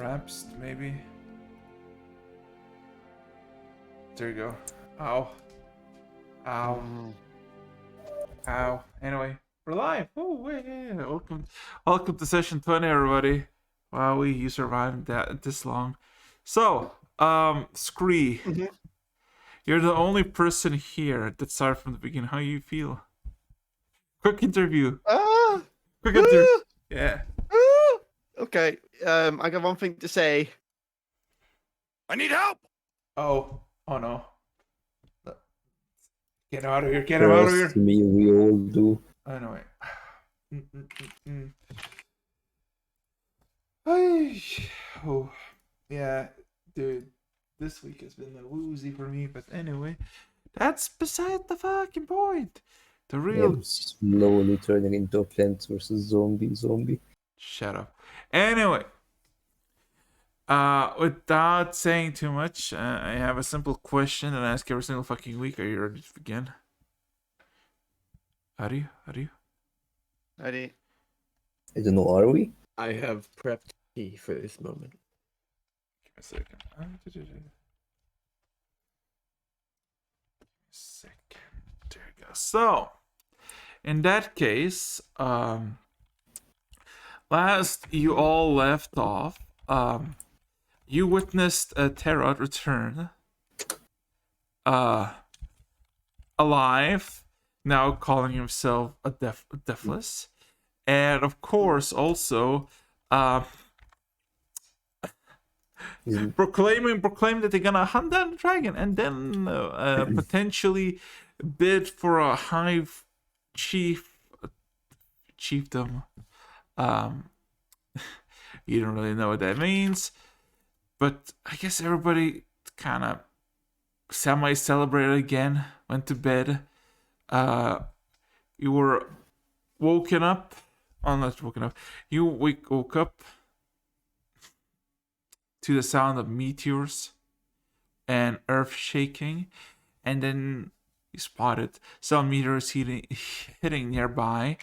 collapsed, maybe. There you go. Ow. Ow. Ow. Anyway, we're live. Oh, yeah. Welcome to session 20, everybody. Wow, you survived that this long. So, Scree, you're the only person here that started from the beginning. How you feel? Quick interview. Quick interview. Yeah. Okay. I got one thing to say. I need help. Oh no. Get out of here. Get him out of here. Trust me, we all do. Anyway. Oh, yeah, dude. This week has been a woozy for me, but anyway, that's beside the fucking point. The real Yeah, slowly turning into a Plants vs. Zombie. Shut up. Anyway, without saying too much, I have a simple question that I ask every single fucking week. Are you ready to begin? Are you? Ready? I don't know, are we? I have prepped tea for this moment. Give me a second. Give me a second. There you go. So, in that case, last you all left off, you witnessed a Tarot return, alive, now calling himself a deathless, and of course also, proclaiming that they're gonna hunt down the dragon and then potentially bid for a high chiefdom. You don't really know what that means, but I guess everybody kind of semi-celebrated again, went to bed. You were woken up. Oh, not woken up. You woke up to the sound of meteors and earth shaking, and then you spotted some meteors hitting nearby.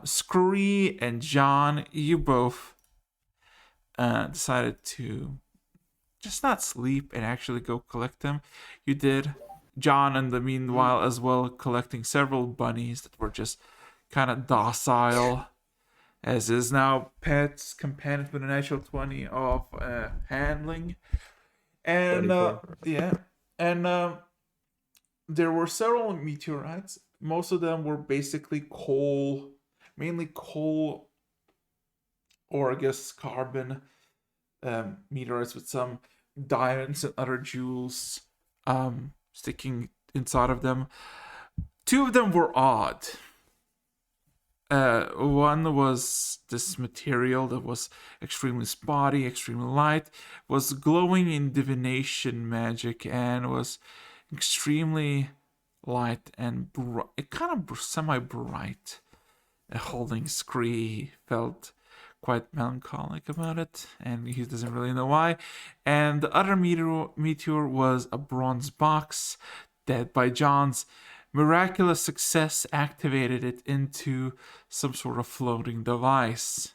Scree and John, you both decided to just not sleep and actually go collect them. You did. John, in the meanwhile, as well, collecting several bunnies that were just kind of docile, as is now pets, companions with a natural 20 of handling. And there were several meteorites. Most of them were basically mainly coal, or I guess carbon meteorites with some diamonds and other jewels sticking inside of them. Two of them were odd. One was this material that was extremely spotty, extremely light, was glowing in divination magic, and was extremely light and kind of semi-bright. Holding Scree felt quite melancholic about it, and he doesn't really know why. And the other meteor was a bronze box that, by John's miraculous success, activated it into some sort of floating device.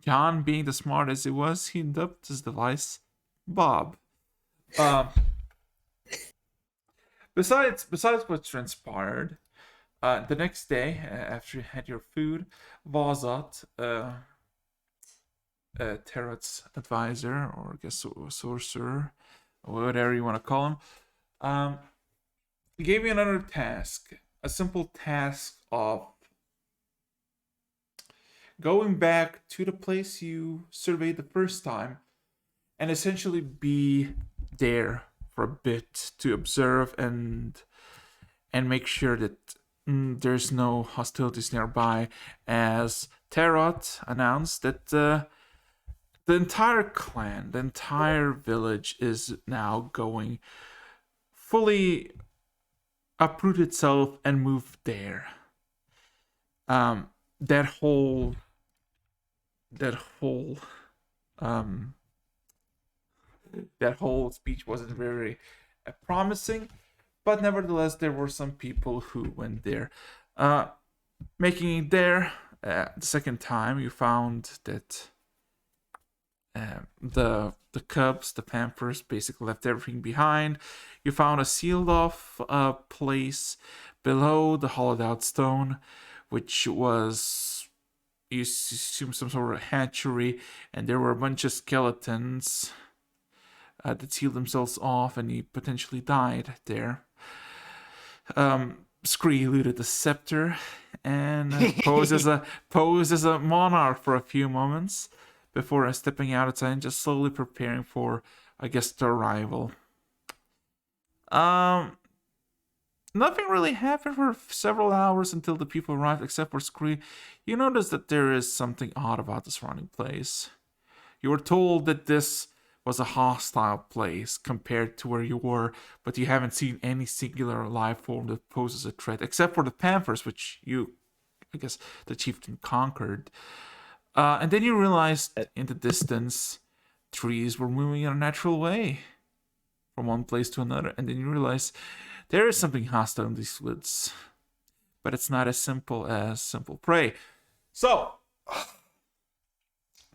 John, being the smart as he was, he dubbed his device Bob. Besides what transpired, the next day, after you had your food, Vazat, Tarot's advisor, or I guess sorcerer, or whatever you want to call him, he gave you another task, a simple task of going back to the place you surveyed the first time and essentially be there for a bit to observe and make sure that there's no hostilities nearby, as Tarot announced that the entire clan, the entire village is now going fully uproot itself and move there. That whole speech wasn't very promising, but nevertheless there were some people who went there. Making it there the second time, you found that the cubs, the Pampers, basically left everything behind. You found a sealed off place below the hollowed out stone, which was, you assume, some sort of hatchery, and there were a bunch of skeletons that sealed themselves off, and he potentially died there. Scree looted the scepter and posed as a monarch for a few moments before stepping outside and just slowly preparing for, I guess, the arrival. Nothing really happened for several hours until the people arrived, except for Scree. You notice that there is something odd about the surrounding place. You were told that this was a hostile place compared to where you were, but you haven't seen any singular life form that poses a threat, except for the Panthers, which you, I guess, the chieftain conquered. And then you realized in the distance, trees were moving in a natural way from one place to another, and then you realize there is something hostile in these woods, but it's not as simple as simple prey. So,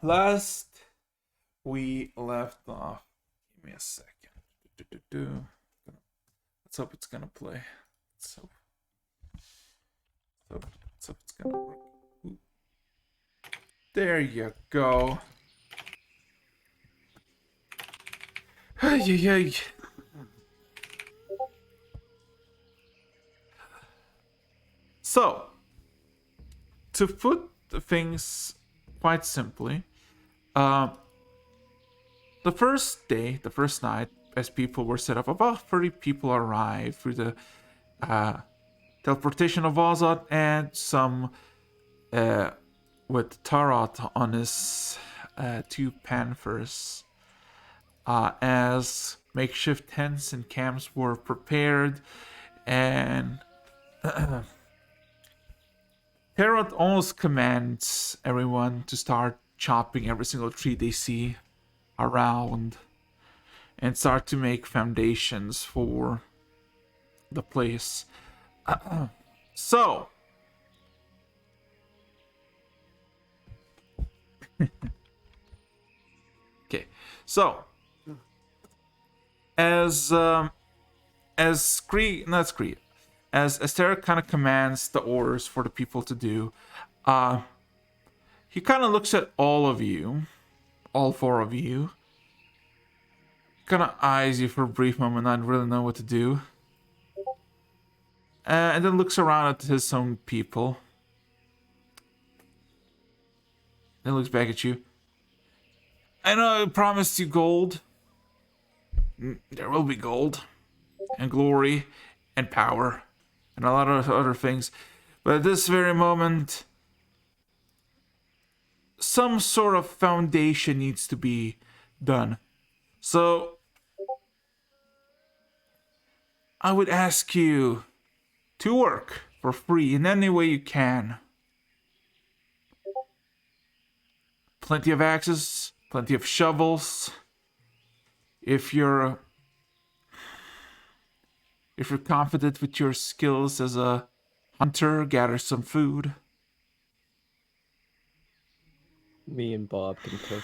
last we left off. Give me a second. Let's hope it's gonna play. Let's hope it's gonna work. Ooh. There you go. Ay. So, to put things quite simply, the first day, the first night, as people were set up, about 30 people arrived through the teleportation of Azot, and some with Tarot on his 2 Panthers. As makeshift tents and camps were prepared, and Tarot almost commands everyone to start chopping every single tree they see around and start to make foundations for the place. So, okay, so as Esther kind of commands the orders for the people to do, he kind of looks at all of you, all 4 of you, kind of eyes you for a brief moment, not really know what to do, and then looks around at his own people, then looks back at you. I know I promised you gold. There will be gold and glory and power and a lot of other things, but at this very moment, some sort of foundation needs to be done. So I would ask you to work for free in any way you can. Plenty of axes, plenty of shovels. If you're confident with your skills as a hunter, gather some food. Me and Bob can cook.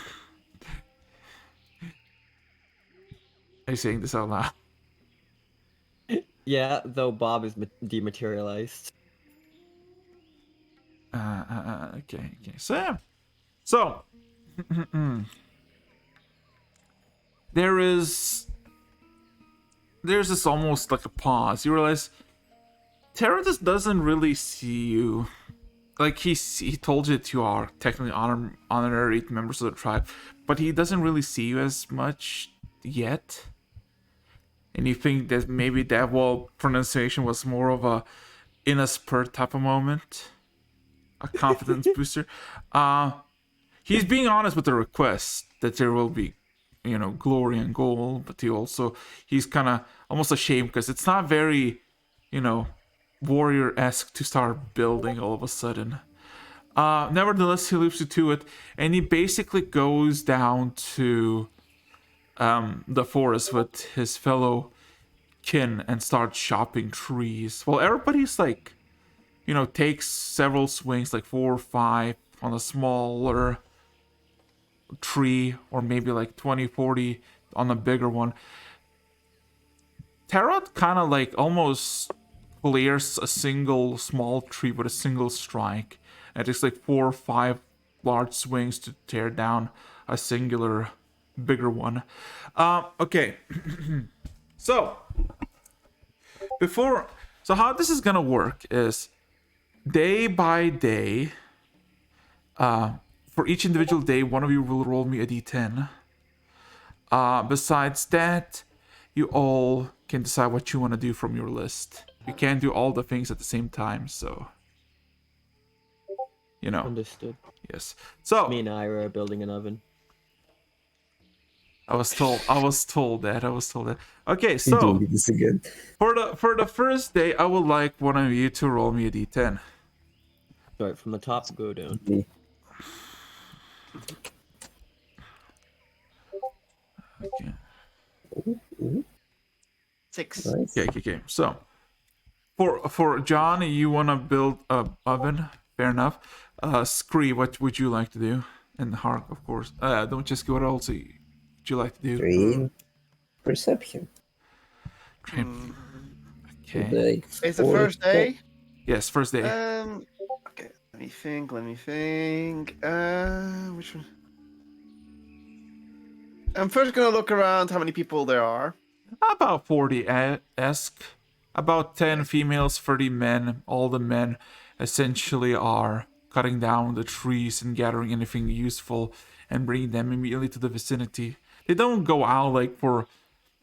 Are you saying this out loud? Yeah, though Bob is dematerialized. Okay. So, there's this almost like a pause. You realize Terradus doesn't really see you. Like, he told you that you are technically honorary members of the tribe, but he doesn't really see you as much yet. And you think that maybe that wall pronunciation was more of a in a spurt type of moment, a confidence booster. He's being honest with the request that there will be, glory and gold, but he's kind of almost ashamed because it's not very, warrior-esque to start building all of a sudden. Nevertheless, he leaves you to it, and he basically goes down to the forest with his fellow kin and starts chopping trees. Well, everybody's like, takes several swings, like 4 or 5 on a smaller tree, or maybe like 20, 40 on a bigger one. Tarot kind of like almost clears a single small tree with a single strike. And it takes like 4 or 5 large swings to tear down a singular bigger one. Okay. So how this is gonna work is day by day. For each individual day, one of you will roll me a d10. Besides that, you all can decide what you want to do from your list. You can't do all the things at the same time, so you know. Understood. Yes. So Me and Ira are building an oven. I was told that. Okay, You so doing this again? for the first day, I would like one of you to roll me a d10. Start from the top, go down. Me. Okay. Ooh, 6. nice. Okay. So for John, you want to build a oven. Fair enough. Scree, what would you like to do? And Hark, of course. Don't just go. What else would you like to do? 3 perception. Okay. So the It's the 4 first day. Yes, first day. Okay, let me think. Which one? I'm first gonna look around how many people there are. About 40-esque. About 10 females, 30 men. All the men essentially are cutting down the trees and gathering anything useful and bringing them immediately to the vicinity. They don't go out like for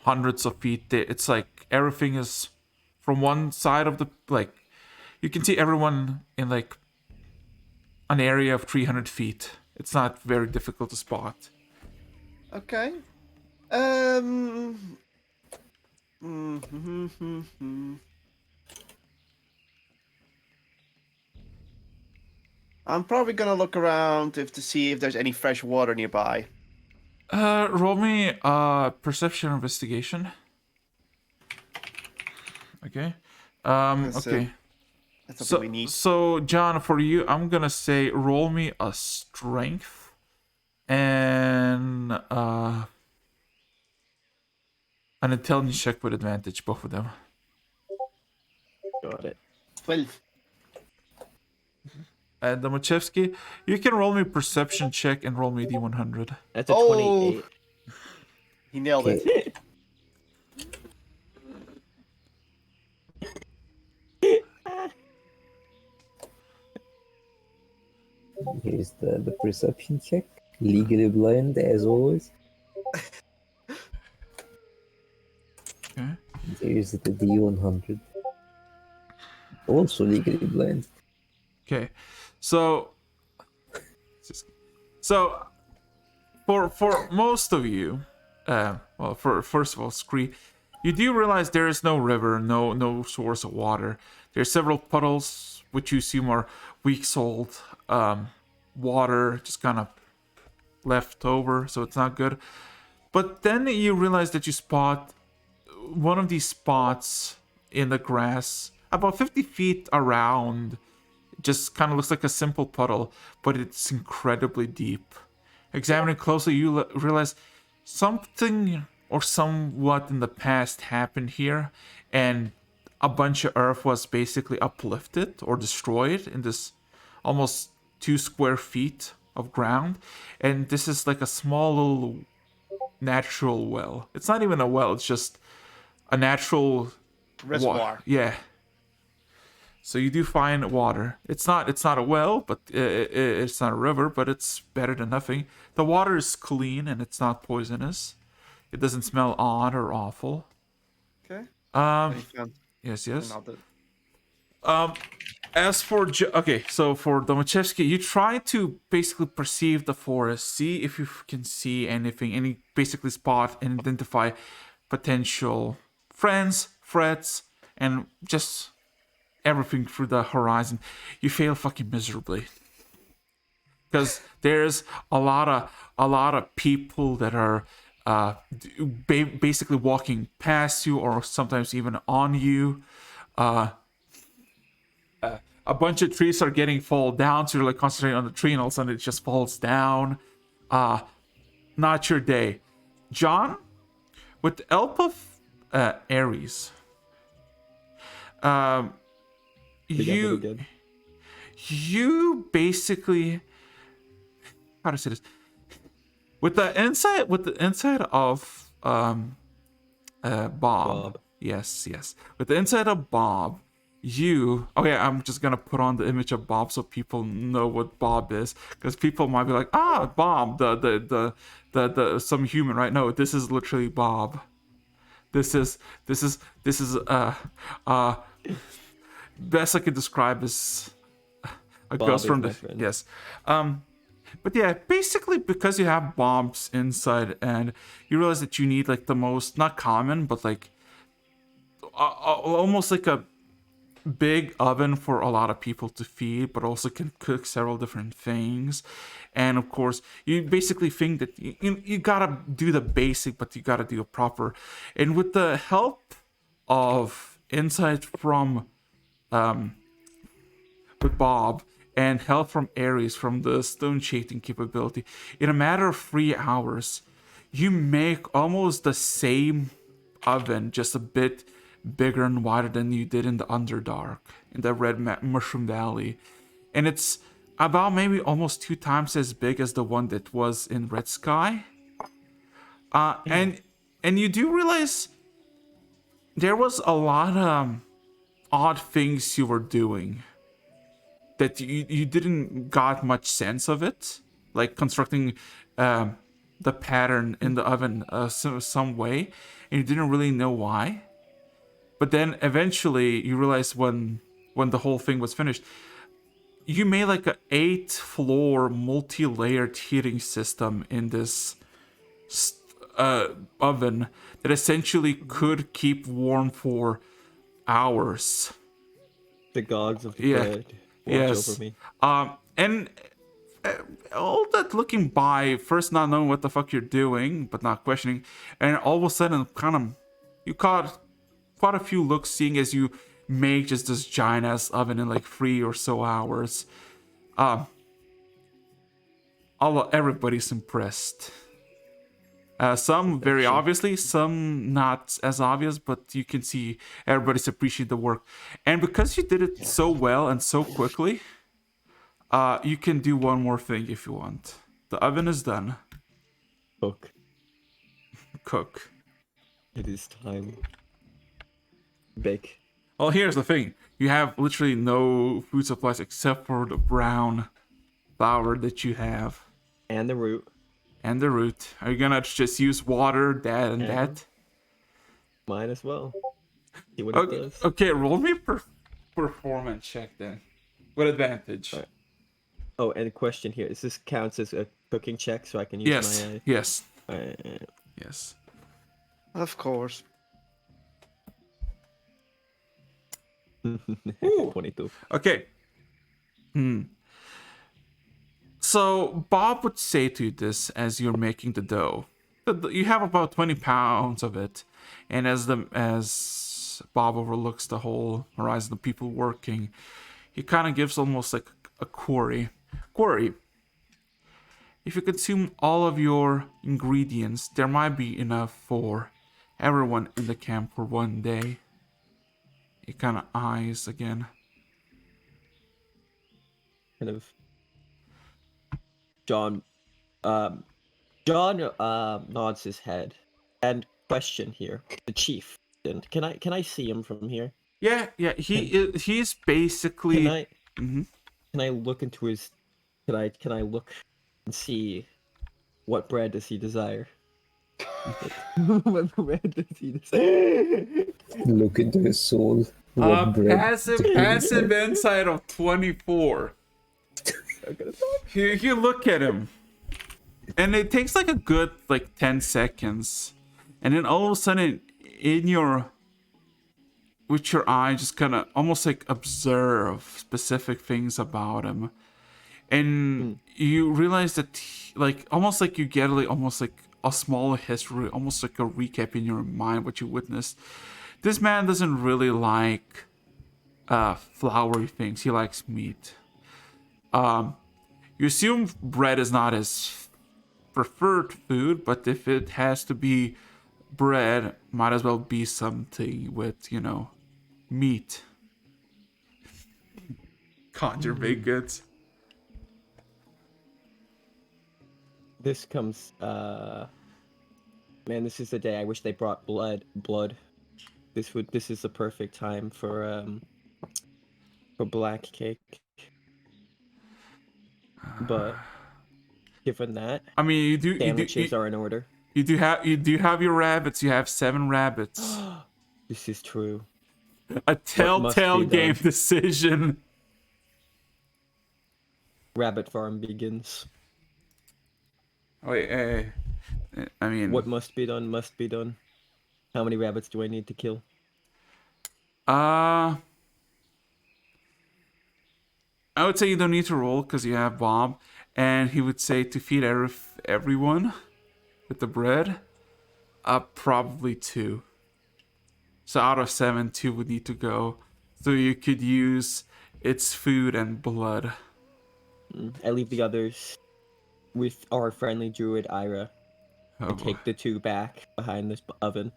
hundreds of feet. It's like everything is from one side of the, like, you can see everyone in like an area of 300 feet. It's not very difficult to spot. Okay. I'm probably gonna look around to see if there's any fresh water nearby. Roll me perception investigation. Okay. That's, Okay. That's something we So, need. so John, for you, I'm gonna say roll me a strength and an intelligence check with advantage, both of them. Got it. 12. And Domachevsky, you can roll me perception check and roll me d100. That's a Oh. 28. He nailed it. Okay. Here's the perception check. Legally blind, as always. Okay. And here's the D100. Also legally blind. Okay. So for most of you, well, for first of all, Scree, you do realize there is no river, no source of water. There are several puddles which you assume are weak-souled water, just kind of left over, so it's not good. But then you realize that you spot one of these spots in the grass about 50 feet around. It just kind of looks like a simple puddle, but it's incredibly deep. Examining closely, you realize something or somewhat in the past happened here, and a bunch of earth was basically uplifted or destroyed in this almost 2 square feet of ground. And this is like a small little natural well. It's not even a well, it's just a natural Reservoir. yeah. So you do find water. It's not a well, but it's not a river, but it's better than nothing. The water is clean and it's not poisonous. It doesn't smell odd or awful. Okay. Um, Any fun? yes. Another. As for okay, so for Domachevsky, you try to basically perceive the forest, see if you can see anything, any basically spot and identify potential friends, threats, and just everything through the horizon. You fail fucking miserably because there's a lot of people that are basically walking past you or sometimes even on you. A bunch of trees are getting fall down, so you're like concentrating on the tree, and all of a sudden it just falls down. not your day. John, with the help of Ares, We got really good. you basically, how to say this, with the inside of Bob. Yes, with the inside of Bob, I'm just gonna put on the image of Bob so people know what Bob is, because people might be like, Bob, the some human, right? No, this is literally Bob. This is best I could describe is a Bob ghost is from my the friend. yes. But yeah, basically because you have Bob's inside, and you realize that you need like the most not common, but like almost like a big oven for a lot of people to feed, but also can cook several different things. And of course, you basically think that you gotta do the basic, but you gotta do it proper. And with the help of insight from with Bob and help from Ares from the stone shading capability, in a matter of 3 hours, you make almost the same oven, just a bit bigger and wider than you did in the Underdark, in the Red Mushroom Valley. And it's about maybe almost 2 times as big as the one that was in Red Sky. And you do realize there was a lot of odd things you were doing that you didn't got much sense of it, like constructing the pattern in the oven some way, and you didn't really know why. But then eventually you realize when the whole thing was finished, you made like a 8-floor multi-layered heating system in this oven that essentially could keep warm for hours. The gods of the Yeah. bread watch Yes. over me. And all that looking by, first not knowing what the fuck you're doing, but not questioning, and all of a sudden, you caught quite a few looks seeing as you make just this giant ass oven in like 3 or so hours. Everybody's impressed. Some very obviously, some not as obvious, but you can see everybody's appreciate the work. And because you did it so well and so quickly, you can do one more thing if you want. The oven is done. Cook. It is time. Bake. Well, here's the thing. You have literally no food supplies except for the brown flour that you have. And the root. And the root. Are you gonna just use water, that, and Yeah. that? Might as well. See what it does. Okay, roll me performance check then. With advantage. Alright. Oh, and a question here. Is this counts as a cooking check so I can use my... Yes. Alright. Yes. Of course. 22. Okay. So Bob would say to you this as you're making the dough. You have about 20 pounds of it, and as Bob overlooks the whole horizon of people working, he kind of gives almost like a query. If you consume all of your ingredients, there might be enough for everyone in the camp for one day. He kind of eyes again. Kind of... John nods his head. And question here, the chief. Can I see him from here? Yeah. He's basically. Can I look into his? Can I look and see what bread does he desire? What bread does he desire? Look into his soul. What bread Passive insight of 24. You look at him, and it takes like a good 10 seconds, and then all of a sudden with your eye just kind of almost like observe specific things about him, and you realize that almost like you get almost like a small history, almost like a recap in your mind what you witnessed. This man doesn't really like floury things. He likes meat. You assume bread is not his preferred food, but if it has to be bread, might as well be something with, meat. Conjure baked goods. This comes. Man, this is the day I wish they brought blood. This is the perfect time for black cake. But given that, I mean, sandwiches are in order. you do have your rabbits. You have 7 rabbits. This is true. A must telltale be game done? decision. Rabbit farm begins. Wait, I mean, What must be done must be done. How many rabbits do I need to kill? I would say you don't need to roll because you have Bob, and he would say to feed everyone with the bread. Probably 2. So out of 7, 2 would need to go. So you could use its food and blood. I leave the others with our friendly druid Ira Oh, and take the 2 back behind this oven.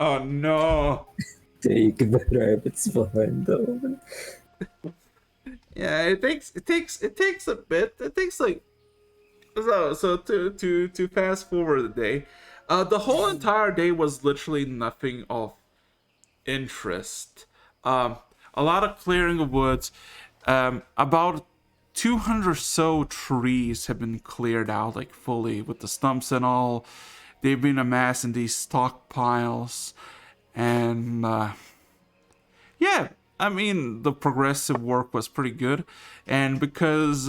oh no. Take the rabbits behind the oven. Yeah, it takes a bit. It takes like so to fast forward the day. The whole entire day was literally nothing of interest. A lot of clearing of woods. About 200 or so trees have been cleared out, like fully with the stumps and all. They've been amassed in these stockpiles, and yeah, I mean the progressive work was pretty good, and because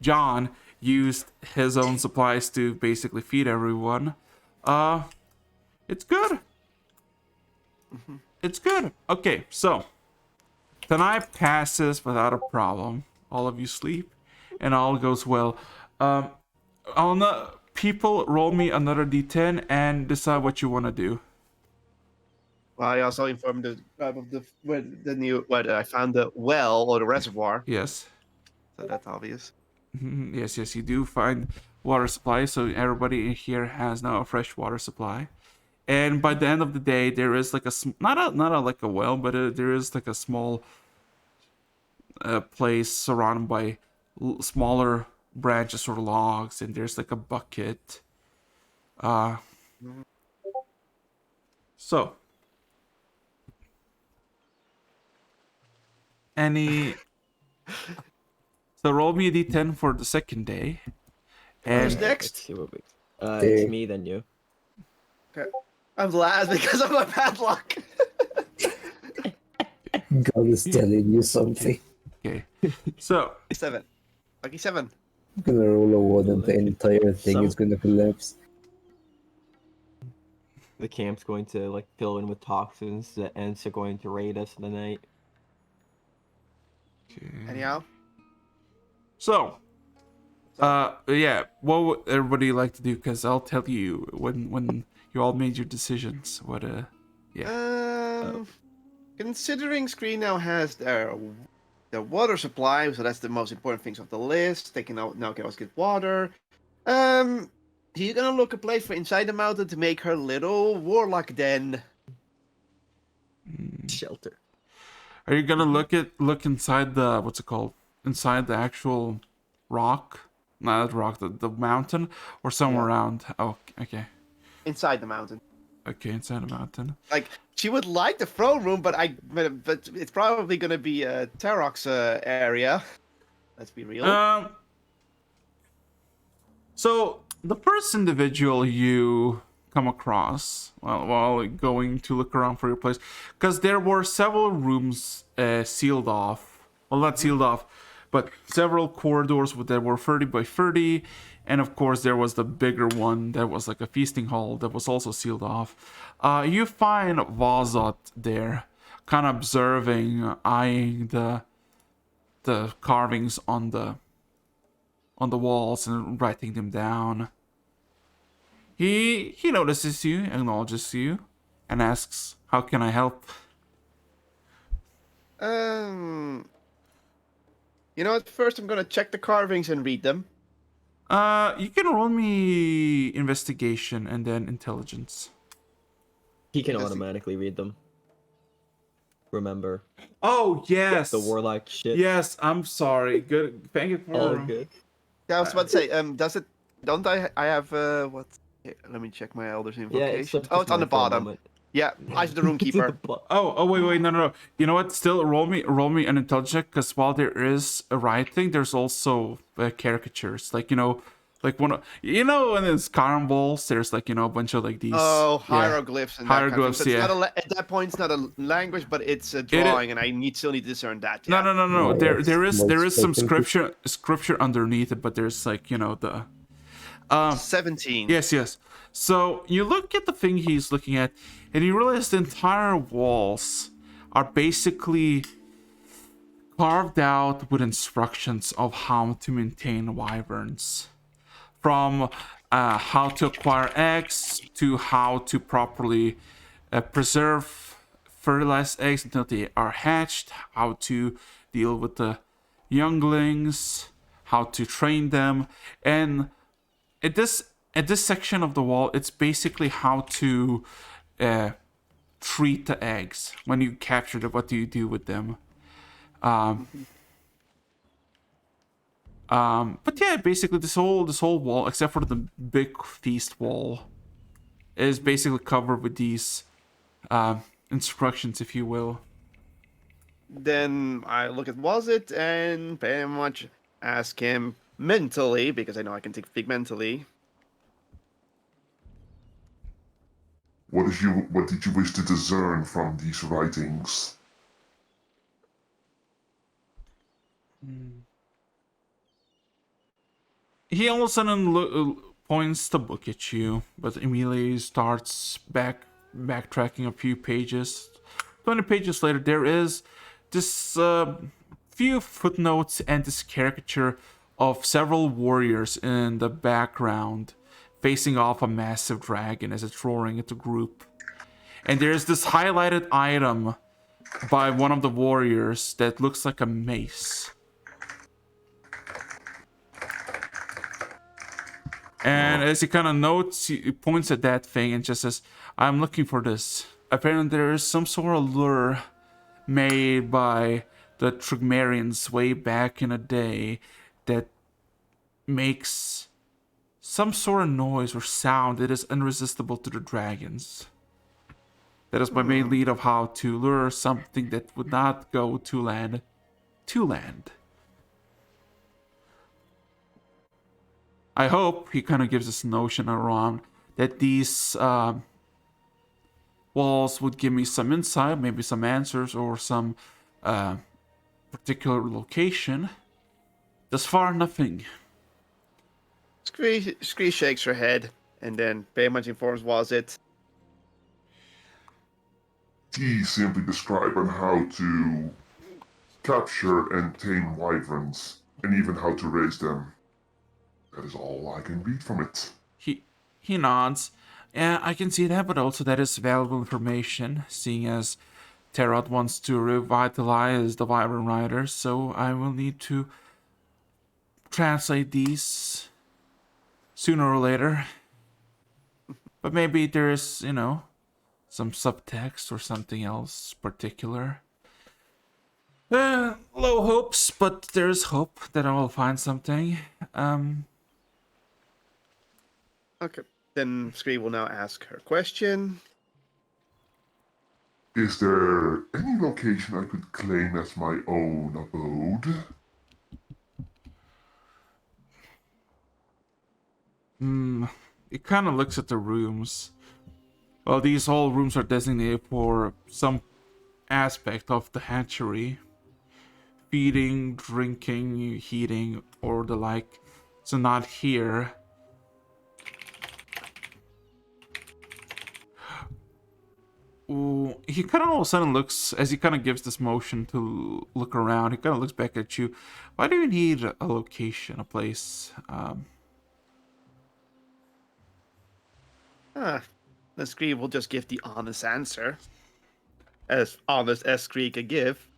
John used his own supplies to basically feed everyone. It's good. It's good. Okay, so tonight passes without a problem. All of you sleep, and all goes well. I'll not people roll me another d10 and decide what you want to do. Well, I also informed the tribe of where I found the well or the reservoir. Yes. So that's obvious. Yes, you do find water supply, so everybody here has now a fresh water supply. And by the end of the day, there is like not a like a well, but there is like a small place surrounded by smaller branches or logs, and there's like a bucket. So any so roll me a d10 for the second day. Who's And next? Let's see what we... Okay. It's me, then you. Okay. I'm last because of my bad luck. God is telling you something. okay, so 7. Lucky 7. I'm gonna roll a 1 and the entire thing Some- is gonna collapse. The camp's going to like fill in with toxins. The Ents are going to raid us in the night. Anyhow, So, yeah, what would everybody like to do? Because I'll tell you when you all made your decisions. What, considering Screen now has their water supply, so that's the most important things of the list. They can now get us good water. He's gonna look a place for inside the mountain to make her little warlock den. Shelter. Are you gonna look inside the what's it called? Inside the actual rock, not the rock, the mountain, or somewhere Yeah. around? Oh, okay, Inside the mountain. okay, inside the mountain. Like she would like the throne room, but it's probably gonna be a Tarok's area. Let's be real. So the first individual you come across while going to look around for your place, because there were several rooms sealed off. Well, not sealed off, but several corridors that were 30 by 30, and of course there was the bigger one that was like a feasting hall that was also sealed off. You find Vazot there, kind of observing, eyeing the carvings on the walls and writing them down. He notices you, acknowledges you, and asks, "How can I help?" You know what? First, I'm gonna check the carvings and read them. You can roll me investigation and then intelligence. He can Investi- automatically read them. Remember Oh yes, the warlock shit. yes. I'm sorry. Good. Thank you All for. good. Yeah, I was about to say. Does it? Don't I have what? Here, let me check my Elder's Yeah, it invocation. slipped Oh, his it's on the mind for a bottom. moment. Yeah, Eyes of the To Roomkeeper. the bu- Oh, wait, no. You know what? Still, roll me an intelligence, because while there is a writing, there's also caricatures. Like like in these carambles, there's like a bunch of like these. Oh, yeah, hieroglyphs and that kind of thing. hieroglyphs. So it's Yeah, not at that point, it's not a language, but it's a It drawing, and I still need to discern that. no, Yeah. no. There Yes, there is like there is some speculative. scripture underneath it, but there's like the 17. yes. So you look at the thing he's looking at, and you realize the entire walls are basically carved out with instructions of how to maintain wyverns. From how to acquire eggs to how to properly preserve fertilized eggs until they are hatched, how to deal with the younglings, how to train them, and at this section of the wall, it's basically how to treat the eggs when you capture them. What do you do with them? But yeah, basically this whole wall, except for the big feast wall, is basically covered with these instructions, if you will. Then I look at was it and pretty much ask him mentally, because I know I can speak mentally. What did you wish to discern from these writings? He all of a sudden points the book at you, but immediately starts backtracking a few pages. 20 pages later, there is this few footnotes and this caricature of several warriors in the background facing off a massive dragon as it's roaring at the group. And there's this highlighted item by one of the warriors that looks like a mace. And as he kind of notes, he points at that thing and just says, I'm looking for this. Apparently there is some sort of lure made by the Trigmarians way back in the day that makes some sort of noise or sound that is irresistible to the dragons. That is my main lead of how to lure something that would not go to land to land. I hope he kind of gives us a notion around that these walls would give me some insight, maybe some answers, or some particular location. Thus far, nothing. Scree shakes her head and then pretty much informs was it. He simply describe on how to capture and tame wyverns, and even how to raise them. That is all I can read from it. He nods. Yeah, I can see that, but also that is valuable information, seeing as Tarot wants to revitalize the Wyvern Riders, so I will need to translate these sooner or later. But maybe there's, some subtext or something else particular. Low hopes, but there's hope that I will find something. Okay. Then Scree will now ask her question. Is there any location I could claim as my own abode? It kind of looks at the rooms. Well, these all rooms are designated for some aspect of the hatchery. Feeding, drinking, heating, or the like. So not here. Ooh, he kind of all of a sudden looks, as he kind of gives this motion to look around, he kind of looks back at you. Why do you need a location, a place? Then Scree will just give the honest answer. As honest as Scree could give.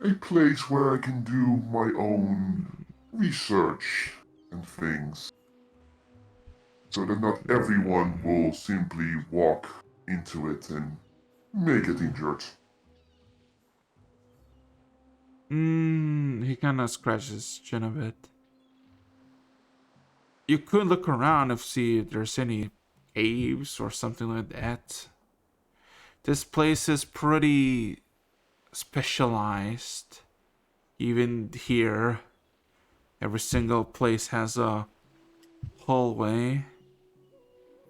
a place where I can do my own research and things, so that not everyone will simply walk into it and may get injured. He kind of scratches his chin a bit. You could look around and see if there's any caves or something like that. This place is pretty specialized. Even here, every single place has a hallway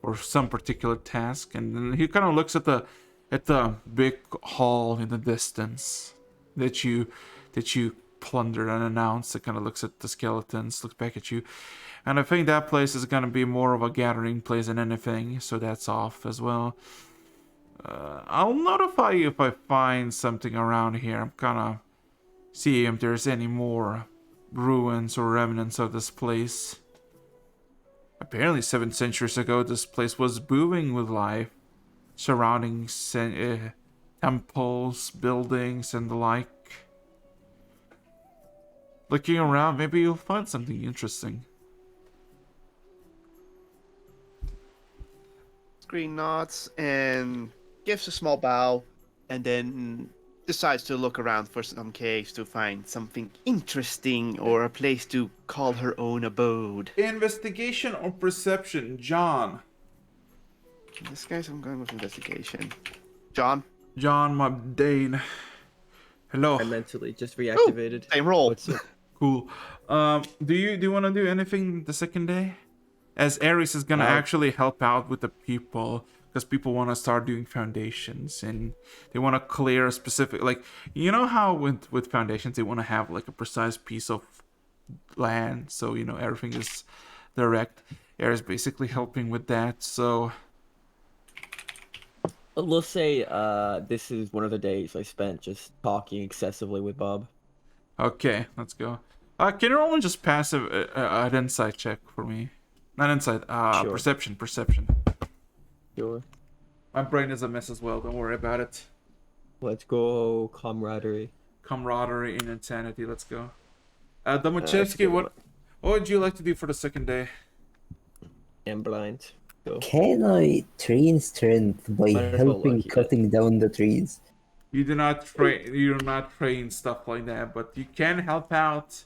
or some particular task, and then he kind of looks at the big hall in the distance that you plundered unannounced. It kind of looks at the skeletons, looks back at you, and I think that place is gonna be more of a gathering place than anything, so that's off as well. I'll notify you if I find something around here. I'm gonna see if there's any more ruins or remnants of this place. Apparently 7 centuries ago, this place was booming with life, surrounding temples, buildings, and the like. Looking around, maybe you'll find something interesting. Screen nods and gives a small bow, and then decides to look around for some caves to find something interesting or a place to call her own abode. Investigation or perception, John? This guy's I'm going with investigation. John, John Mabdane. Hello. I mentally just reactivated. same roll. What's up? Cool. Do you want to do anything the second day? As Ares is gonna actually help out with the people, because people want to start doing foundations and they want to clear a specific, like, you know how with foundations they want to have like a precise piece of land, so you know everything is direct. Ares basically helping with that. So We'll say this is one of the days I spent just talking excessively with Bob. okay, let's go. Can everyone just pass an insight check for me? Not insight. Sure. Perception. Sure. My brain is a mess as well. Don't worry about it. Let's go camaraderie. Camaraderie and insanity. Let's go. that's a Domachevsky, good what would you like to do for the second day? I'm blind. So Can I train strength by Might as well helping lucky, cutting down the trees? You do not train. You do not train stuff like that, but you can help out.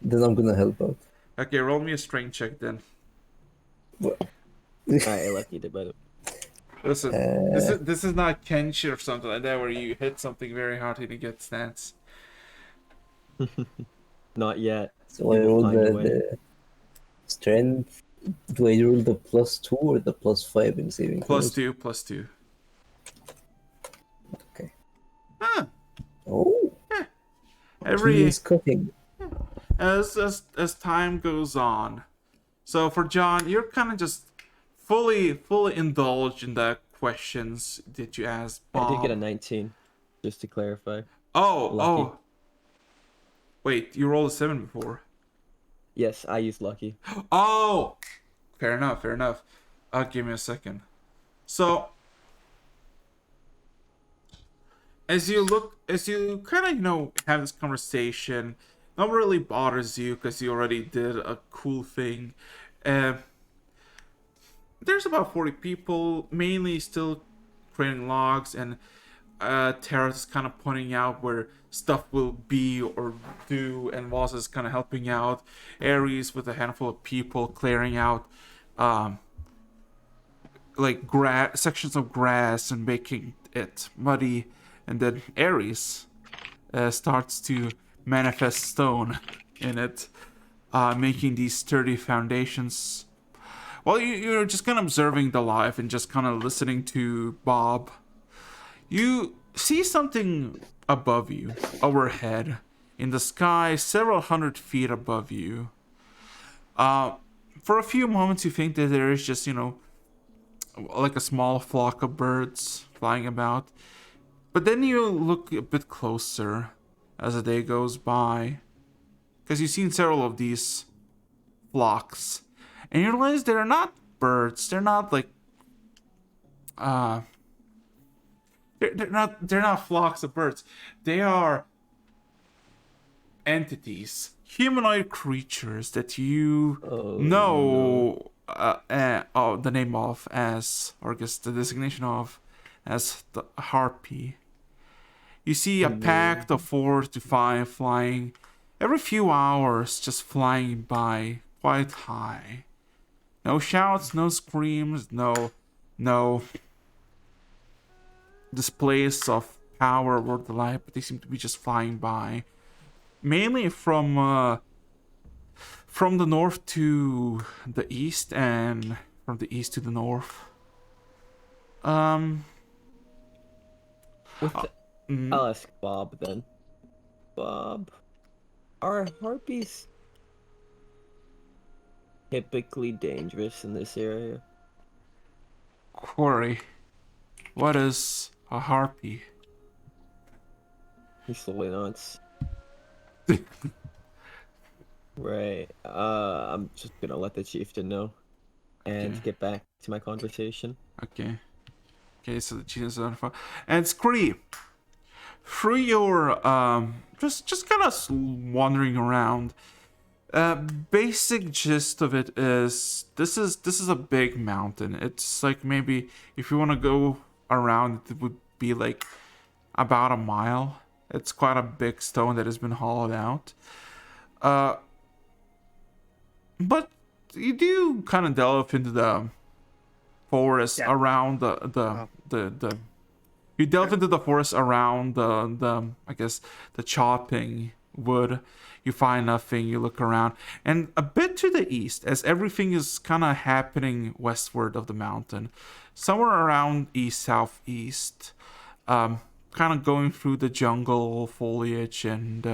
Then I'm gonna help out. Okay, roll me a strength check then. I lucky to better. Listen, this is not Kenshi or something like that where you hit something very hard and you get stats. Not yet. So I You will roll find a way. the strength. Do I roll the +2 or the +5 in saving throws? Plus two. Okay. Ah, Oh, every trees cutting. as time goes on. So for John, you're kind of just fully indulged in the questions that you asked Bob. I did get a 19, just to clarify. Oh, Lucky. oh. Wait, you rolled a 7 before. Yes, I used lucky. Oh, fair enough. Give me a second. So, as you kind of have this conversation, not really bothers you because you already did a cool thing. There's about 40 people, mainly still creating logs, and Terrace is kind of pointing out where stuff will be or do, and Voss is kind of helping out. Ares with a handful of people clearing out like sections of grass and making it muddy, and then Ares starts to manifest stone in it, making these sturdy foundations. While you're just kind of observing the life and just kind of listening to Bob, you see something above you, overhead, in the sky, several hundred feet above you. For a few moments, you think that there is just, like a small flock of birds flying about. But then you look a bit closer as the day goes by, because you've seen several of these flocks, and you realize they're not birds. They're not like they're not flocks of birds. They are entities, humanoid creatures that you Oh, know the name of as, or I guess the designation of, as the harpy. You see a pack of 4 to 5 flying every few hours, just flying by quite high. No shouts, no screams, no displays of power or the like, but they seem to be just flying by. Mainly from the north to the east and from the east to the north. Um, With mm, I'll ask Bob then. Bob, are harpies typically dangerous in this area? Corey, what is a harpy? He's slowly nods. Right. I'm just gonna let the chieftain know and Okay. get back to my conversation. Okay. Okay, so the cheetahs are far. And Scree, through your just kind of wandering around. Basic gist of it is this is a big mountain. It's like maybe if you want to go around, it would be like about a mile. It's quite a big stone that has been hollowed out. Uh, but you do kind of delve into the forest Yeah. around the you delve into the forest around the I guess the chopping wood. You find nothing, you look around, and a bit to the east, as everything is kind of happening westward of the mountain, somewhere around east southeast, kind of going through the jungle foliage and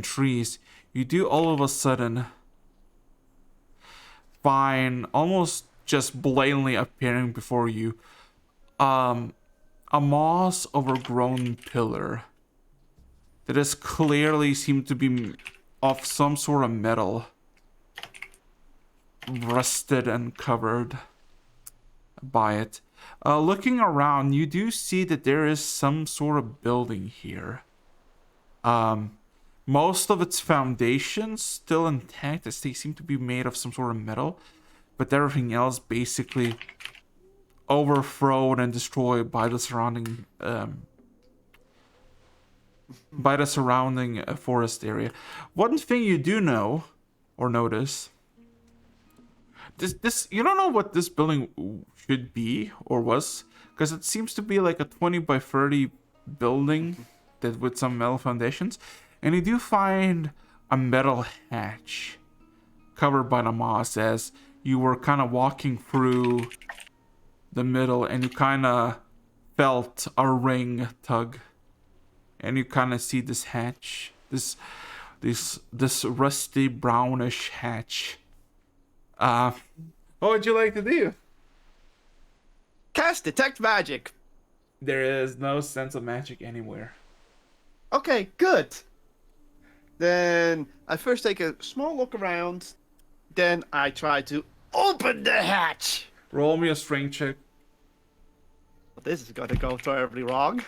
trees. You do all of a sudden find, almost just blatantly appearing before you, a moss overgrown pillar that is clearly seemed to be of some sort of metal, rusted and covered by it. Looking around, you do see that there is some sort of building here. Most of its foundations still intact, as they seem to be made of some sort of metal, but everything else basically overthrown and destroyed by the surrounding forest area. One thing you do know or notice, this you don't know what this building should be or was, because it seems to be like a 20 by 30 building that with some metal foundations, and you do find a metal hatch covered by the moss as you were kind of walking through the middle, and you kind of felt a ring tug, and you kind of see this hatch, this rusty brownish hatch. What would you like to do? Cast detect magic. There is no sense of magic anywhere. Okay, good. Then I first take a small look around. Then I try to open the hatch. Roll me a strength check. This is gonna go terribly wrong.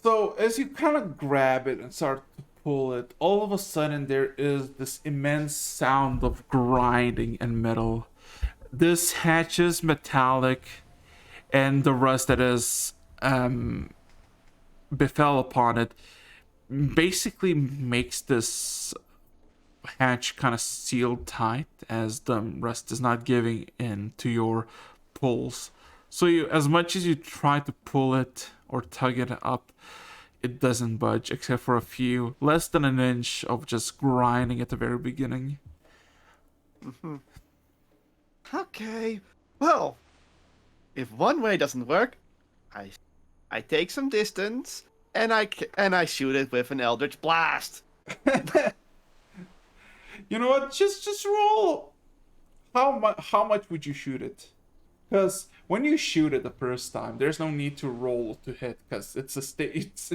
So as you kind of grab it and start to pull it, all of a sudden there is this immense sound of grinding and metal. This hatch is metallic, and the rust that is befell upon it basically makes this hatch kind of sealed tight, as the rust is not giving in to your pulls. So you, as much as you try to pull it or tug it up, it doesn't budge, except for a few, less than an inch of just grinding at the very beginning. Okay. Well, if one way doesn't work, I take some distance and I shoot it with an Eldritch Blast. You know what? Just roll. How much would you shoot it? Because when you shoot it the first time, there's no need to roll to hit because it's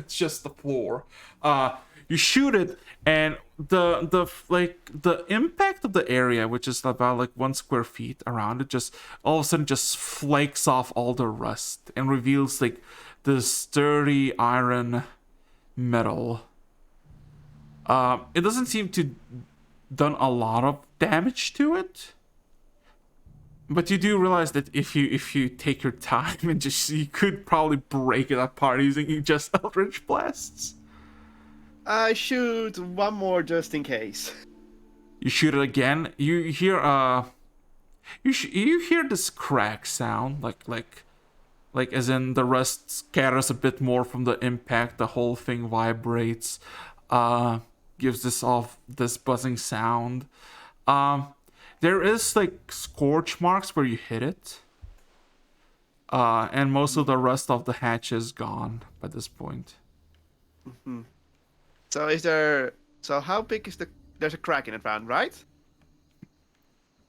just the floor. You shoot it, and the impact of the area, which is about like 1 square feet around it, just all of a sudden just flakes off all the rust and reveals like this sturdy iron metal. It doesn't seem to done a lot of damage to it, but you do realize that if you take your time and just, you could probably break it apart using just Eldritch Blasts. I shoot one more just in case. You shoot it again. You hear you hear this crack sound, like as in the rust scatters a bit more from the impact. The whole thing vibrates, gives this buzzing sound. There is like scorch marks where you hit it, and most of the rest of the hatch is gone by this point. So is there? So how big is the? There's a crack in it, round, right?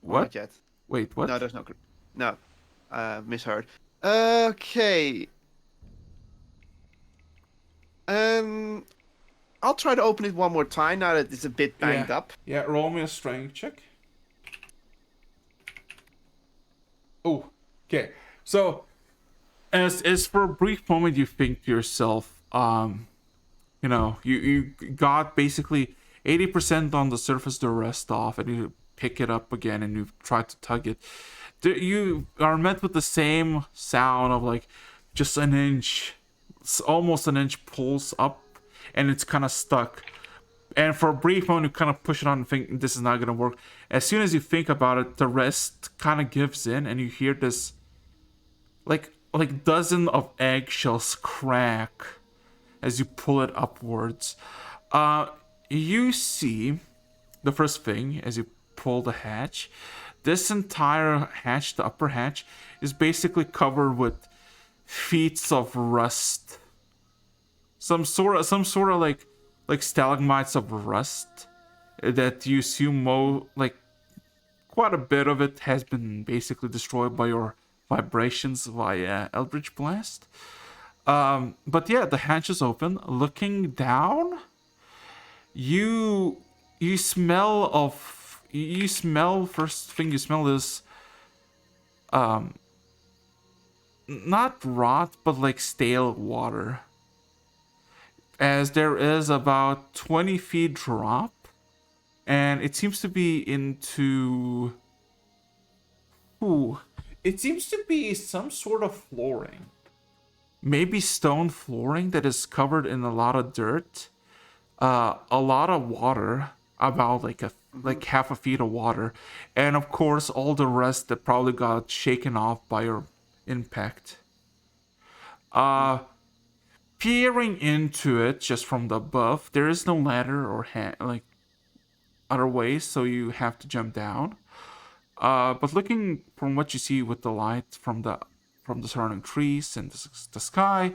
Or What? not yet. Wait, what? No, there's no. No, misheard. Okay. I'll try to open it one more time now that it's a bit banged up. Yeah, roll me a strength check. Oh, okay. So, as for a brief moment, you think to yourself, you know, you got basically 80% on the surface, the rest off, and you pick it up again and you try to tug it. You are met with the same sound of like just an inch, almost an inch pulls up, and it's kind of stuck. And for a brief moment, you kind of push it on and think this is not gonna work. As soon as you think about it, the rest kind of gives in, and you hear this like dozen of eggshells crack as you pull it upwards. You see the first thing as you pull the hatch. This entire hatch, the upper hatch, is basically covered with feet of rust. Some sort of like stalagmites of rust that you assume like quite a bit of it has been basically destroyed by your vibrations via Eldritch Blast. But yeah, the hatch is open. Looking down, you smell first thing you smell is not rot but like stale water, as there is about 20 feet drop, and it seems to be into it seems to be some sort of flooring, maybe stone flooring that is covered in a lot of dirt, a lot of water, about like half a feet of water, and of course all the rest that probably got shaken off by your impact. Peering into it just from the above, there is no ladder or like other ways, so you have to jump down. But looking from what you see with the light from the surrounding trees and the sky,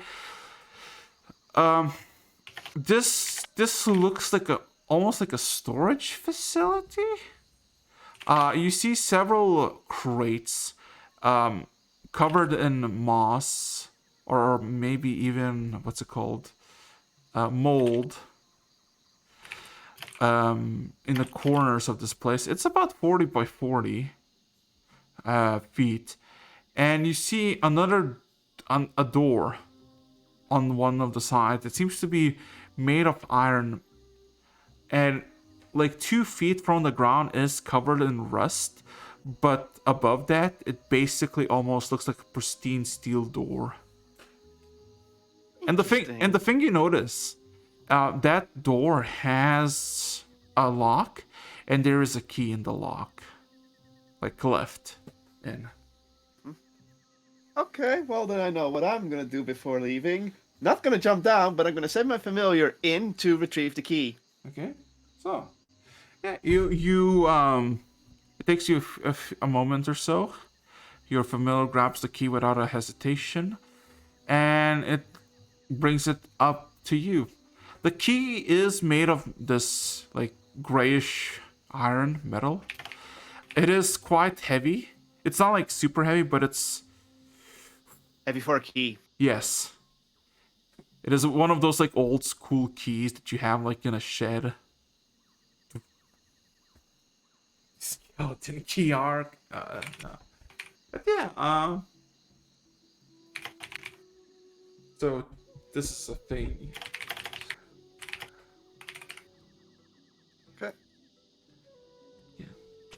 this looks like almost like a storage facility. You see several crates covered in moss, or maybe even what's it called, mold, in the corners of this place. It's about 40 by 40 feet, and you see a door on one of the sides. It seems to be made of iron, and like 2 feet from the ground is covered in rust, but above that it basically almost looks like a pristine steel door. And the thing you notice, that door has a lock, and there is a key in the lock, like left in. Okay, well then I know what I'm gonna do before leaving. Not gonna jump down, but I'm gonna send my familiar in to retrieve the key. Okay, so yeah, it takes you a moment or so. Your familiar grabs the key without a hesitation, and it brings it up to you. The key is made of this like grayish iron metal. It is quite heavy. It's not like super heavy, but it's F4 key. Yes. It is one of those like old school keys that you have like in a shed. Skeleton key arc. No. But yeah, so this is a thing. Okay. Yeah.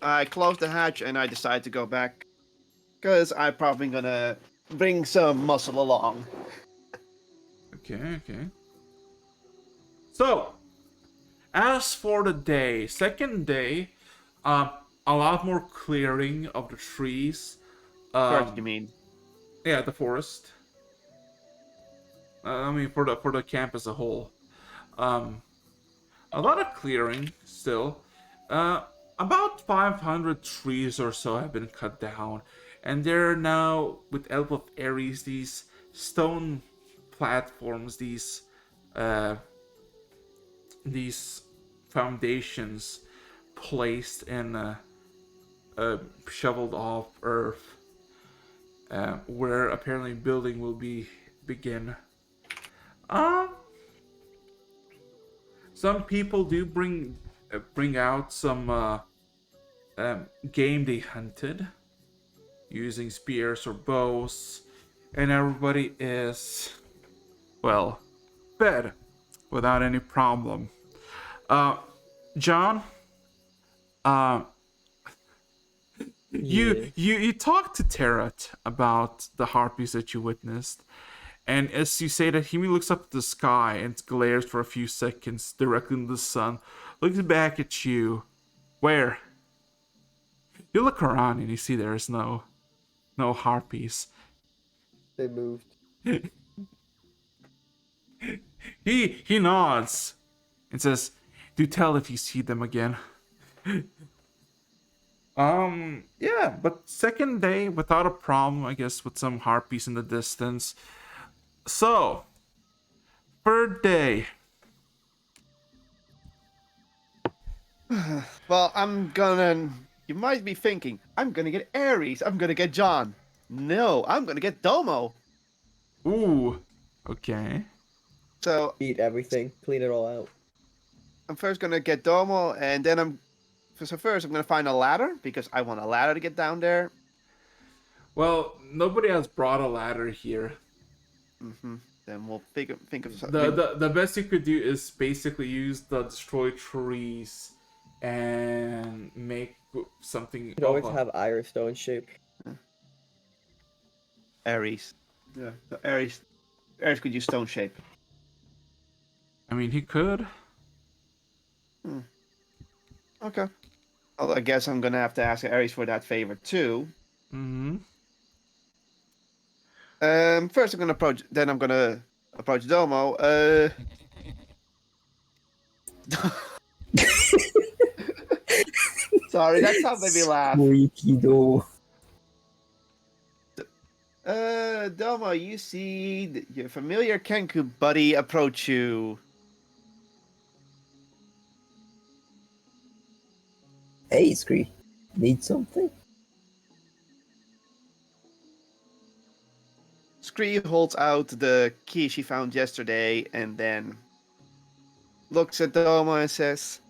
I close the hatch and I decide to go back because I'm probably gonna bring some muscle along. Okay. So, as for the day, second day, a lot more clearing of the trees. First, you mean? Yeah, the forest. I mean, for the camp as a whole. Um, a lot of clearing still. Uh, about 500 trees or so have been cut down, and there are now, with help of Ares, these stone platforms, uh, these foundations placed in shoveled off earth, where apparently building will begin. Um, some people do bring out some game they hunted using spears or bows, and everybody is, well, fed without any problem. John, uh, Yes. you talked to Terrat about the harpies that you witnessed, and as you say that, he looks up at the sky and glares for a few seconds directly into the sun, looks back at you. Where? You look around and you see there is no harpies. They moved. He nods and says, "Do tell if you see them again." Yeah, but second day without a problem, I guess, with some harpies in the distance. So, third day. Well, I'm gonna. You might be thinking, I'm gonna get Ares. I'm gonna get John. No, I'm gonna get Domo. Ooh, okay. So Eat everything. Clean it all out. I'm first gonna get Domo, and then first I'm gonna find a ladder because I want a ladder to get down there. Well, nobody has brought a ladder here. Then we'll think of something. The best you could do is basically use the destroyed trees and make something. You could always of a- have iron stone shape. Ares. Yeah, so Ares could use stone shape. I mean, he could. Okay. Well, I guess I'm gonna have to ask Ares for that favor too. Mm-hmm. First I'm gonna approach. Then I'm gonna approach Domo. Sorry, that sound made me laugh. Squeaky door. Domo, you see your familiar Kenku buddy approach you. Hey, Scree. Need something? Scree holds out the key she found yesterday and then looks at Domo and says,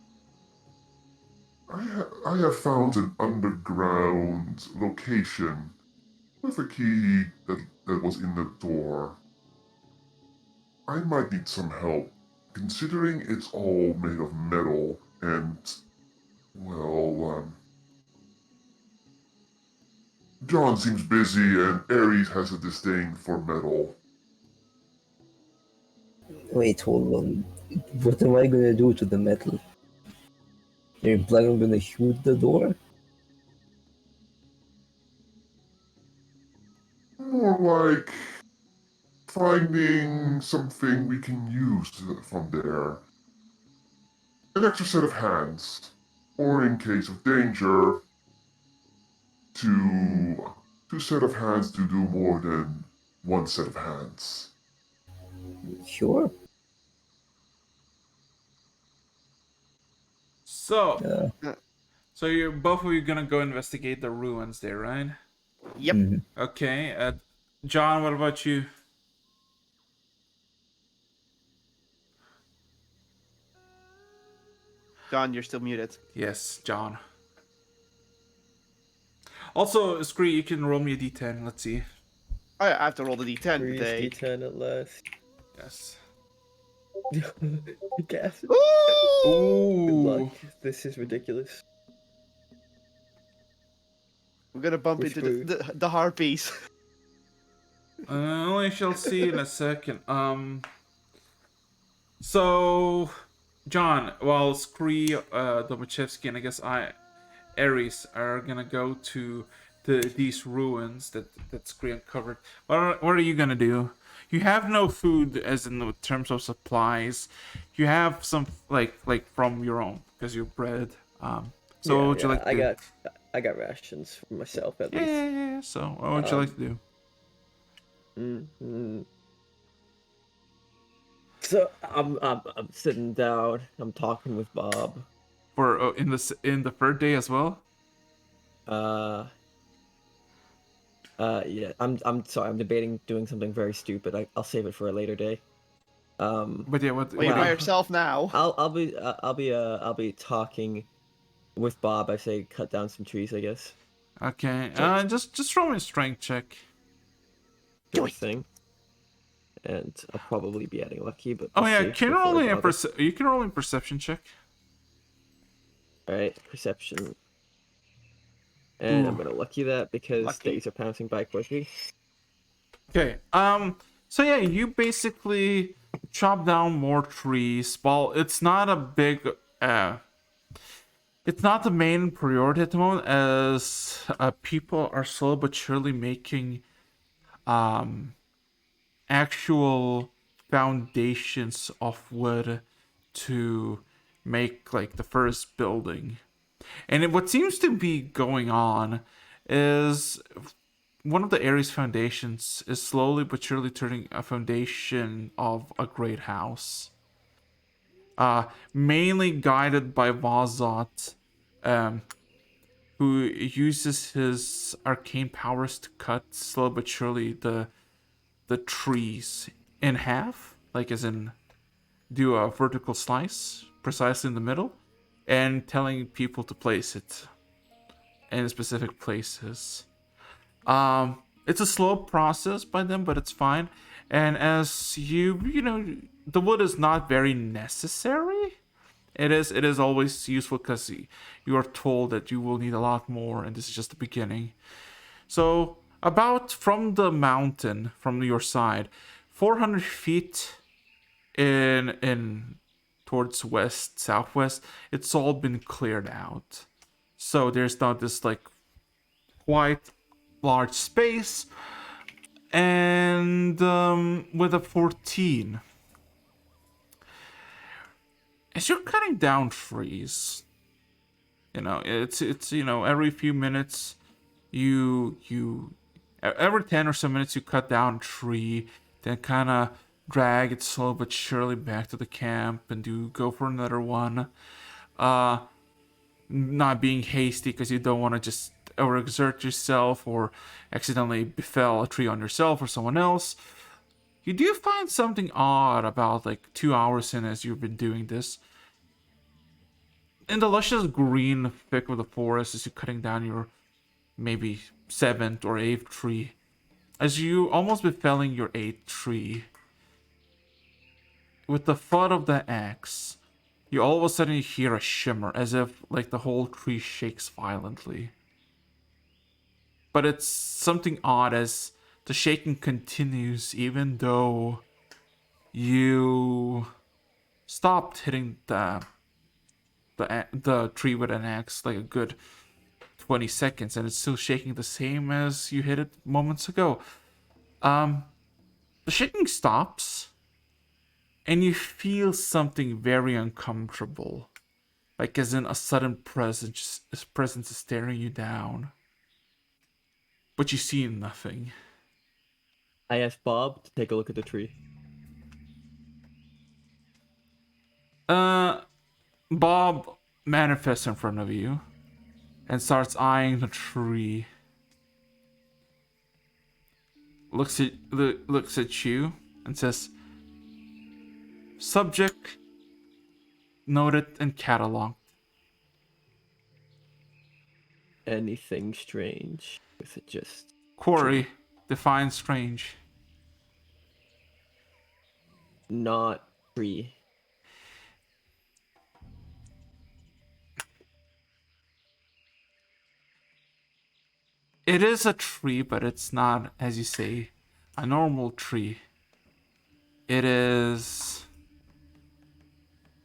I have found an underground location with a key that was in the door. I might need some help, considering it's all made of metal and, well, John seems busy and Ares has a disdain for metal. Wait, hold on. What am I gonna do to the metal? You're implying I'm gonna shoot the door? More like finding something we can use from there. An extra set of hands, or in case of danger, two set of hands to do more than one set of hands. Sure. So, Uh, so you're both of you gonna go investigate the ruins there, right? "Yep." mhm. Okay. John, what about you? John, you're still muted. Yes, John. Also, Scree, you can roll me a d10. Let's see. Oh, yeah, I have to roll the d10 Freeze today. D10 at last. Yes. Gas. Ooh! Good Ooh. luck. This is ridiculous. We're gonna bump We're into screwed. the harpies. We shall see in a second. So, John, while Scree, Domachevsky, and I guess Ares are gonna go to these ruins that Scree uncovered. What are you gonna do? You have no food, as in the terms of supplies. You have some like from your own because you're bred. So what would you like to do? I got rations for myself at Yeah, least. yeah, yeah. So what would you like to do? Mm-hmm. So I'm sitting down. I'm talking with Bob. For in the third day as well? Uh, yeah. I'm sorry. I'm debating doing something very stupid. I'll save it for a later day. But yeah, what? Well, you're Wow. by yourself now. I'll be talking with Bob. I say cut down some trees, I guess. Okay. Sure. Just roll me a strength check. Do Sure it. thing. And I'll probably be adding lucky, but Oh we'll yeah, see can you before roll I me a bother. you can roll me a perception check. All right, perception. And I'm Ooh. gonna lucky that because Lucky. days are passing by quickly. Okay. So yeah, you basically chop down more trees. Well, it's not a big. It's not the main priority at the moment, as people are slow but surely making actual foundations of wood to make like the first building. And what seems to be going on is one of the Ares foundations is slowly but surely turning a foundation of a great house. Mainly guided by Vazot, um, who uses his arcane powers to cut slow but surely the trees in half, like as in do a vertical slice precisely in the middle, and telling people to place it in specific places. It's a slow process by them, but it's fine. And as you know, the wood is not very necessary. It is always useful because you are told that you will need a lot more, and this is just the beginning. So about from the mountain from your side, 400 feet in towards west southwest, it's all been cleared out. So there's not this like quite large space, and with a 14, as you're cutting down trees, it's every few minutes you every 10 or so minutes you cut down a tree, then kind of drag it slow but surely back to the camp and do go for another one. Not being hasty because you don't want to just overexert yourself or accidentally befell a tree on yourself or someone else. You do find something odd about like 2 hours in as you've been doing this. In the luscious green thick of the forest, as you're cutting down your maybe seventh or eighth tree, as you almost be felling your eighth tree, with the thud of the axe, you all of a sudden hear a shimmer as if like the whole tree shakes violently. But it's something odd as the shaking continues even though you stopped hitting the tree with an axe like a good 20 seconds, and it's still shaking the same as you hit it moments ago. The shaking stops, and you feel something very uncomfortable, like as in a sudden presence is staring you down. But you see nothing. I asked Bob to take a look at the tree. Bob manifests in front of you and starts eyeing the tree. looks at you and says, "Subject noted and cataloged." Anything strange? Is it just Quarry, define strange. not tree? It is a tree, but it's not, as you say, a normal tree. It is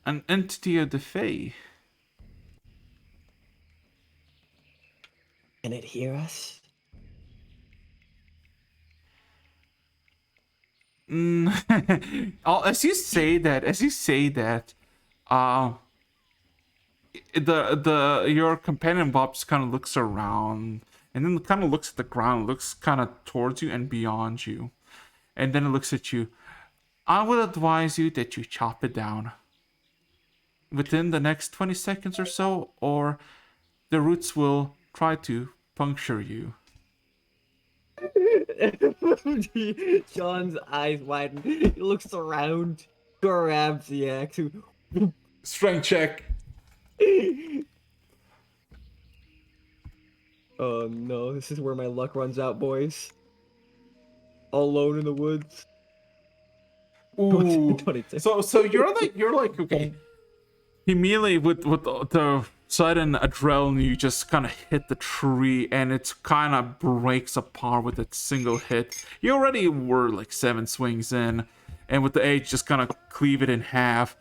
an entity of the Fae. Can it hear us? As you say that, uh, the your companion Bob just kind of looks around and then kind of looks at the ground, looks kind of towards you and beyond you, and then it looks at you. I would advise you that you chop it down within the next 20 seconds or so, or the roots will try to puncture you. John's eyes widen. He looks around, grabs the axe. Strength check. Oh no, this is where my luck runs out, boys. All alone in the woods. Ooh. 22. So you're like okay. Immediately with the sudden adrenaline, you just kind of hit the tree and it kind of breaks apart with a single hit. You already were like 7 swings in, and with the edge, just kind of cleave it in half.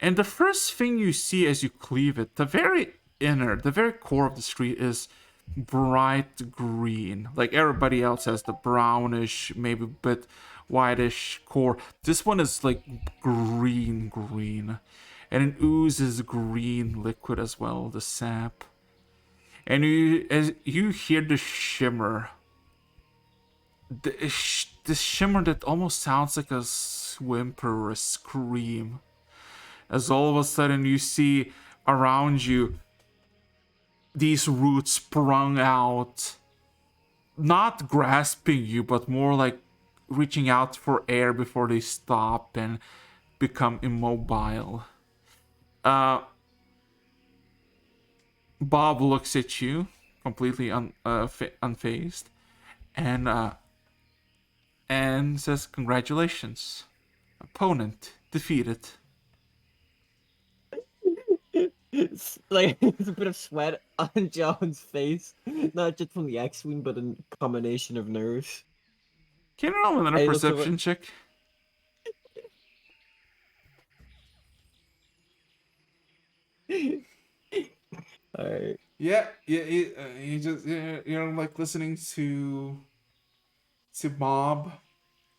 And the first thing you see as you cleave it, the very core of the tree is bright green. Like everybody else has the brownish, maybe a bit whitish core. This one is like green. And it oozes green liquid as well, the sap. And as you hear the shimmer, the shimmer that almost sounds like a whimper or a scream. As all of a sudden you see around you these roots sprung out, not grasping you, but more like reaching out for air before they stop and become immobile. Bob looks at you, completely unfazed, and says, "Congratulations, opponent defeated." It's like there's a bit of sweat on John's face, not just from the X swing, but a combination of nerves. Can you roll another Hey, looks over- perception check? Alright. Yeah. You're like listening to Bob.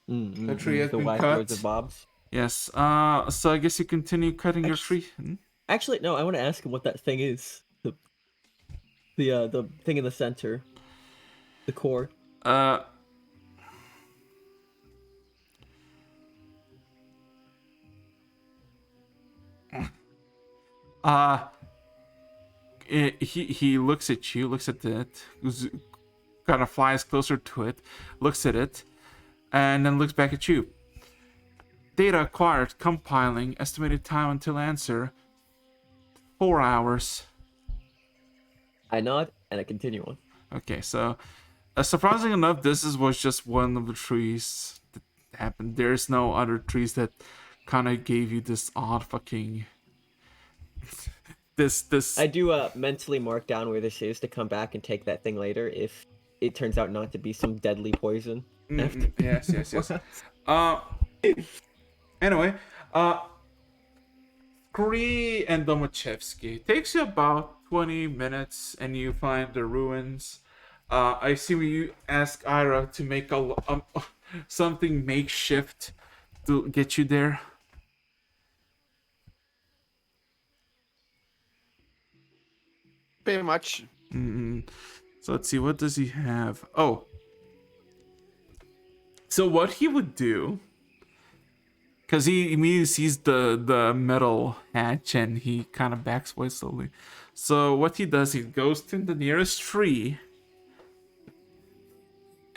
The tree has The been wise cut. words of Bob's. Yes. So I guess you continue cutting your tree. Actually, no. I want to ask him what that thing is. The thing in the center. The core. He looks at you, looks at it, kind of flies closer to it, looks at it, and then looks back at you. Data acquired, compiling, estimated time until answer, 4 hours. I nod and I continue on. Okay, so surprising enough, was just one of the trees that happened. There's no other trees that kind of gave you this odd fucking this. I do mentally mark down where this is to come back and take that thing later if it turns out not to be some deadly poison. Yes. Anyway, Kree and Domachevsky takes you about 20 minutes, and you find the ruins. I assume you ask Ira to make something makeshift to get you there. Pretty much. So let's see, what does he have? Oh. So what he would do, because he immediately sees the metal hatch and he kind of backs away slowly. So what he does, he goes to the nearest tree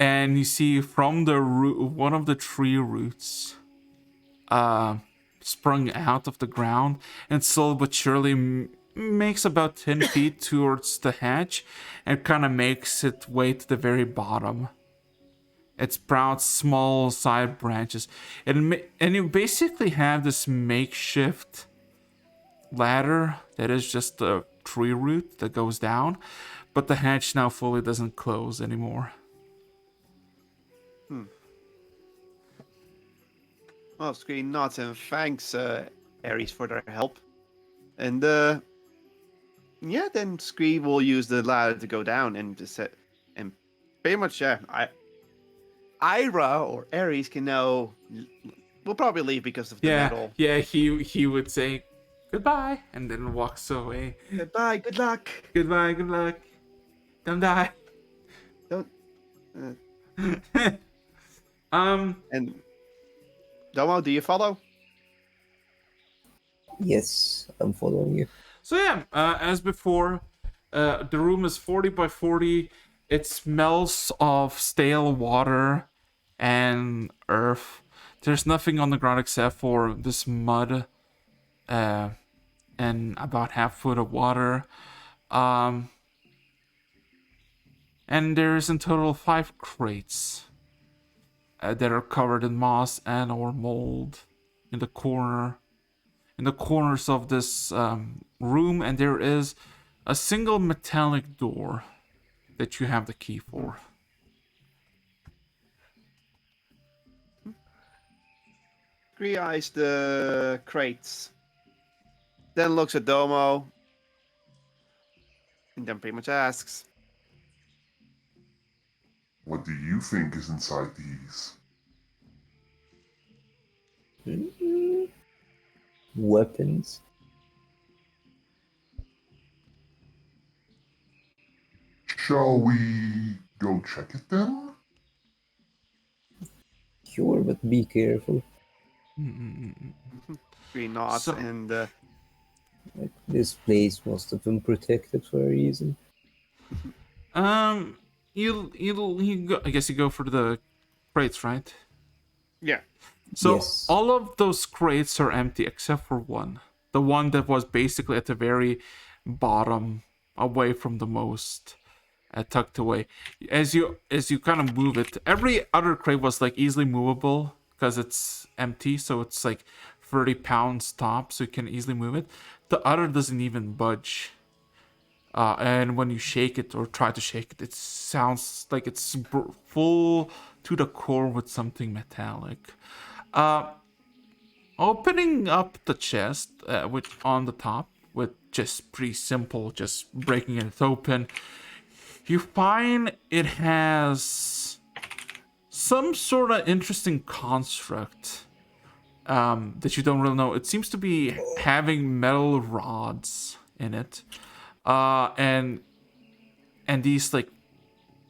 and you see from the root, one of the tree roots sprung out of the ground, and slowly but surely makes about 10 feet towards the hatch, and kind of makes its way to the very bottom. It sprouts small side branches, and you basically have this makeshift ladder that is just a tree root that goes down, but the hatch now fully doesn't close anymore. Well, Screen nods and thanks Ares for their help. And yeah, then Screen will use the ladder to go down and just and pretty much Ira or Ares can now will probably leave because of the metal. Yeah, he would say goodbye and then walks away. Goodbye, good luck. Goodbye, good luck. Don't die. Don't. And Domo, do you follow? Yes, I'm following you. So yeah, as before, the room is 40 by 40. It smells of stale water and earth. There's nothing on the ground except for this mud and about half foot of water. And there's in total 5 crates that are covered in moss and or mold in the corners of this room, and there is a single metallic door that you have the key for. Screen eyes the crates. Then looks at Domo. And then pretty much asks, What do you think is inside these? Weapons. Shall we go check it then? Sure, but be careful. Screen nods So- and Like, this place must have been protected for a reason. You go, I guess you go for the crates, right? yeah. So Yes. all of those crates are empty except for one. The one that was basically at the very bottom, away from the most, tucked away. As you kind of move it, every other crate was like easily movable because it's empty, so it's like 30 pounds top, so you can easily move it. The other doesn't even budge. And when you shake it or try to shake it, it sounds like it's full to the core with something metallic. Opening up the chest, which on the top, with just pretty simple, just breaking it open, you find it has some sort of interesting construct that you don't really know. It seems to be having metal rods in it, and these like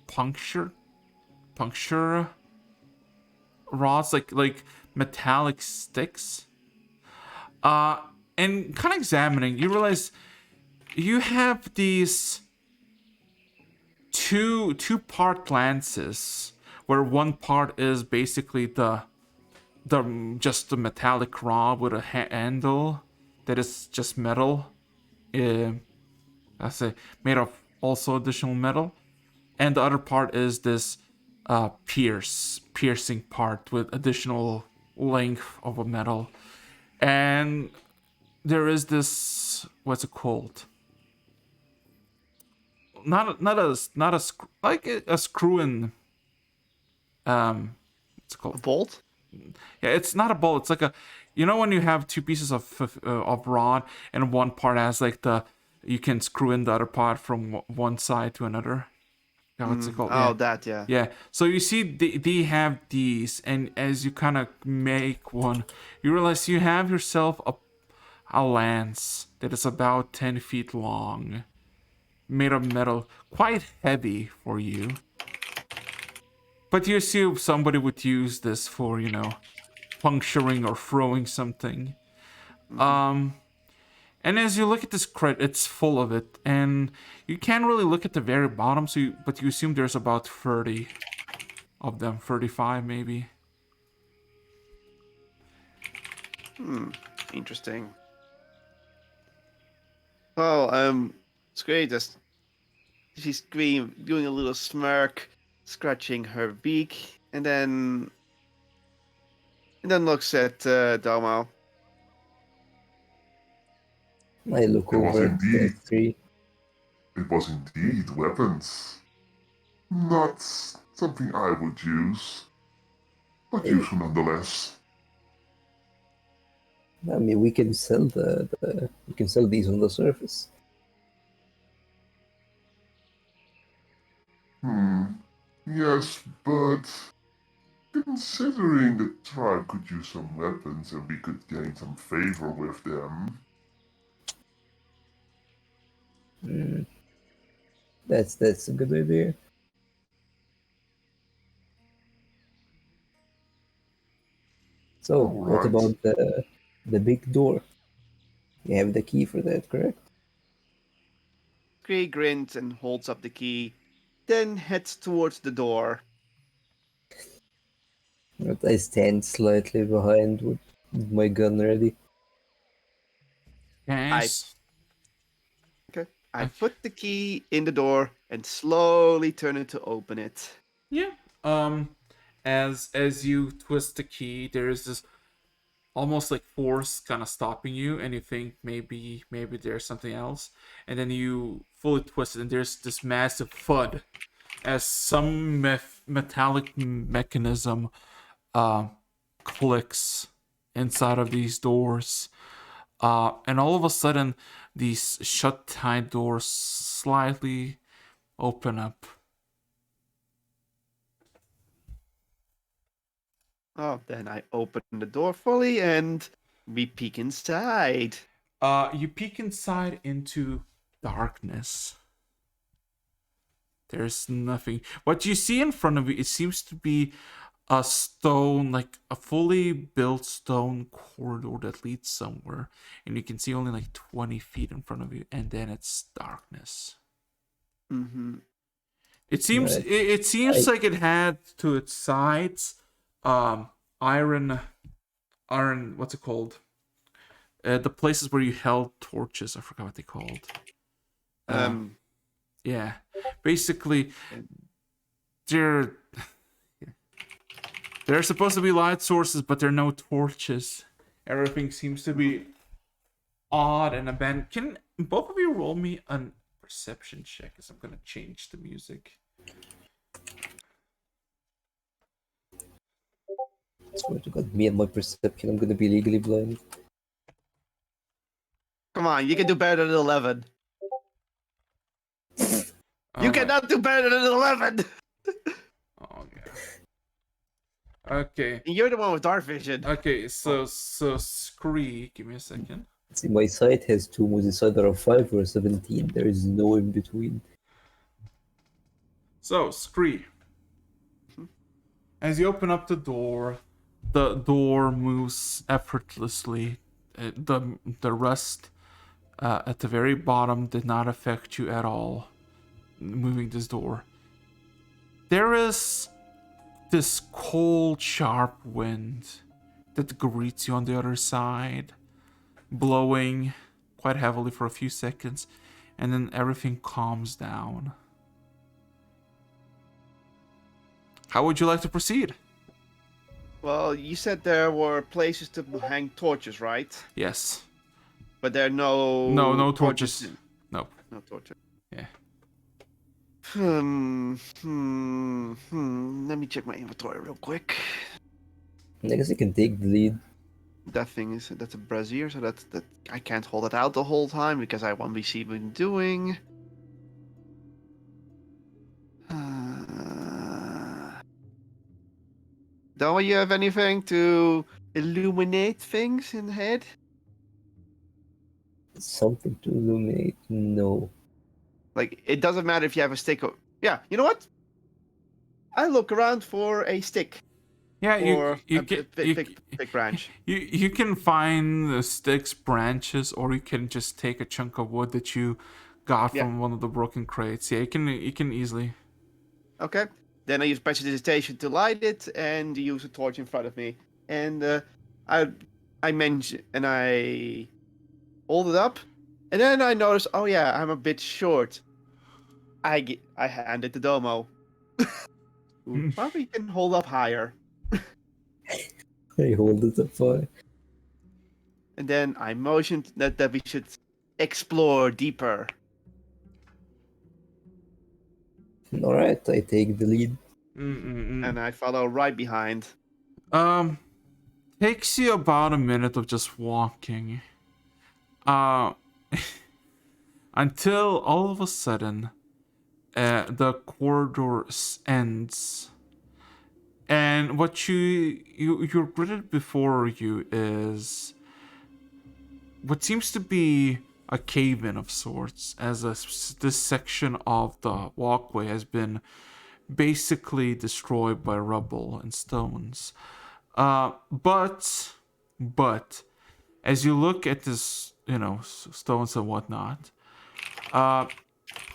puncture rods, like metallic sticks. And kind of examining, you realize you have these two-part lances, where one part is basically the just the metallic rod with a handle that is just metal. I say made of also additional metal, and the other part is this piercing part with additional length of a metal, and there is this, what's it called? Not a like a screw in. What's it A called? bolt? Yeah, it's not a bolt. It's like a, you know, when you have two pieces of rod and one part has like you can screw in the other part from one side to another. Yeah, what's it called? Oh, Yeah. that, yeah. Yeah, so you see they have these, and as you kind of make one, you realize you have yourself a lance that is about 10 feet long, made of metal, quite heavy for you. But you assume somebody would use this for, puncturing or throwing something. And as you look at this crate, it's full of it, and you can't really look at the very bottom, but you assume there's about 30 of them, 35 maybe. Interesting. Oh, it's great. She's doing a little smirk, scratching her beak, and then looks at Domo. I look It was over at the indeed. tree. It was indeed weapons. Not something I would use, but Hey, useful nonetheless. I mean, we can sell we can sell these on the surface. Yes, but considering the tribe could use some weapons and we could gain some favor with them, That's a good idea. So, what alright. about the big door? You have the key for that, correct? Scree grins and holds up the key, then heads towards the door. But I stand slightly behind with my gun ready. I Guys, Okay. I okay. put the key in the door and slowly turn it to open it. Yeah. As you twist the key, there is this almost like force kind of stopping you, and you think maybe there's something else, and then you fully twist it, and there's this massive thud as some metallic mechanism uh, clicks inside of these doors. And all of a sudden, these shut tight doors slightly open up. Oh, then I open the door fully and we peek inside. You peek inside into darkness. There's nothing. What you see in front of you, it seems to be a stone, like a fully built stone corridor that leads somewhere. And you can see only like 20 feet in front of you, and then it's darkness. Mm-hmm. It seems Right. it seems I- like it had to its sides iron what's it called? The places where you held torches, I forgot what they called. Yeah. Basically they're they're supposed to be light sources, but there are no torches. Everything seems to be odd and abandoned. Can both of you roll me a perception check as I'm gonna change the music? Swear to God, me and my perception, I'm gonna be legally blind. Come on, you can do better than 11. Oh You my- cannot do better than 11! Oh yeah. Okay. And you're the one with dark vision. Okay, so Scree, give me a second. See, my site has two moves. It's either a 5 or a 17. There is no in between. So, Scree. As you open up the door moves effortlessly. The rust at the very bottom did not affect you at all. Moving this door. There is this cold, sharp wind that greets you on the other side, blowing quite heavily for a few seconds, and then everything calms down. How would you like to proceed? Well, you said there were places to hang torches, right? Yes. But there are no... No torches. No. No torches. Yeah. Let me check my inventory real quick. I guess I can take the lead. That's a brazier, so that I can't hold it out the whole time because I won't be seeing what I'm doing. Don't you have anything to illuminate things in the head? Something to illuminate? No. Like, it doesn't matter if you have a stick or... Yeah, you know what? I look around for a stick. Yeah, Or you a can big branch. you can find the sticks, branches, or you can just take a chunk of wood that you got Yeah. from one of the broken crates. Yeah, you can easily. Okay. Then I use prestidigitation to light it, and use a torch in front of me. And I hold it up, and then I notice, oh yeah, I'm a bit short. I hand it to Domo, who probably can hold up higher. I hold it up high. And then I motioned that we should explore deeper. Alright, I take the lead. And I follow right behind. Takes you about a minute of just walking. Until all of a sudden, the corridor ends. And what you're greeted before you is what seems to be a cave-in of sorts, as this section of the walkway has been basically destroyed by rubble and stones. But as you look at this, stones and whatnot,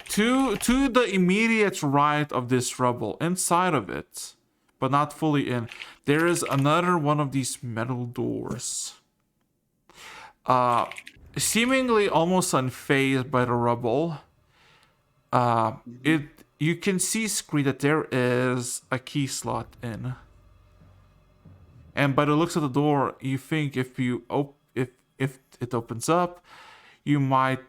to the immediate right of this rubble, inside of it, but not fully in, there is another one of these metal doors. Seemingly almost unfazed by the rubble. You can see screen that there is a key slot in. And by the looks of the door, you think if it opens up, you might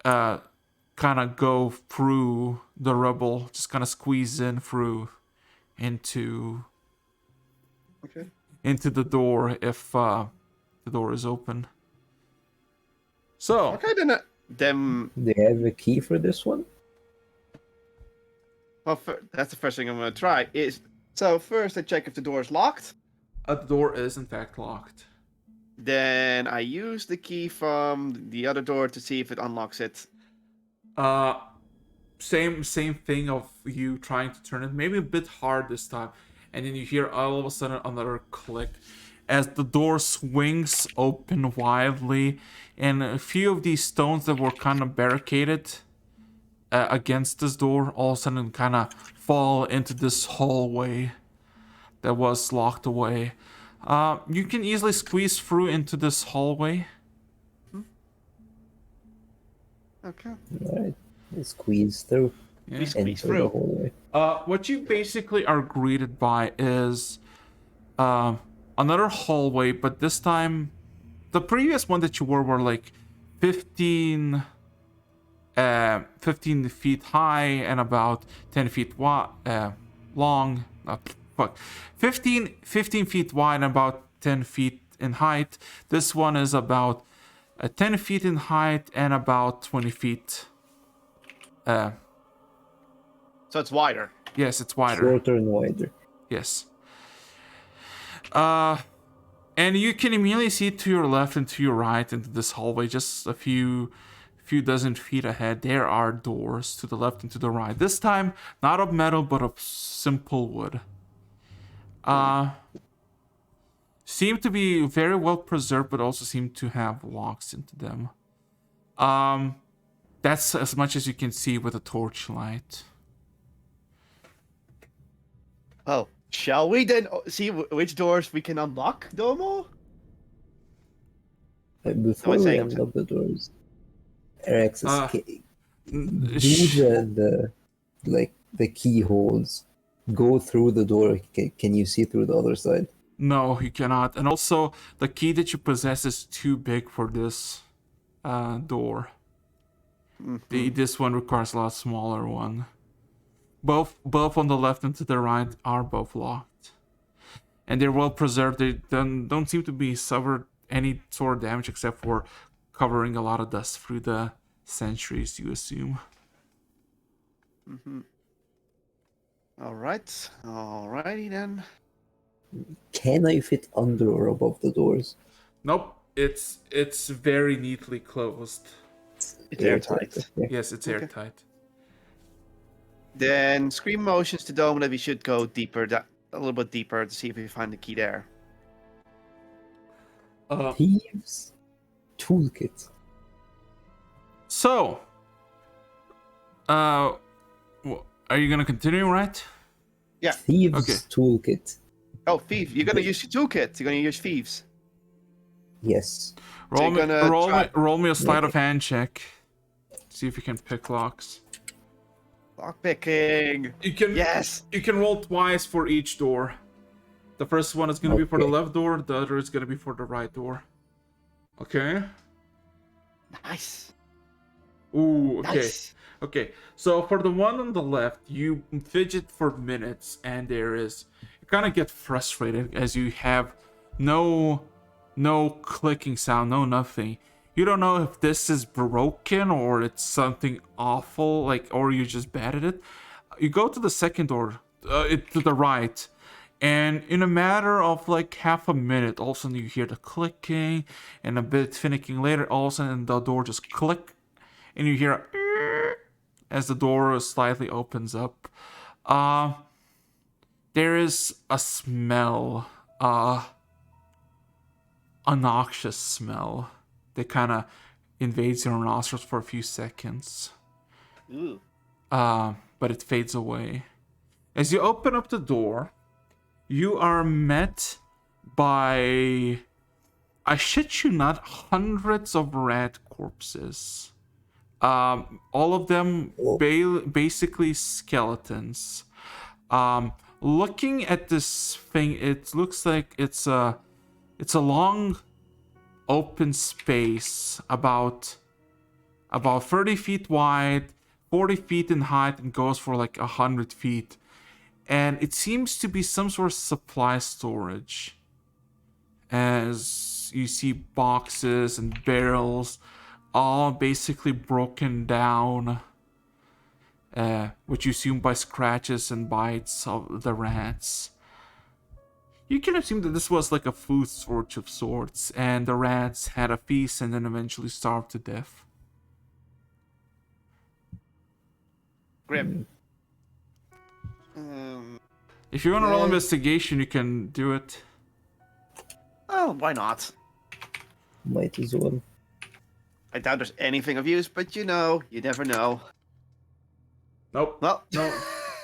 kind of go through the rubble, just kind of squeeze in through into the door if the door is open. So Okay, then Do you have a key for this one? well, that's the first thing I'm gonna try. So first I check if the door is locked. the door is in fact locked. Then I use the key from the other door to see if it unlocks it. Same thing of you trying to turn it, maybe a bit hard this time, and then you hear all of a sudden another click as the door swings open wildly, and a few of these stones that were kind of barricaded against this door all of a sudden kind of fall into this hallway that was locked away. You can easily squeeze through into this hallway. Okay. Alright, let's squeeze through. Yeah. We squeeze Enter the through. hallway. What you basically are greeted by is another hallway, but this time the previous one that you were like 15 feet high and about 10 feet long. 15 feet wide and about 10 feet in height. This one is about 10 feet in height and about 20 feet. So it's wider. Yes, it's wider. Shorter and wider. Yes. And you can immediately see to your left and to your right into this hallway, just a few dozen feet ahead. There are doors to the left and to the right. This time, not of metal, but of simple wood. Seem to be very well preserved, but also seem to have locks into them. That's as much as you can see with a torchlight. Oh, shall we then see which doors we can unlock, Domo? Before it's we saying- unlock the doors, Alexis, do Sh- the keyholes go through the door? Can you see through the other side? No, you cannot. And also, the key that you possess is too big for this door. This one requires a lot smaller one. Both on the left and to the right are both locked, and they're well preserved. They don't seem to be suffered any sort of damage except for covering a lot of dust through the centuries, you assume. Alrighty then. Can I fit under or above the doors? Nope, it's very neatly closed. It's airtight. Okay. Yes, it's airtight. Then scream motions to Domo that we should go deeper, a little bit deeper, to see if we find the key there. Thieves toolkit. So, are you gonna continue, right? Yeah. Thieves Okay. toolkit. Oh, thief. You're gonna use your toolkit. You're gonna use thieves. Yes. Roll me, gonna try- roll me a sleight of Okay. hand check. See if you can pick locks. Lock picking. You can Yes. you can roll twice for each door. The first one is gonna be for the Okay. left door. The other is gonna be for the right door. Okay. Nice. Ooh. Okay. Nice. Okay. So for the one on the left, you fidget for minutes, and you kind of get frustrated as you have no clicking sound, no nothing. You don't know if this is broken or it's something awful, like, or you're just bad at it. You go to the second door, to the right, and in a matter of like half a minute, all of a sudden you hear the clicking, and a bit finicking later, all of a sudden the door just click, and you hear as the door slightly opens up. There is a smell, a noxious smell that kind of invades your nostrils for a few seconds. Ooh. But it fades away. As you open up the door, you are met by, I shit you not, hundreds of rat corpses. All of them basically skeletons. Looking at this thing, it looks like it's a long open space about 30 feet wide, 40 feet in height, and goes for like 100 feet. And it seems to be some sort of supply storage, as you see boxes and barrels all basically broken down, which you assume by scratches and bites of the rats. You can assume that this was like a food storage of sorts, and the rats had a feast and then eventually starved to death. Grim. If you want to roll Yeah. investigation, you can do it. Oh, why not? Might as well. I doubt there's anything of use, but you never know. Nope. Well,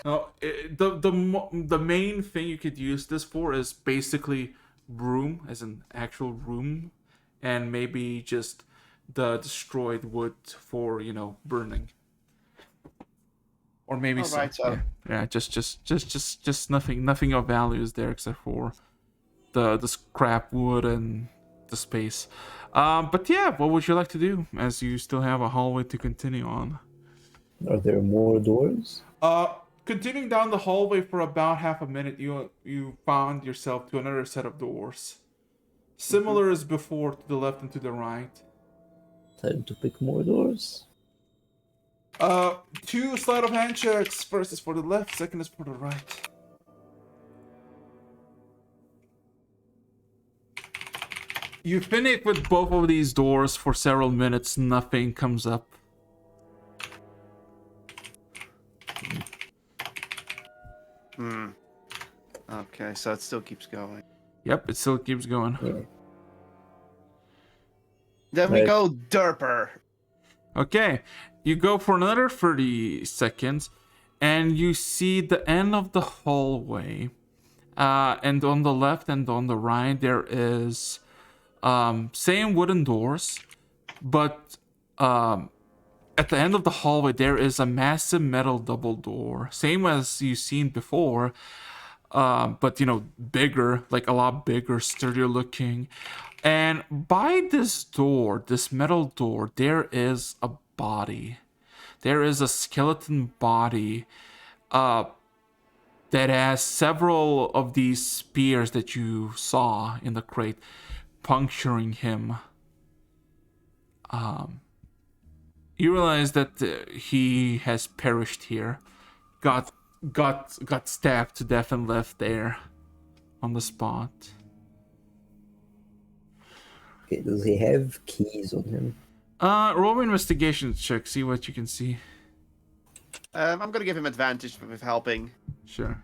No. The main thing you could use this for is basically room, as an actual room, and maybe just the destroyed wood for burning. Or maybe Alright, so- yeah, just nothing of value is there except for the scrap wood and the space. But yeah, what would you like to do as you still have a hallway to continue on? Are there more doors? Continuing down the hallway for about half a minute, you found yourself to another set of doors, similar as before, to the left and to the right. Time to pick more doors. 2 sleight of hand checks. First is for the left, second is for the right. You finish with both of these doors for several minutes, nothing comes up. Okay, so it still keeps going. Yep, it still keeps going. Yeah. Then we Right. go derper. Okay, you go for another 30 seconds, and you see the end of the hallway. And on the left and on the right, there is same wooden doors, but at the end of the hallway, there is a massive metal double door, same as you've seen before, but bigger, like a lot bigger, sturdier looking. And by this door, this metal door, there is a body. There is a skeleton body that has several of these spears that you saw in the crate puncturing him. You realize that he has perished here, got stabbed to death and left there on the spot. Okay, does he have keys on him? Roll an investigation check, see what you can see. I'm gonna give him advantage with helping. Sure.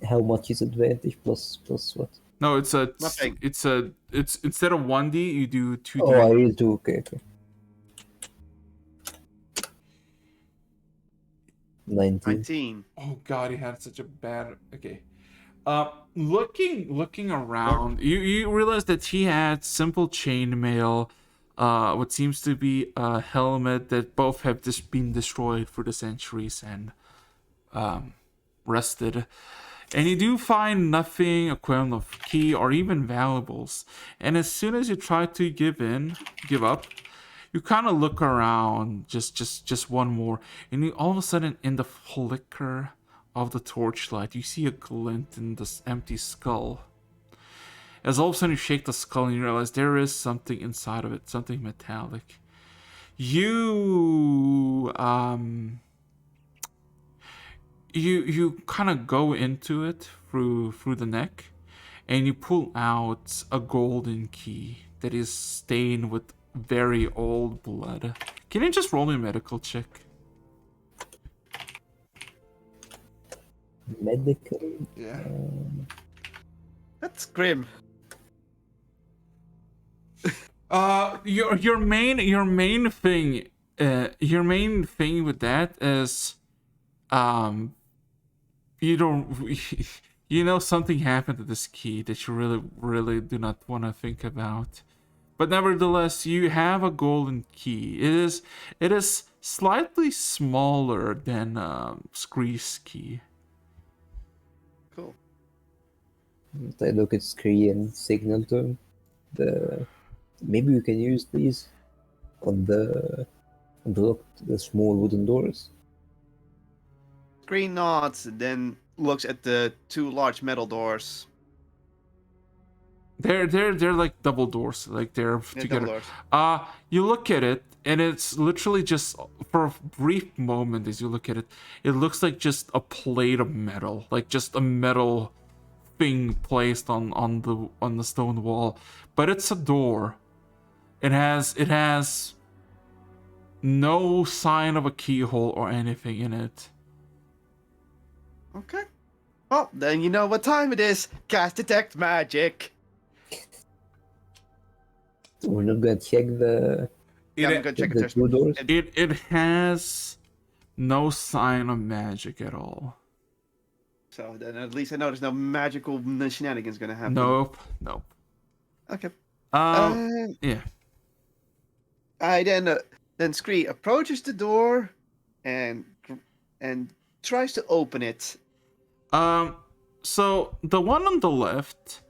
How much is advantage plus what? No, it's Nothing. it's instead of 1d, you do 2d. Oh, I really do. Okay. 19. 19. Oh god, he had such a bad. Okay. Looking around, you realize that he had simple chainmail, what seems to be a helmet that both have just been destroyed for the centuries and rusted. And you do find nothing equivalent of key or even valuables. And as soon as you try to give up, you kind of look around, just one more, and you all of a sudden, in the flicker of the torchlight, you see a glint in this empty skull. As all of a sudden you shake the skull and you realize there is something inside of it, something metallic. You you kind of go into it through the neck, and you pull out a golden key that is stained with very old blood. Can you just roll me a medical check? Medical. Yeah. That's grim. Your main thing with that is, you don't you know something happened to this key that you really do not want to think about. But nevertheless, you have a golden key. It is slightly smaller than Scree's key. Cool. I look at Scree and signal to him. Maybe we can use these on the small wooden doors. Screen nods, and then looks at the 2 large metal doors. They're like double doors, like they're Yeah, together. double doors. You look at it, and it's literally just, for a brief moment as you look at it, it looks like just a plate of metal, like just a metal thing placed on the stone wall. But it's a door. It has no sign of a keyhole or anything in it. Okay. Well, then you know what time it is. Cast Detect Magic. We're not gonna check the Yeah, I'm It, gonna check if the there's... 2 doors. it has no sign of magic at all. So then at least I know there's no magical shenanigans gonna happen. Nope. Okay. Yeah. I then Scree approaches the door and tries to open it. So the one on the left,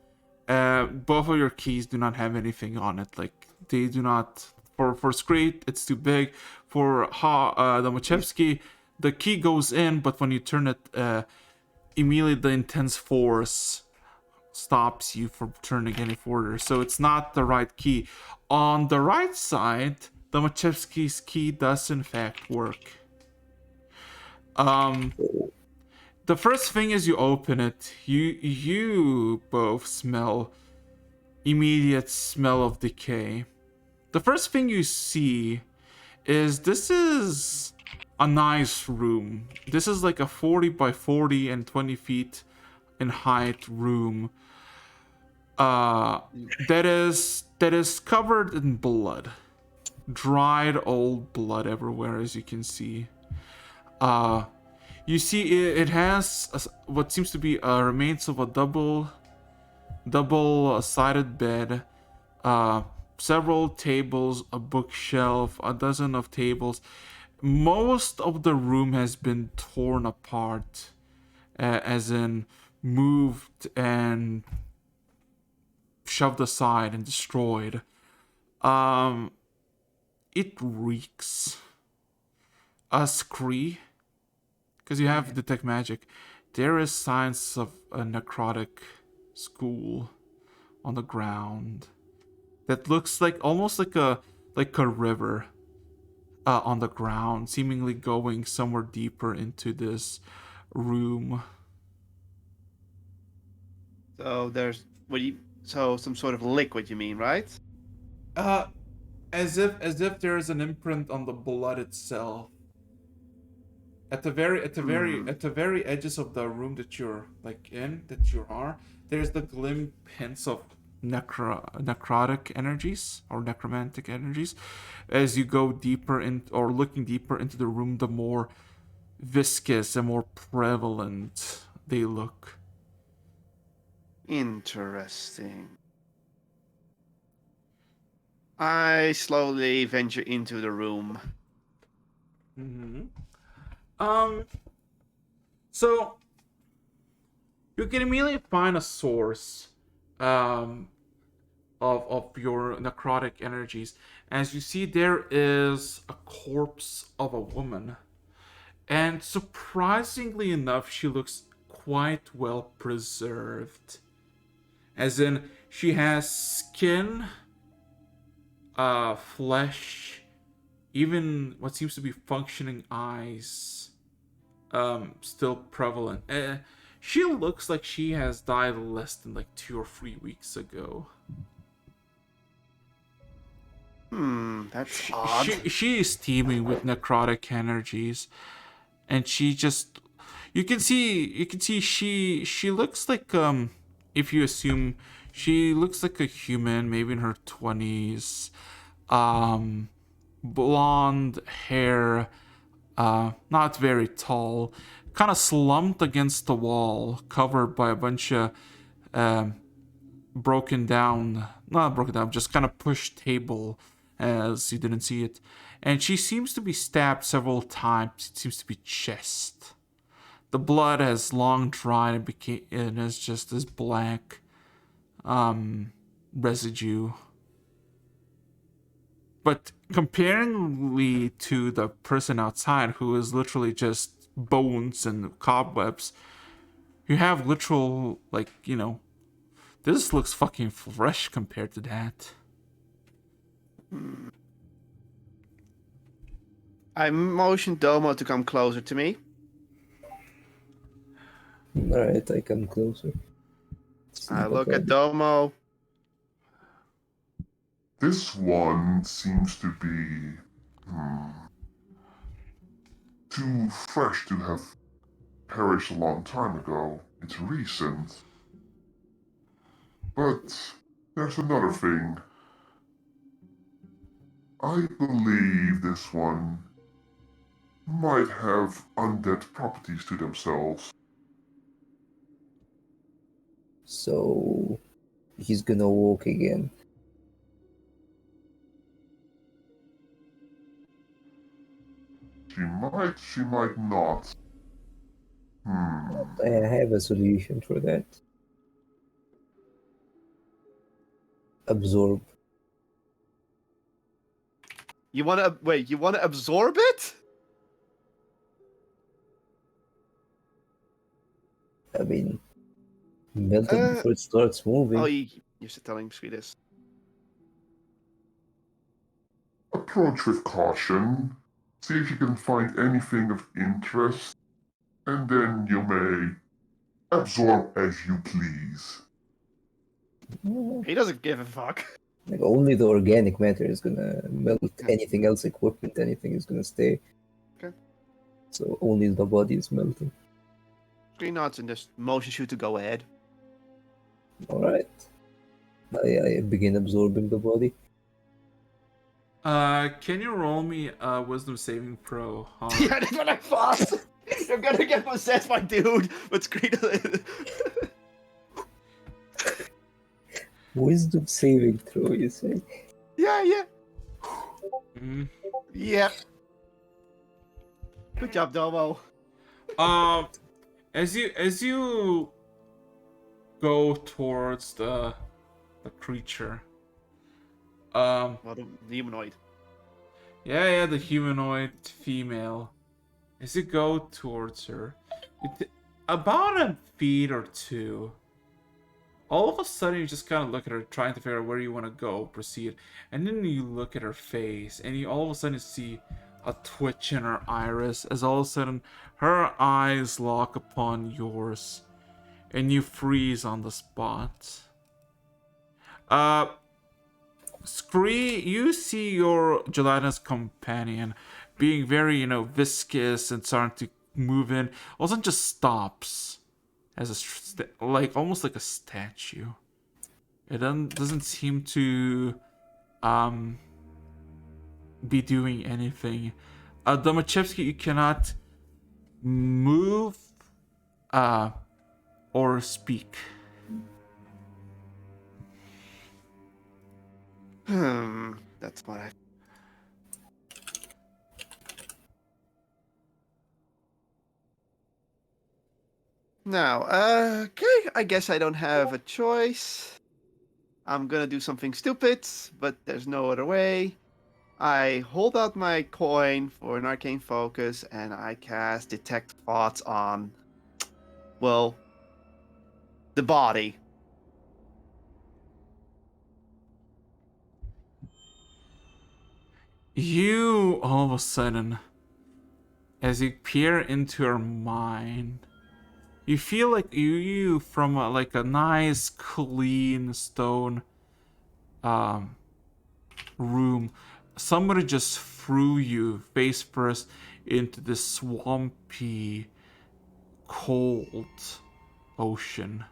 both of your keys do not have anything on it. Like, they do not. For Scree, it's too big. For the Machevsky, the key goes in, but when you turn it, immediately the intense force stops you from turning any further. So it's not the right key. On the right side, the Machevsky's key does in fact work. The first thing is you open it, you both smell immediate smell of decay. The first thing you see is this is a nice room. This is like a 40 by 40 and 20 feet in height room. That is covered in blood. Dried old blood everywhere, as you can see. You see it has what seems to be remains of a double sided bed, several tables, a bookshelf, a dozen of tables. Most of the room has been torn apart, as in moved and shoved aside and destroyed. It reeks. A Scree, because you have detect magic, there is signs of a necrotic school on the ground that looks like almost like a river on the ground, seemingly going somewhere deeper into this room. So there's some sort of liquid, you mean, right? As if there is an imprint on the blood itself. At the very edges of the room that you're there's the glimpse hints of necrotic energies or necromantic energies. As you go deeper in, or looking deeper into the room, the more viscous and more prevalent they look. Interesting. I slowly venture into the room. So you can immediately find a source um, of your necrotic energies. As you see, there is a corpse of a woman. And surprisingly enough, she looks quite well preserved. As in, she has skin, flesh, even what seems to be functioning eyes, still prevalent. She looks like she has died less than like 2 or 3 weeks ago. That's odd. She is teeming with necrotic energies, and she just you can see she looks like if you assume she looks like a human, maybe in her 20s, blonde hair, not very tall, kind of slumped against the wall, covered by a bunch of broken down, not broken down, just kind of pushed table as you didn't see it. And she seems to be stabbed several times. It seems to be chest. The blood has long dried and is just this black residue. But comparingly to the person outside, who is literally just bones and cobwebs, you have literal, like, this looks fucking fresh compared to that. I motioned Domo to come closer to me. Alright, I come closer. I look at Domo. This one seems to be too fresh to have perished a long time ago. It's recent. But there's another thing. I believe this one might have undead properties to themselves. So he's gonna walk again. She might not. I have a solution for that. Absorb. You wanna wait? You wanna absorb it? I mean, melt it before it starts moving. Oh, you're telling me this. Approach with caution. See if you can find anything of interest. And then you may absorb as you please. He doesn't give a fuck. Like, only the organic matter is gonna melt. Anything else, equipment, anything is gonna stay. Okay. So only the body is melting. Green nods and just motions you to go ahead. Alright. I begin absorbing the body. Can you roll me a wisdom saving throw? Yeah, that's what I thought. You're gonna get possessed by dude, but screen. Wisdom saving throw, you say? Yeah. Mhm. Yeah. Good job, Domo. As you go towards the creature, Well, the humanoid. yeah, the humanoid female. As you go towards her, about a feet or two, all of a sudden you just kind of look at her, trying to figure out where you want to go, proceed, and then you look at her face, and you all of a sudden see a twitch in her iris, as all of a sudden her eyes lock upon yours, and you freeze on the spot. Scree, you see your gelatinous companion being very, viscous and starting to move in. All of a sudden just stops as almost like a statue. It doesn't seem to be doing anything. Domachevsky, you cannot move, or speak. That's what I. Now, okay, I guess I don't have a choice. I'm gonna do something stupid, but there's no other way. I hold out my coin for an arcane focus, and I cast Detect Thoughts on, well, the body. You all of a sudden, as you peer into her mind, you feel like you from like a nice clean stone room, somebody just threw you face first into this swampy, cold ocean.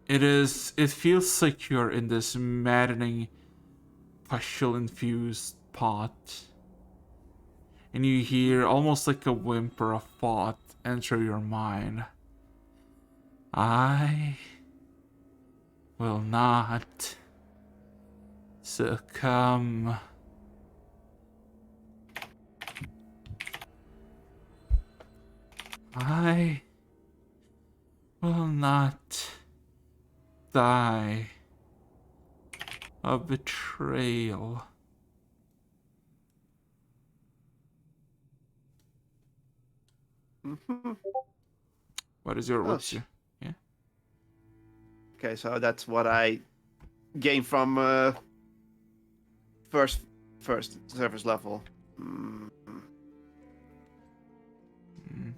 It feels like you're in this maddening, pustular infused pot. And you hear almost like a whimper of thought enter your mind. I will not succumb. I will not die of betrayal. Mhm. What is your Oh, what's your yeah? Okay, so that's what I gained from first service level. Mm. Mm.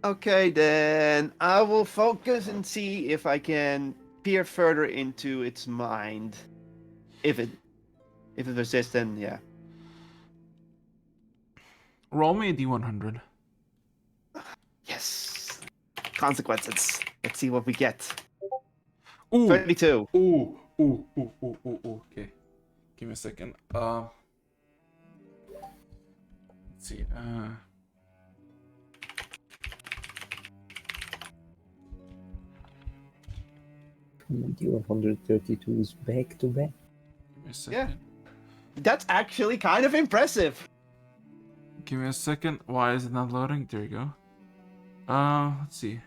Okay, then I will focus and see if I can peer further into its mind. If it persists, then yeah. Roll me a D100. Yes. Consequences. Let's see what we get. Ooh, 32. ooh. Okay, give me a second. Let's see. The 132 is back to back. Give me a second. Yeah. That's actually kind of impressive. Give me a second. Why is it not loading? There you go. Let's see.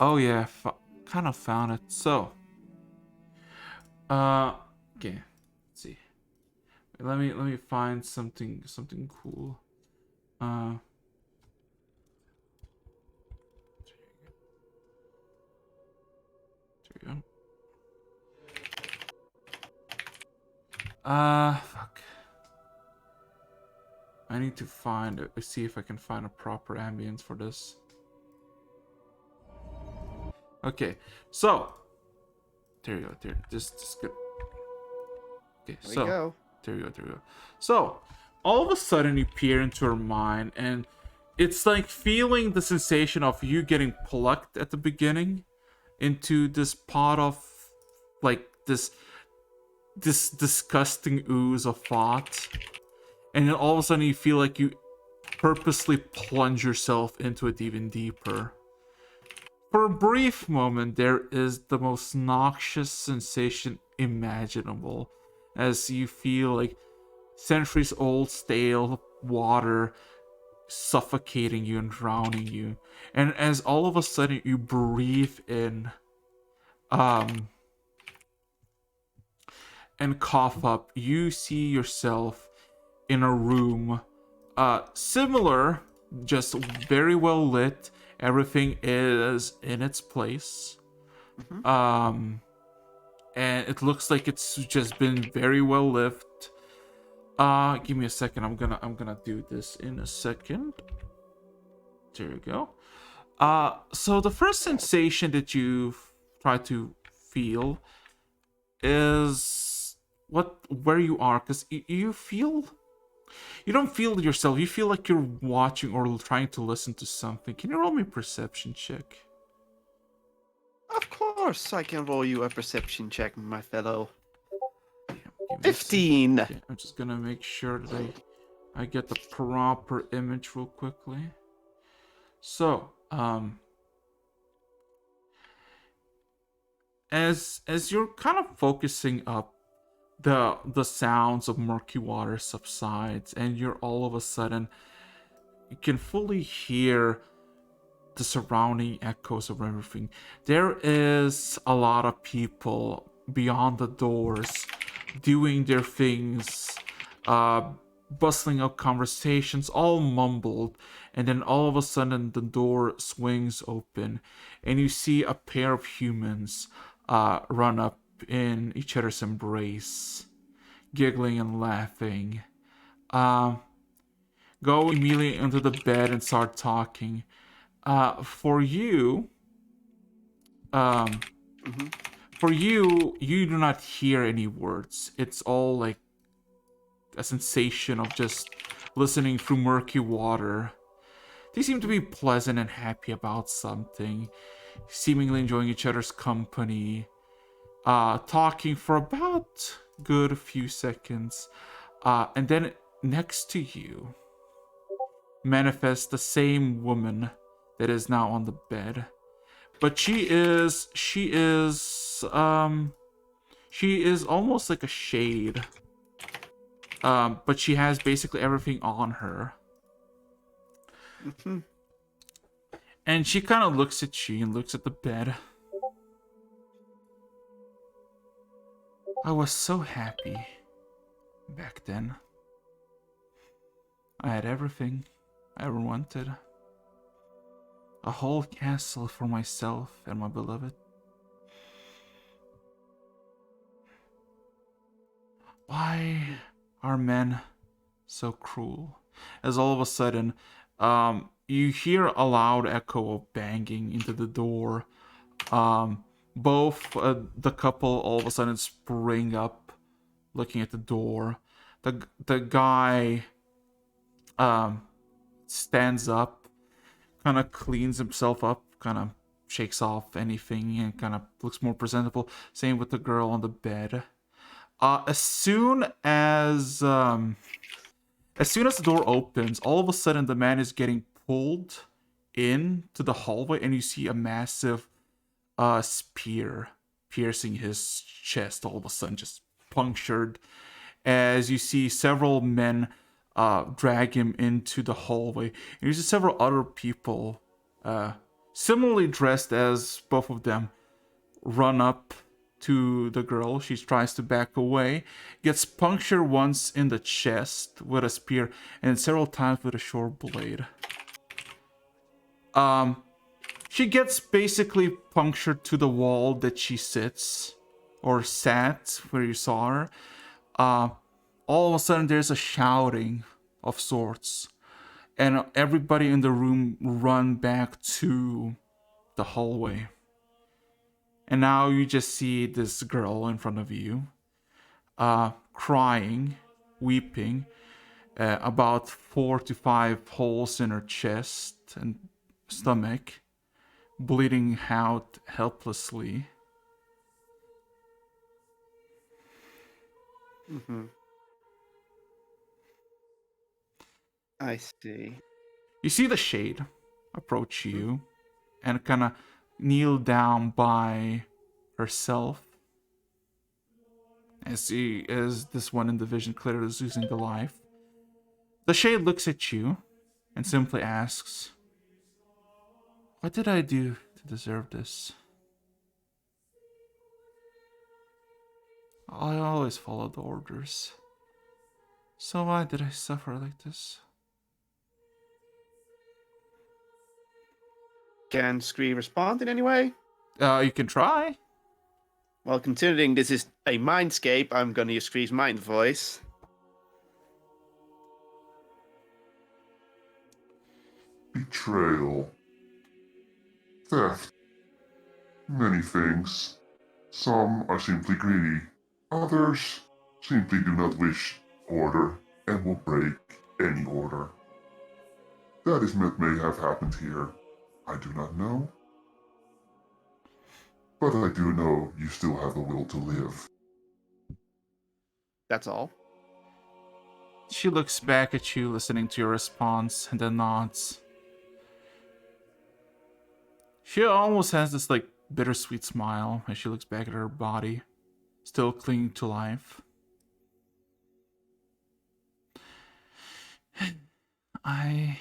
Oh yeah, kind of found it. So, okay. Let's see. Let me find something cool. There you go. Fuck. I need to see if I can find a proper ambience for this. Okay, so there you go. This is good. Okay, There we so go. there you go. So all of a sudden you peer into her mind, and it's like feeling the sensation of you getting plucked at the beginning into this pot of like this disgusting ooze of thought, and then all of a sudden you feel like you purposely plunge yourself into it even deeper. For a brief moment, there is the most noxious sensation imaginable as you feel like centuries old stale water suffocating you and drowning you. And as all of a sudden you breathe in and cough up, you see yourself in a room similar, just very well lit. Everything is in its place. And it looks like it's just been very well lit. Give me a second. I'm gonna do this in a second. There you go. So the first sensation that you try to feel is where you are, because you don't feel yourself. You feel like you're watching or trying to listen to something. Can you roll me a perception check? Of course, I can roll you a perception check, my fellow. Give me a sec. 15. Okay, I'm just gonna make sure that I get the proper image real quickly. So, as you're kind of focusing up, the sounds of murky water subsides, and you're all of a sudden you can fully hear the surrounding echoes of everything. There is a lot of people beyond the doors doing their things, bustling up conversations, all mumbled, and then all of a sudden the door swings open, and you see a pair of humans run up in each other's embrace, giggling and laughing. Um, Go immediately into the bed and start talking. For you, um, Mhm. for you, you do not hear any words. It's all like a sensation of just listening through murky water. They seem to be pleasant and happy about something, seemingly enjoying each other's company, talking for about good few seconds, and then next to you manifests the same woman that is now on the bed. But she is almost like a shade. But she has basically everything on her. Mhm. And she kind of looks at you and looks at the bed. I was so happy back then. I had everything I ever wanted. A whole castle for myself and my beloved. Why are men so cruel? As all of a sudden, you hear a loud echo of banging into the door. Both the couple all of a sudden spring up, looking at the door. The guy stands up, kind of cleans himself up, kind of shakes off anything, and kind of looks more presentable. Same with the girl on the bed. As soon as the door opens, all of a sudden the man is getting pulled into the hallway, and you see a massive spear piercing his chest. All of a sudden, just punctured. As you see several men drag him into the hallway, and you see several other people, similarly dressed as both of them, run up to the girl. She tries to back away, gets punctured once in the chest with a spear, and several times with a short blade. She gets basically punctured to the wall that she sits or sat where you saw her. All of a sudden, there's a shouting of sorts, and everybody in the room run back to the hallway. And now you just see this girl in front of you, crying, weeping, about 4 to 5 holes in her chest and stomach, bleeding out helplessly. Mhm. I see. You see the shade approach you and kind of kneel down by herself as this one in the vision clearly is losing the life. The shade looks at you and simply asks, "What did I do to deserve this? I always follow the orders. So why did I suffer like this?" Can Scree respond in any way? You can try. Well, considering this is a mindscape, I'm gonna use Scree's mind voice. Betrayal. Theft. Many things. Some are simply greedy. Others simply do not wish order and will break any order. That is what may have happened here. I do not know. But I do know you still have the will to live. That's all. She looks back at you, listening to your response, and then nods. She almost has this like bittersweet smile as she looks back at her body, still clinging to life. I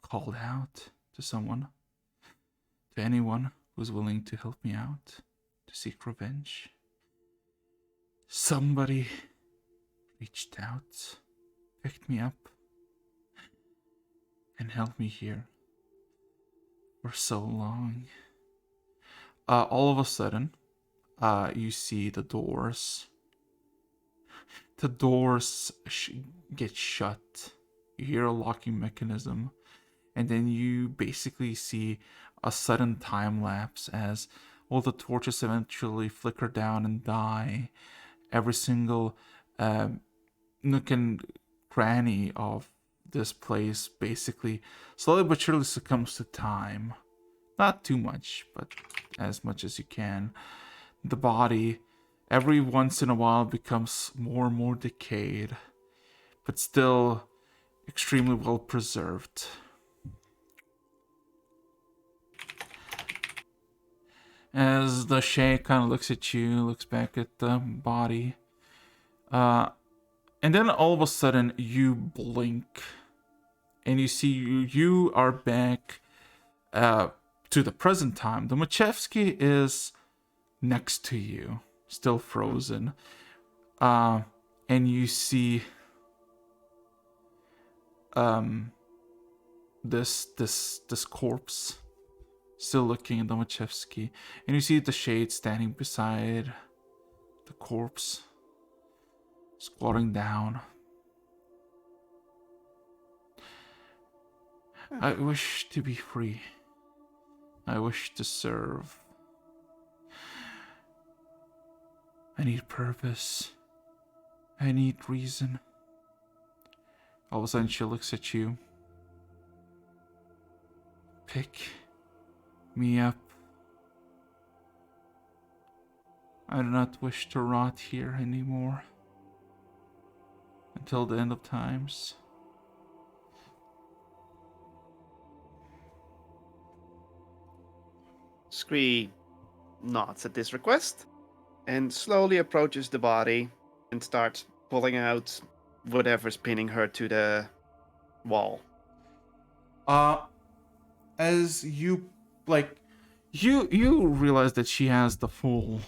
called out to someone, to anyone who's willing to help me out, to seek revenge. Somebody reached out, picked me up, and held me here for so long. All of a sudden, you see the doors. The doors get shut. You hear a locking mechanism, and then you basically see a sudden time lapse as all the torches eventually flicker down and die. Every single nook and cranny of this place basically slowly but surely succumbs to time. Not too much, but as much as you can. The body, every once in a while, becomes more and more decayed, but still extremely well preserved. As the Shay kind of looks at you, looks back at the body, and then all of a sudden you blink, and you see you are back to the present time. The Machevsky is next to you, still frozen, and you see this corpse still looking at the Machevsky, and you see the Shade standing beside the corpse, squatting down. I wish to be free. I wish to serve. I need purpose. I need reason. All of a sudden she looks at you. Pick me up. I do not wish to rot here anymore. Until the end of times. Scree nods at this request and slowly approaches the body and starts pulling out whatever's pinning her to the wall. As you you realize that she has the full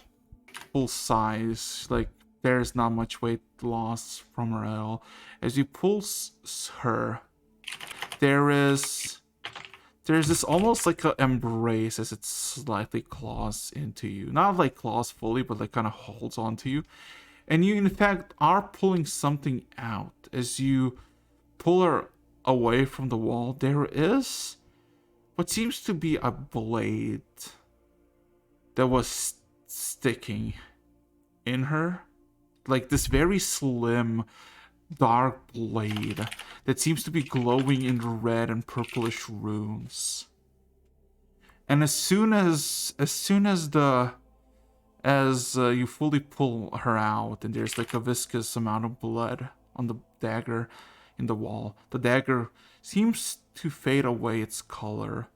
size, like there's not much weight loss from her at all. As you pull her, there's this almost like an embrace as it slightly claws into you. Not like claws fully, but like kind of holds onto you. And you, in fact, are pulling something out. As you pull her away from the wall, there is what seems to be a blade that was sticking in her. Like this very slim, dark blade that seems to be glowing in red and purplish runes. And as soon as you fully pull her out, and there's like a viscous amount of blood on the dagger in the wall, the dagger seems to fade away its color,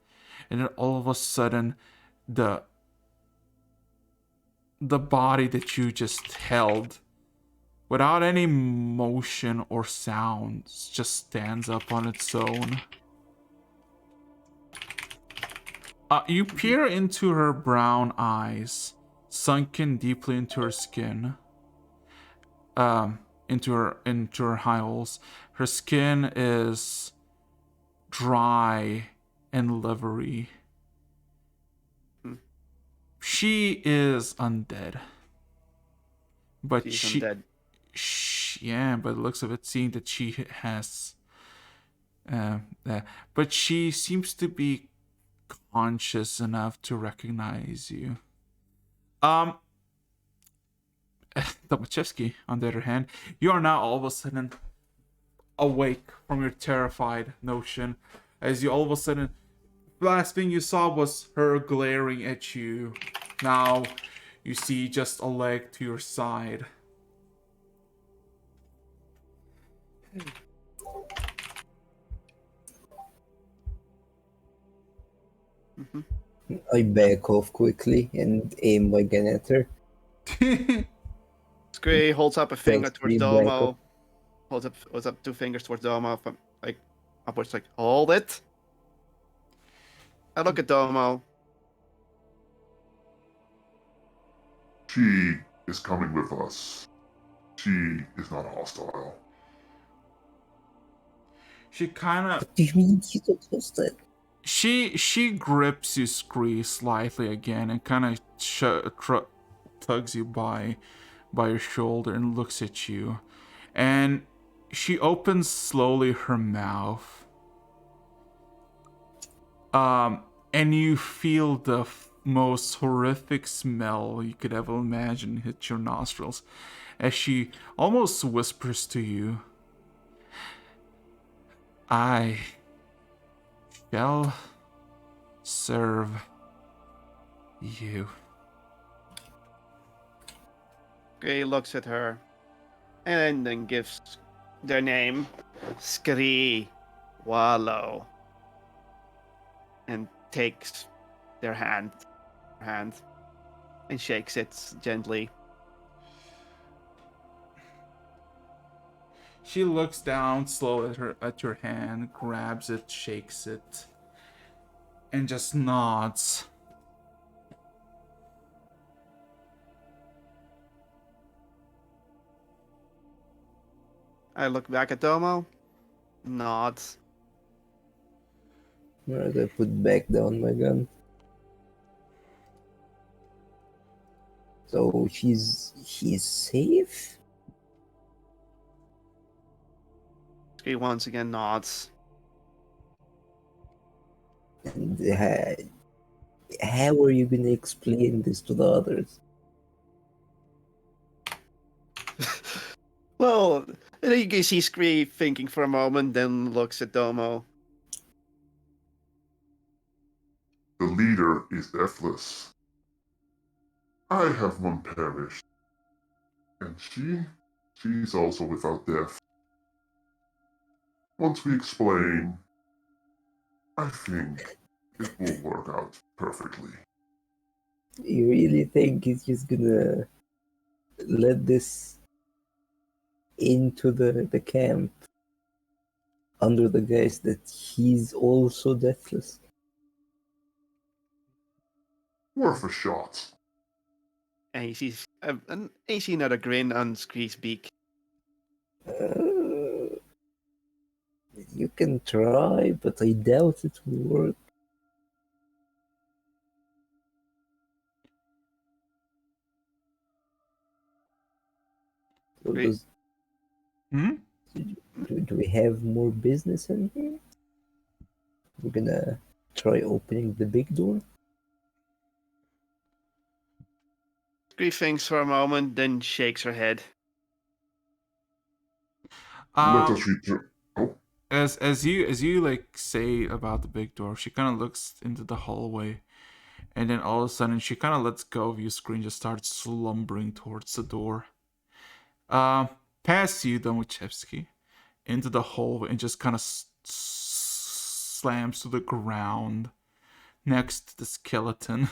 and then all of a sudden the body that you just held, without any motion or sound, just stands up on its own. You peer into her brown eyes, sunken deeply into her skin, into her eye holes. Her skin is dry and livery. She is undead, but She's undead. Yeah, by the looks of it, seeing that she has, but she seems to be conscious enough to recognize you. The Machevsky, on the other hand, you are now all of a sudden awake from your terrified notion, as you all of a sudden, the last thing you saw was her glaring at you. Now you see just a leg to your side, Mhm. I back off quickly and aim my gun at her. Scree holds up a finger Just towards be back up. Domo. Holds up 2 fingers towards Domo, from like upwards, like hold it. I look at Domo. She is coming with us. She is not hostile. She kind of What do you mean she's not hostile? she grips you, Scree, slightly again, and kind of tugs you by your shoulder and looks at you, and she opens slowly her mouth. And you feel the most horrific smell you could ever imagine hit your nostrils, as she almost whispers to you, "I shall serve you." Scree looks at her, and then gives their name, Scree Wallow, and takes their hand, and shakes it gently. She looks down slowly at your hand, grabs it, shakes it, and just nods. I look back at Domo, nods. Alright, I put back down my gun. So she's safe? Scree once again nods. And how are you gonna explain this to the others? Well, and then you can see Scree thinking for a moment, then looks at Domo. The leader is deathless. I have one parish. And she's also without death. Once we explain, I think it will work out perfectly. You really think he's just gonna let this into the camp under the guise that he's also deathless? Worth a shot. And you see another grin on Scree's beak. Uh, you can try, but I doubt it will work. So Great. Hmm? do we have more business in here? We're gonna try opening the big door? Scree thinks for a moment, then shakes her head. Let us return. Oh, As you like say about the big door, she kind of looks into the hallway, and then all of a sudden she kind of lets go of your screen, just starts slumbering towards the door. Past you, Domochevsky, into the hallway, and just kind of slams to the ground next to the skeleton.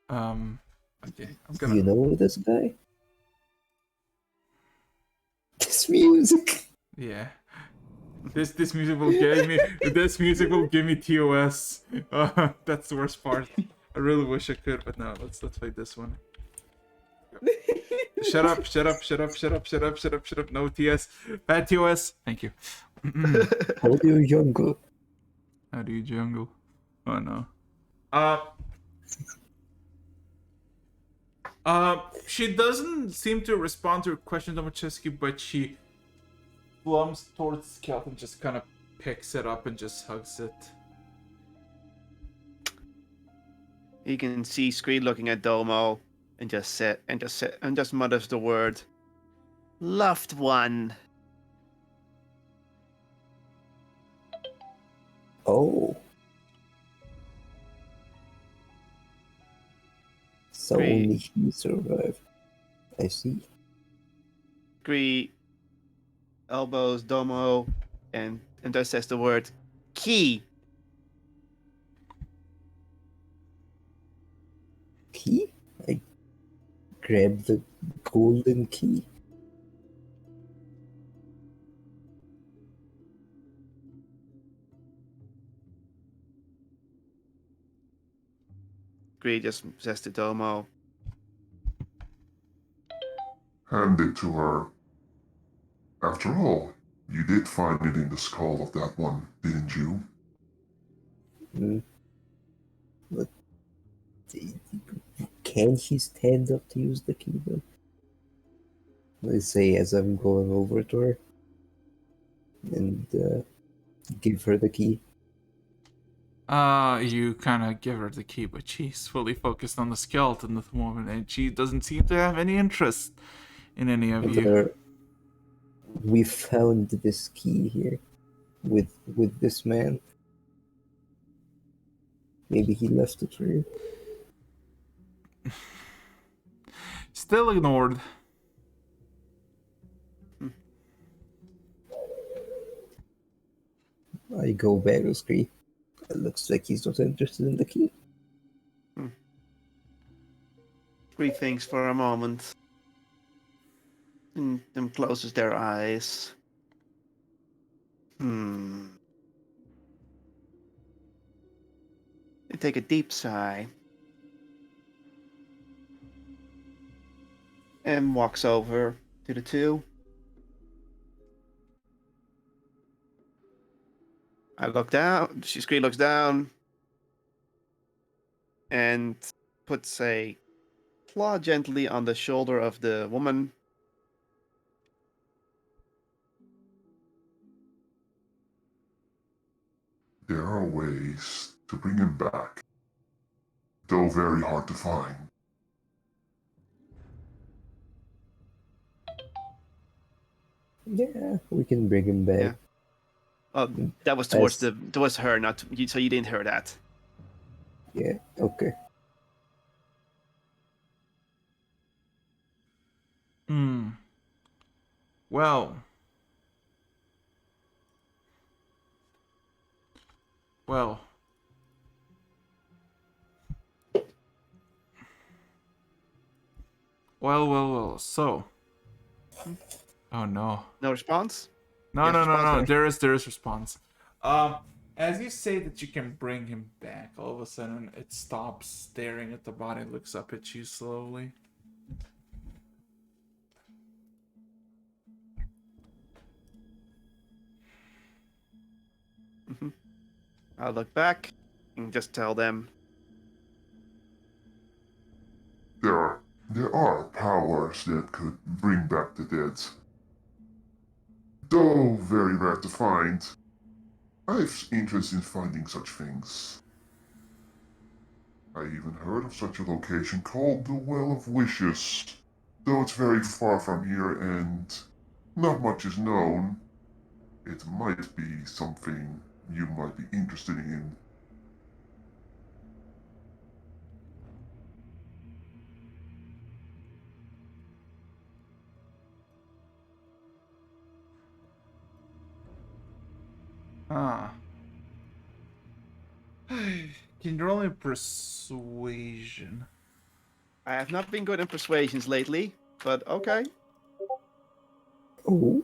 Okay, I'm gonna. You know this guy? This music. Yeah. This music will give me TOS. That's the worst part. I really wish I could, but no. Let's play this one. Shut up! Shut up! Shut up! Shut up! Shut up! Shut up! Shut up! No TS. Bad TOS. Thank you. Audio jungle. How do you jungle? Oh no. She doesn't seem to respond to your question, Domacheski, but she flumps towards the skeleton, just kind of picks it up and just hugs it. You can see Scree looking at Domo, and just mutters the word, "Loved one." Oh. So Great. only he survived. I see. Scree elbows Domo and just says the word key. Key? I grab the golden key. Scree just says to Domo, Hand it to her. After all, you did find it in the skull of that one, didn't you? Mm. But can she stand up to use the key though? I say as I'm going over to her and give her the key. You kind of give her the key, but she's fully focused on the skeleton at the moment, and she doesn't seem to have any interest in any of you. There, we found this key here with this man. Maybe he left it for you. Still ignored. I go back to Scree. It looks like he's not interested in the key. Scree thinks for a moment and then closes their eyes. They take a deep sigh and walks over to the two. I look down. Scree looks down and puts a claw gently on the shoulder of the woman. There are ways to bring him back, though very hard to find. Yeah, we can bring him back. Yeah. Oh, that was towards her, not you, so you didn't hear that. Yeah, okay. Hmm. Well. Well. Well. So. Oh no. No response? No, Yes, no, no, response no. there. There is response. As you say that you can bring him back, all of a sudden it stops staring at the body, looks up at you slowly. I'll look back and just tell them. There are powers that could bring back the dead. Though very rare to find. I've interest in finding such things. I even heard of such a location called the Well of Wishes. Though it's very far from here and not much is known, it might be something you might be interested in. Ah. Can you roll me persuasion? I have not been good in persuasions lately, but okay, Oh,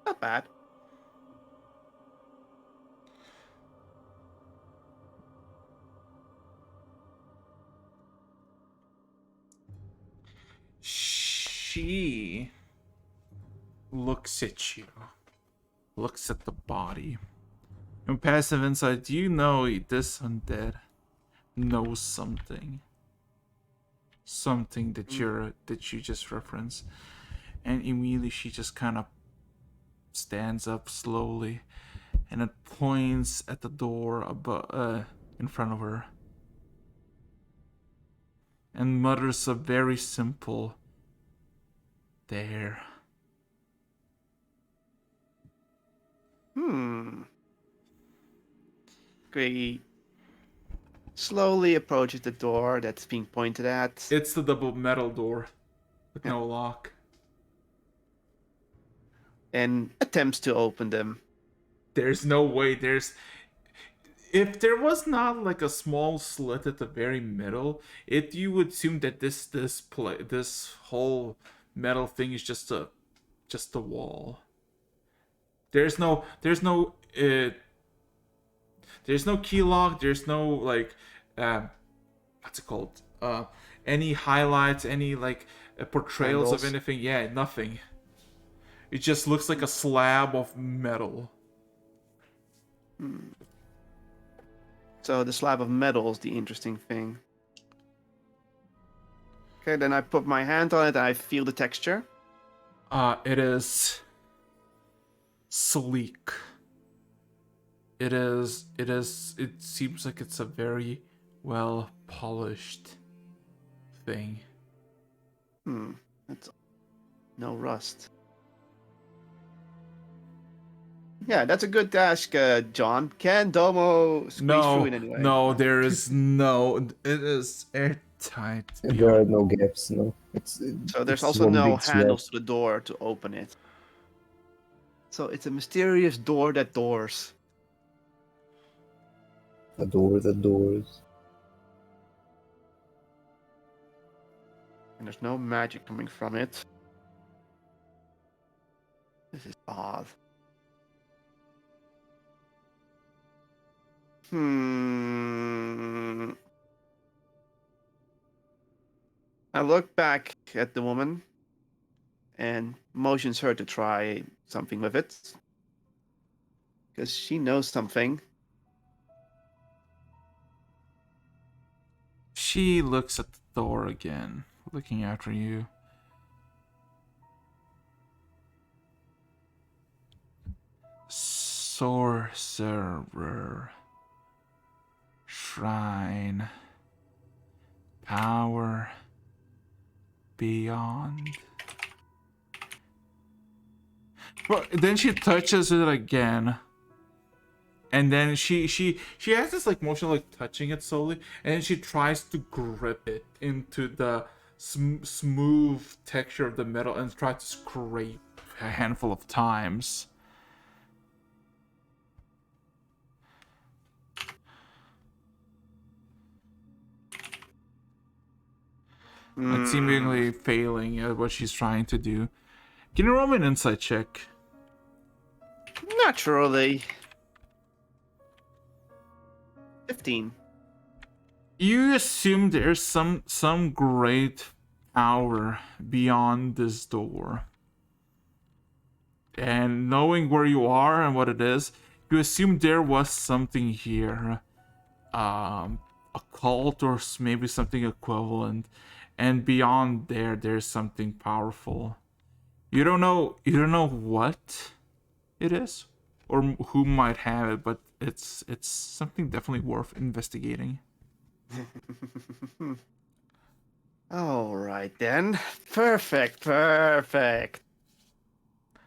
not bad. She looks at you, looks at the body. And passive insight, you know this undead knows something. Something that you just referenced. And immediately she just kind of stands up slowly and it points at the door above, in front of her. And mutters a very simple there. Scree slowly approaches the door that's being pointed at. It's the double metal door with Yeah. no lock. And attempts to open them. There's no way. If there was not like a small slit at the very middle, you would assume that this whole metal thing is just a wall. There's no key lock. There's no like what's it called? Any highlights, any like portrayals of Handles. anything? Yeah, nothing. It just looks like a slab of metal. So the slab of metal is the interesting thing. Okay, then I put my hand on it and I feel the texture. It is sleek. It seems like it's a very well polished thing. That's no rust. Yeah, that's a good task, John. Can Domo squeeze through in any way? No, there is no. It is airtight. There are no gaps, no. So there's it's also one no big slab. handles to the door to open it. So it's a mysterious door that doors. A door that doors. And there's no magic coming from it. This is odd. I look back at the woman and motions her to try something with it. Because she knows something. She looks at the door again, looking after you. Sorcerer. Shrine. Power. Beyond. But then she touches it again. And then she has this like motion like touching it slowly, and then she tries to grip it into the smooth texture of the metal and try to scrape a handful of times. Like seemingly failing at what she's trying to do. Can you roll me an insight check? Naturally. 15. You assume there's some great power beyond this door. And knowing where you are and what it is, you assume there was something here. A cult or maybe something equivalent. And beyond there's something powerful. You don't know what it is or who might have it, but it's something definitely worth investigating. All right then. Perfect. So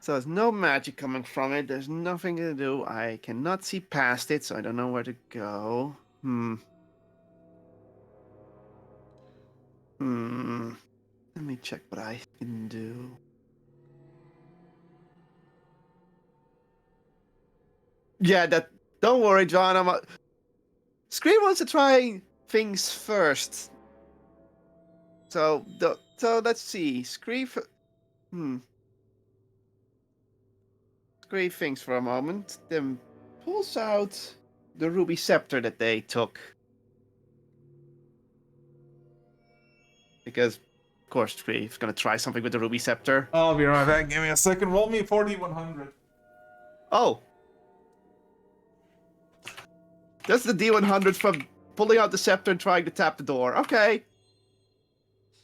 there's no magic coming from it. There's nothing to do. I cannot see past it, so I don't know where to go. Let me check what I can do. Yeah, don't worry, John. Scream wants to try things first. So let's see. Scream things for a moment. Then pulls out the ruby scepter that they took. Because, of course, Screeve's gonna try something with the ruby scepter. I'll be right back. Give me a second. Roll me 4d100. Oh! That's the D100 from pulling out the scepter and trying to tap the door. Okay.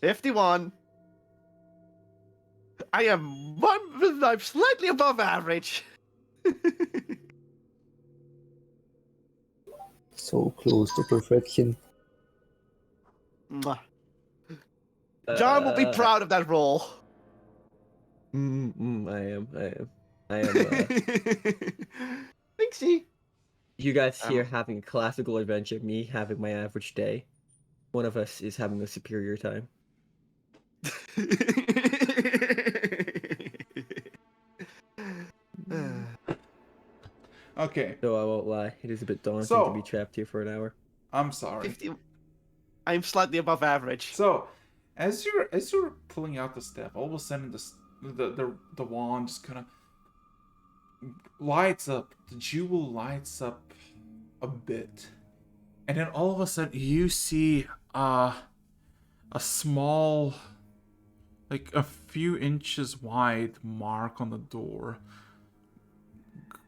51. I'm slightly above average. So close to perfection. Mwah. John will be proud of that roll. I am. Thanksy. You guys here Um, having a classical adventure, me having my average day. One of us is having a superior time. Okay, So I won't lie, it is a bit daunting to be so trapped here for an hour. I'm sorry. 50. I'm slightly above average. So, as you're pulling out the step, all of a sudden the wand just kind of lights up. The jewel lights up a bit, and then all of a sudden you see a small, like a few inches wide mark on the door,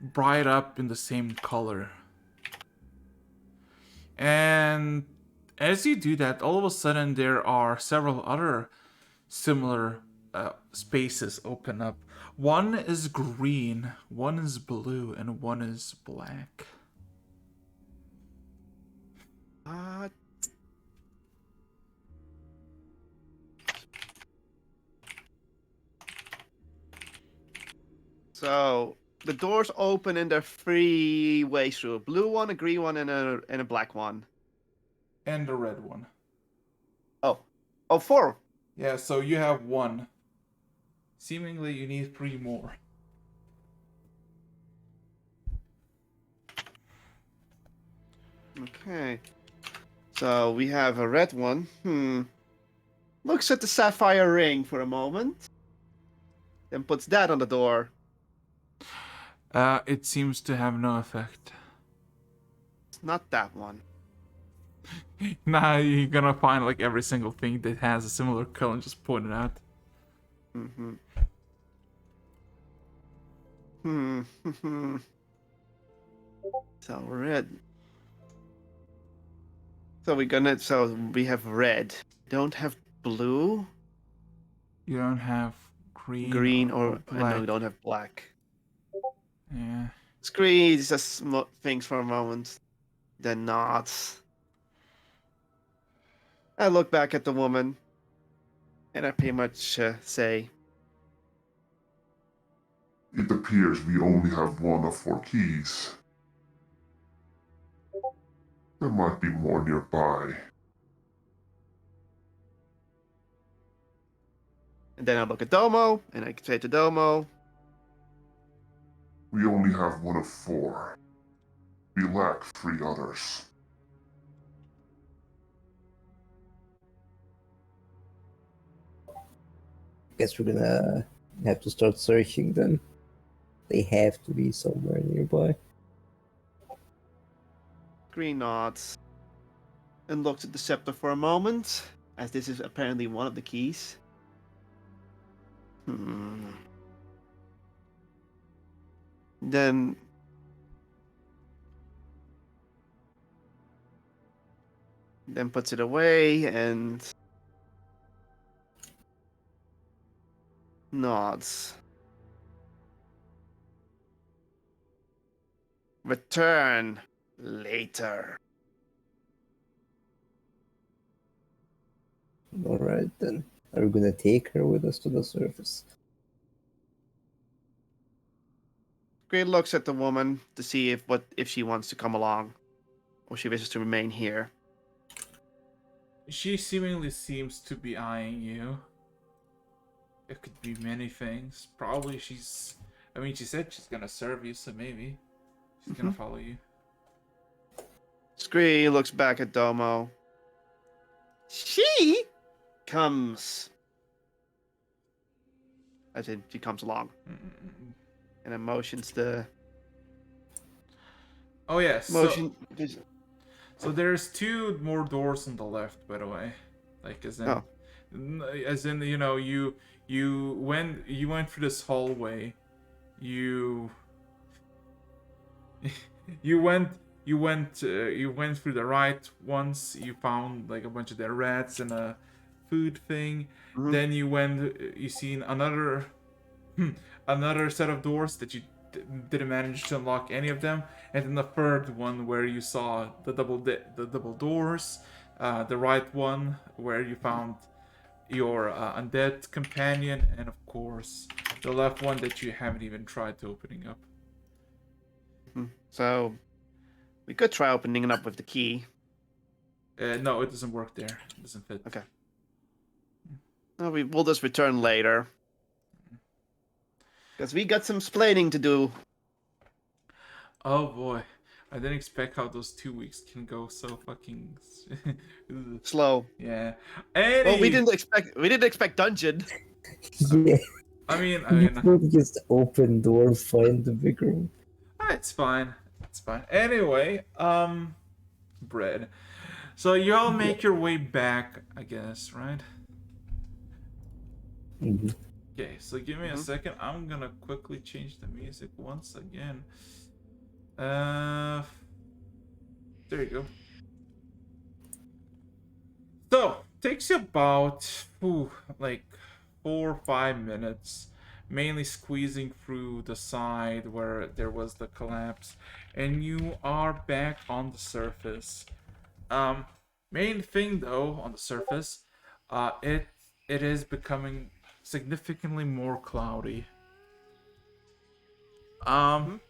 bright up in the same color. And as you do that, all of a sudden there are several other similar spaces open up. One is green, one is blue, and one is black. Uh, so the doors open and there are 3 ways through: a blue one, a green one, and a black one. And a red one. Oh, 4. Yeah, so you have one. Seemingly you need 3 more. Okay. So we have a red one. Looks at the sapphire ring for a moment. Then puts that on the door. It seems to have no effect. It's not that one. Now you're gonna find like every single thing that has a similar color and just point it out. Mm-hmm. Hmm. So red. So we have red. Don't have blue, You don't have green, or and no, black. we don't have black. Yeah. Screen just things for a moment, then nods. I look back at the woman, and I pretty much say, It appears we only have one of 4 keys. There might be more nearby. and then I look at Domo, and I say to Domo, We only have one of 4. We lack 3 others. Guess we're gonna have to start searching then. They have to be somewhere nearby. Green nods, and looks at the scepter for a moment, as this is apparently one of the keys. Then puts it away and nods. Return later. Alright then. Are we gonna take her with us to the surface? Green looks at the woman to see if she wants to come along, or she wishes to remain here. She seemingly seems to be eyeing you. It could be many things. Probably she's. I mean, she said she's gonna serve you, so maybe she's gonna follow you. Scree looks back at Domo. She comes. As in, she comes along. And then motions the Oh yes. motion. So there's 2 more doors on the left, by the way. Like as in, Oh. you know, you went through this hallway. You you went through the right once. You found like a bunch of dead rats and a food thing. Mhm. Then you seen another another set of doors that you didn't manage to unlock any of them, and then the third one where you saw the double doors, the right one where you found your undead companion, and of course the left one that you haven't even tried to opening up. So We could try opening it up with the key. No, it doesn't work there. It doesn't fit. Okay. No, we'll just return later. Because we got some splaining to do. Oh boy, I didn't expect how those 2 weeks can go so fucking. Slow. Yeah. Well, we didn't expect dungeon. Yeah, I mean, you could just open door, find the big room. it's fine. It's fine. Anyway, bread. So you all make your way back, I guess, right? Mhm. Okay, so give me a second. I'm gonna quickly change the music once again. There you go. So, takes you about, like 4 or 5 minutes, mainly squeezing through the side where there was the collapse, and you are back on the surface. Main thing though, on the surface, it is becoming significantly more cloudy. And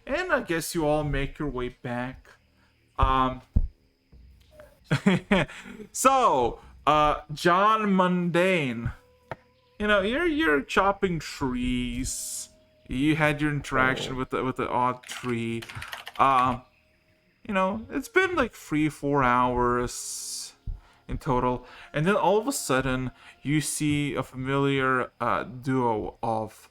I guess you all make your way back. So, John Mundane, you're chopping trees. You had your interaction with the odd tree. It's been like 3-4 hours in total, and then all of a sudden you see a familiar duo of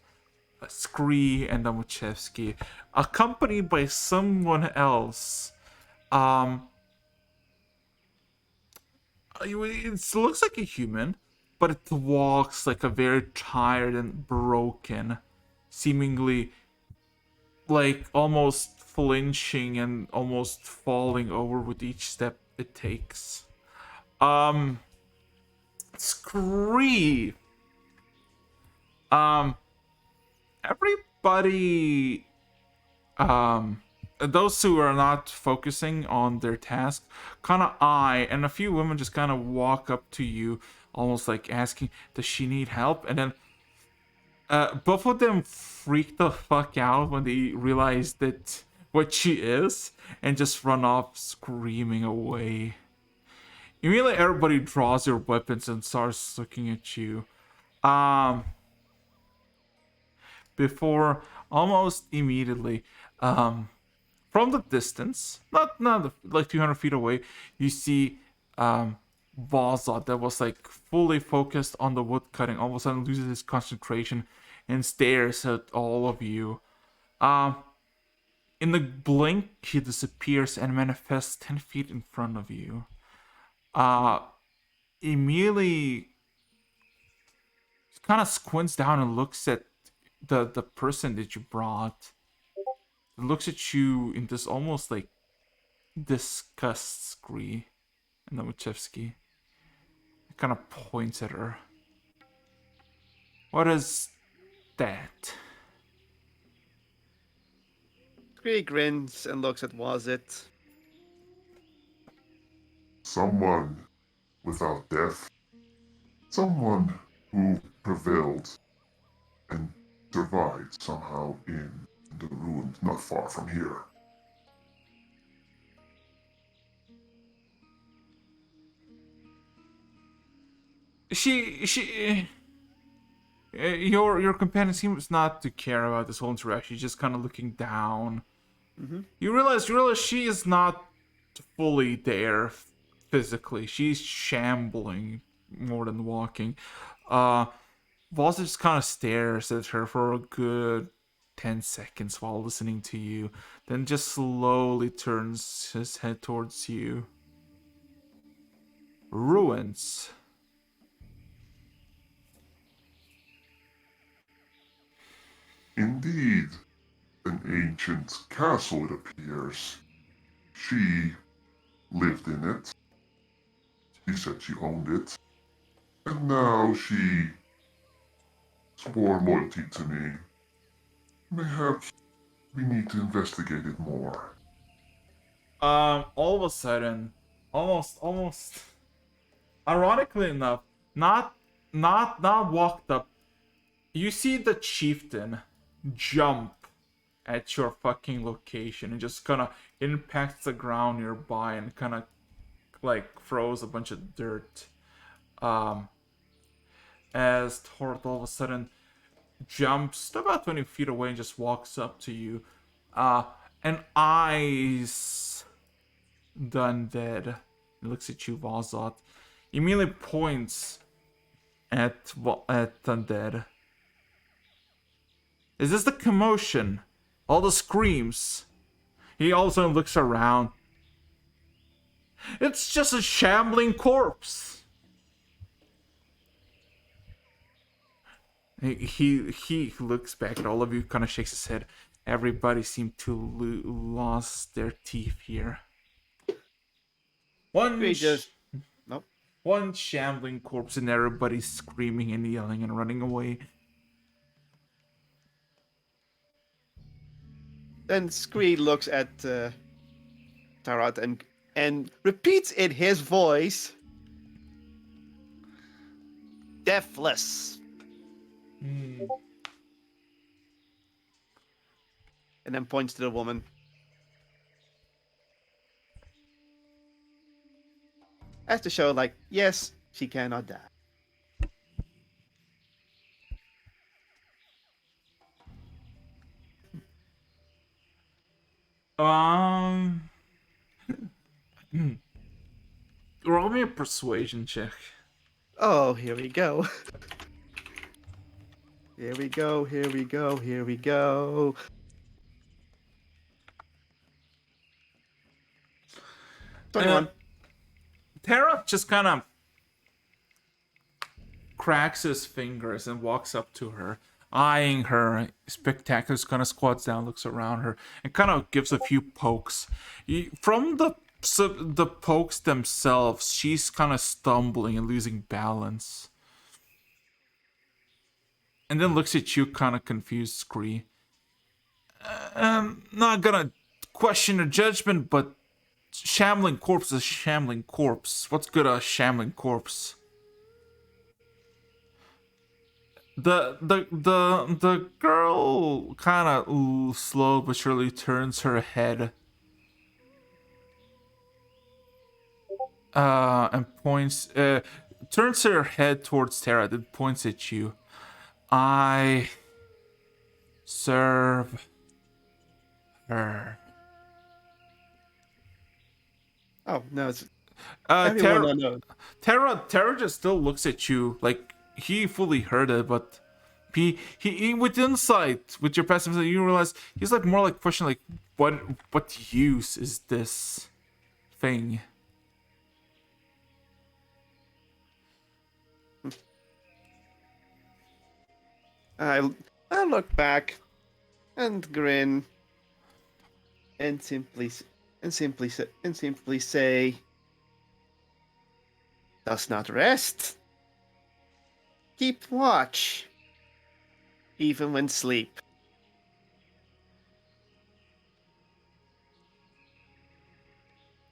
Scree and Domochevsky, accompanied by someone else. It looks like a human, but it walks like a very tired and broken, seemingly like almost flinching and almost falling over with each step it takes. Scree. Everybody, those who are not focusing on their task kind of eye, and a few women just kind of walk up to you, almost like asking, does she need help? And then both of them freak the fuck out when they realize that what she is, and just run off screaming away. Immediately everybody draws their weapons and starts looking at you. Before almost immediately, from the distance, not like 200 feet away, you see Vaza that was like fully focused on the wood cutting. All of a sudden loses his concentration and stares at all of you. In the blink, he disappears and manifests 10 feet in front of you. Immediately kind of squints down and looks at the person that you brought. Looks at you in this almost like disgust, Scree and Novichevsky. Kind of points at her. What is that? Scree grins and looks at was it. Someone without death. Someone who prevailed and survived somehow in the ruins not far from here. Your companion seems not to care about this whole interaction. She's just kind of looking down. You realize she is not fully there physically. She's shambling more than walking. Voss just kind of stares at her for a good 10 seconds while listening to you, then just slowly turns his head towards you. Ruins. Indeed, an ancient castle, it appears. She lived in it. She said she owned it. And now she swore loyalty to me. Perhaps we need to investigate it more. All of a sudden, almost, ironically enough, not walked up. You see the chieftain jump at your fucking location and just kind of impacts the ground nearby and kind of like throws a bunch of dirt. As Tort all of a sudden jumps about 20 feet away and just walks up to you, and eyes the undead. He looks at you, Vazot. He immediately points at undead. Is this the commotion? All the screams? He also looks around. It's just a shambling corpse. He looks back at all of you, kind of shakes his head. Everybody seemed to lost their teeth here. We just nope. One shambling corpse and everybody's screaming and yelling and running away. Then Scree looks at Tarat and repeats in his voice, "Deathless." And then points to the woman. As to show, like, yes, she cannot die. Roll me a persuasion check. Oh, here we go. Here we go, here we go, here we go. Terra just kind of cracks his fingers and walks up to her, eyeing her. Spectacular kind of squats down, looks around her, and kind of gives a few pokes. From the pokes themselves, she's kind of stumbling and losing balance. And then looks at you, kind of confused, Scree. I'm not gonna question her judgment, but shambling corpse is shambling corpse. What's good a shambling corpse? The girl kind of slow but surely turns her head and points turns her head towards Terra, then points at you. I serve her. Oh no, it's everyone I know. Terra just still looks at you like he fully heard it, but he with insight, with your passive insight, you realize he's like more like questioning like what use is this thing? I look back and grin and simply say, "Does not rest. Keep watch, even when sleep."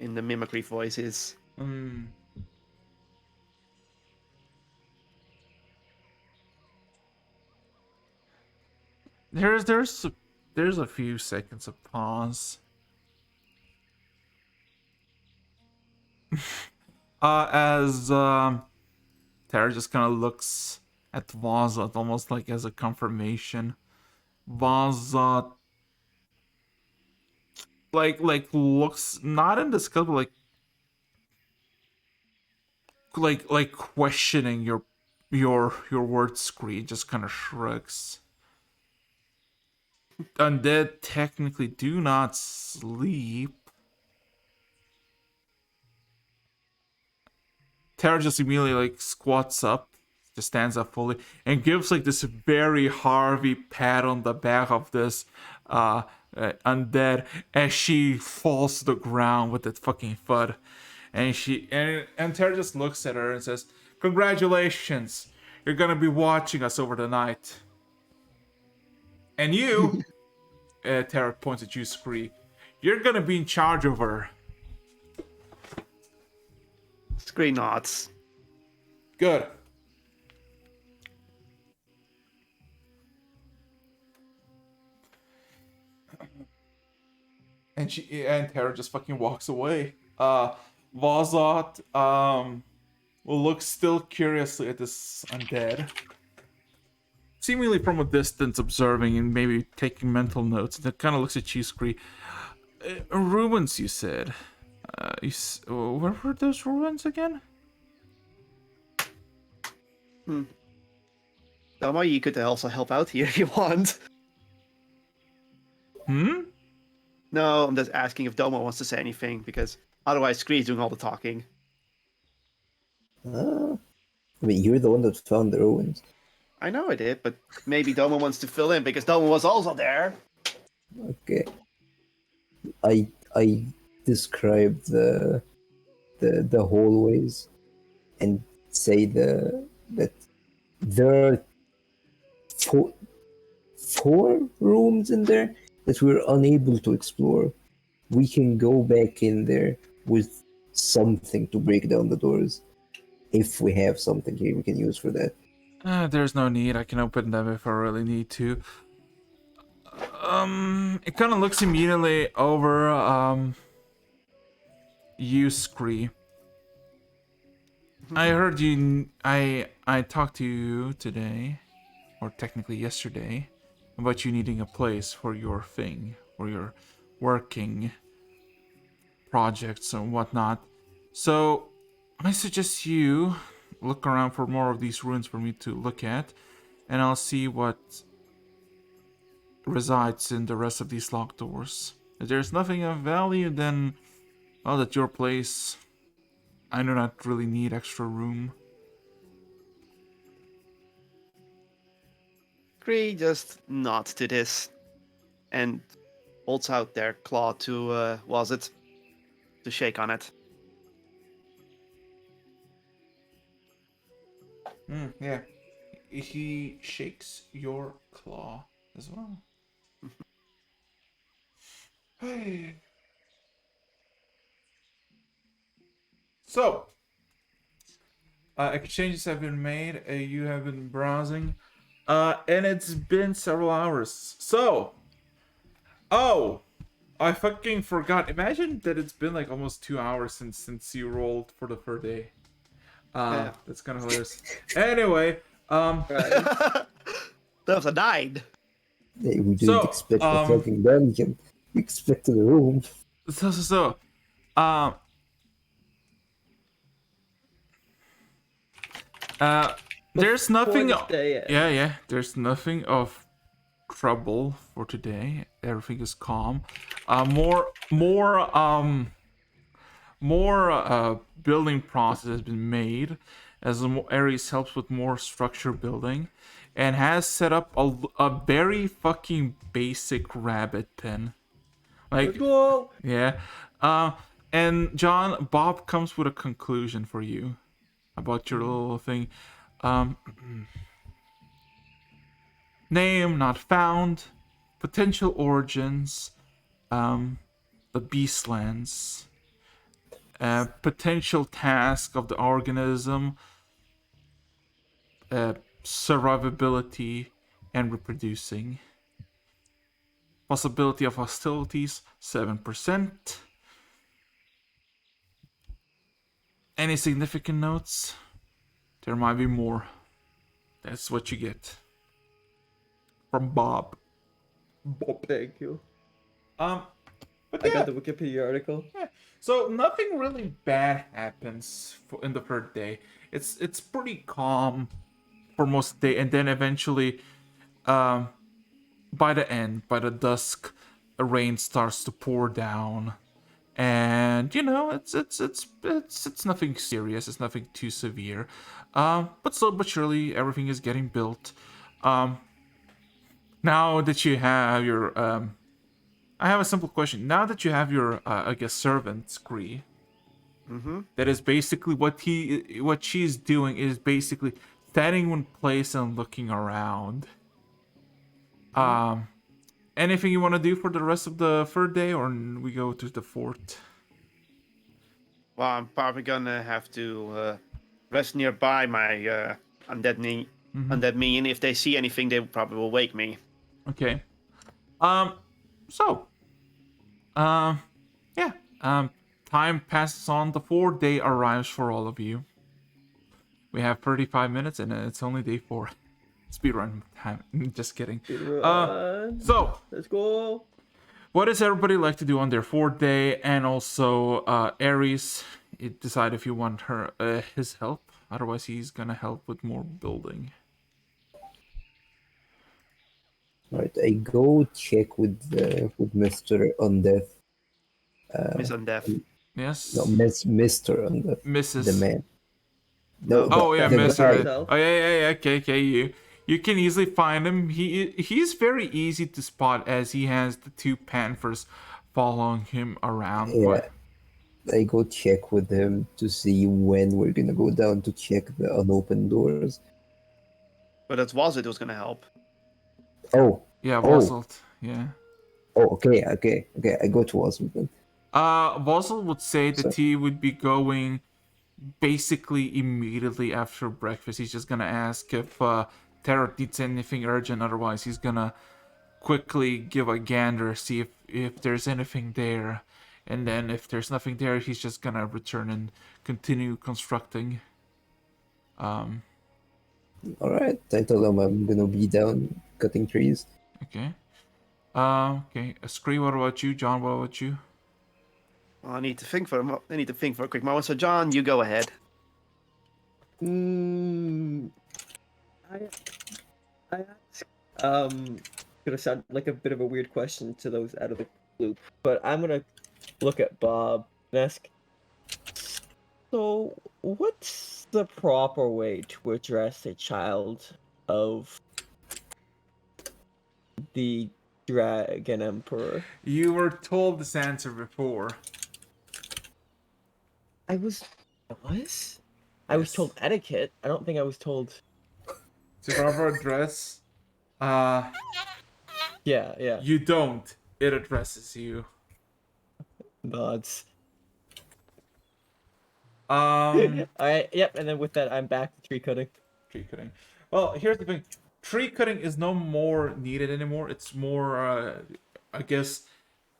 In the mimicry voices. There's a few seconds of pause. As Tara just kind of looks at Vazat almost like as a confirmation. Vazat like looks not in disgust, but like questioning your word Scree, just kind of shrugs. Undead technically do not sleep. Tara just immediately like squats up, just stands up fully, and gives like this very Harvey pat on the back of this undead as she falls to the ground with that fucking thud. And Tara just looks at her and says, "Congratulations, you're gonna be watching us over the night." And you, Tara points at you, Scree, you're gonna be in charge of her. Scree nods. Good. and Tara just fucking walks away. Vazot will look still curiously at this undead, seemingly from a distance, observing and maybe taking mental notes. And it kind of looks at you, Scree. Ruins, you said. Where were those ruins again? Domo, you could also help out here if you want. Hmm? No, I'm just asking if Domo wants to say anything, because otherwise Scree's doing all the talking. I mean, you're the one that found the ruins. I know I did, but maybe Domo wants to fill in, because Domo was also there. Okay. I describe the hallways and say that there are four rooms in there that we're unable to explore. We can go back in there with something to break down the doors. If we have something here we can use for that. There's no need. I can open them if I really need to. It kind of looks immediately over, you, Scree. I heard you. I talked to you today, or technically yesterday, about you needing a place for your thing, for your working projects and whatnot. So I suggest you look around for more of these ruins for me to look at, and I'll see what resides in the rest of these locked doors. If there's nothing of value, then, well, at your place, I do not really need extra room. Scree just nods to this and holds out their claw to, was it? To shake on it. Yeah. He shakes your claw as well. Hey. So, exchanges have been made. You have been browsing. And it's been several hours. So, oh, I fucking forgot. Imagine that it's been like almost 2 hours since you rolled for the third day. Yeah. That's kind of hilarious. Anyway, That was a 9. Hey, we didn't So, expect a fucking dungeon. We expected a room. um, there's nothing. Before this day ends. Yeah. There's nothing of trouble for today. Everything is calm. More building process has been made as Ares helps with more structure building, and has set up a very fucking basic rabbit pen. Like, Cool. yeah. And John, Bob comes with a conclusion for you about your little thing. Name not found. Potential origins. The Beastlands. Potential task of the organism. Survivability and reproducing. Possibility of hostilities 7%. Any significant notes? There might be more. That's what you get from Bob. Thank you. But I yeah, got the Wikipedia article. so nothing really bad happens in the third day. It's pretty calm for most of the day, and then eventually, by the dusk, a rain starts to pour down, and it's nothing serious. It's nothing too severe, but slowly but surely everything is getting built. Now that you have your I have a simple question. Now that you have your I guess servant Scree, that is basically what she's doing is basically standing in place and looking around. Anything you want to do for the rest of the third day, or we go to the fourth? Well, I'm probably gonna have to rest nearby my undead minion. If they see anything, they probably will wake me. Okay. So, Yeah. Time passes on. The 4th day arrives for all of you. We have 35 minutes, and it's only day 4. Speedrun time. Just kidding. Run. So, Let's go. what does everybody like to do on their 4th day? And also, Ares, decide if you want his help. Otherwise, he's gonna help with more building. Right, I go check with Mr. Undeath. Miss Undeath. Yes. No, Mr. Undeath. Mrs. The man. No. Oh yeah, the Mr. guy. Himself. Oh yeah. Okay. You can easily find him. He's very easy to spot as he has the 2 panthers following him around. Yeah. I go check with him to see when we're gonna go down to check the unopened doors. But it was going to help. Oh, Yeah, Oh. Vosselt. Yeah. okay. I go to Oswald then. Vossel would say that So- he would be going basically immediately after breakfast. He's just gonna ask if Tarot needs anything urgent. Otherwise, he's gonna quickly give a gander, see if there's anything there, and then if there's nothing there, he's just gonna return and continue constructing. All right. I told him I'm gonna be down cutting trees. Okay. Okay. Scree, what about you? John, what about you? Well, I need to think for a quick moment. So, John, you go ahead. I ask, gonna sound like a bit of a weird question to those out of the loop, but I'm gonna look at Bob and ask, so what's the proper way to address a child of the Dragon Emperor? You were told this answer before. I was Yes. told etiquette. I don't think I was told. To proper address, Yeah. you don't. It addresses you. Nods. Tree Yep, and then with that, I'm back to tree cutting. cutting. Well, here's the thing. Tree cutting is no more needed anymore. It's more, I guess,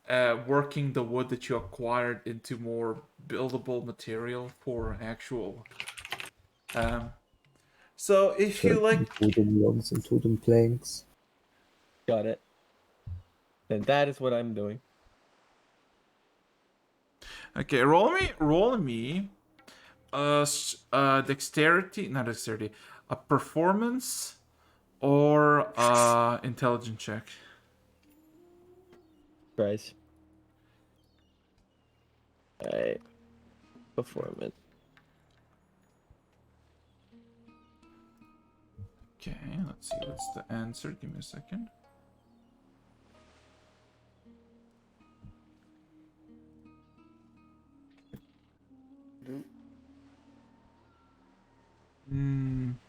working the wood that you acquired into more buildable material for actual. So if you like, totem logs and totem planks. Got it. Then that is what I'm doing. okay, roll me, dexterity, not dexterity, a performance or intelligence check. Guys. Alright. Performance. Okay, let's see what's the answer. Give me a second.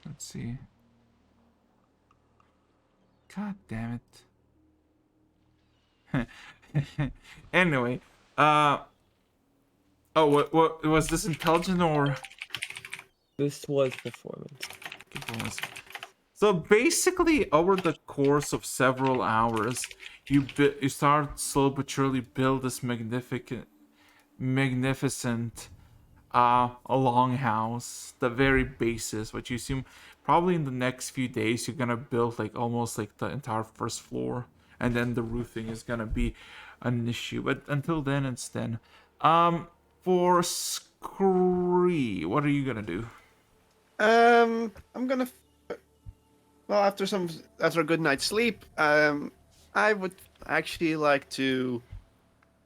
Let's see. God damn it. Anyway, oh, what was this, intelligent or This was performance. performance? So basically, over the course of several hours, you start slow but surely build this magnificent a longhouse, the very basis, which you assume probably in the next few days you're gonna build like almost like the entire first floor, and then the roofing is gonna be an issue. But until then, it's then. For Scree, what are you gonna do? I'm gonna. Well, after a good night's sleep, I would actually like to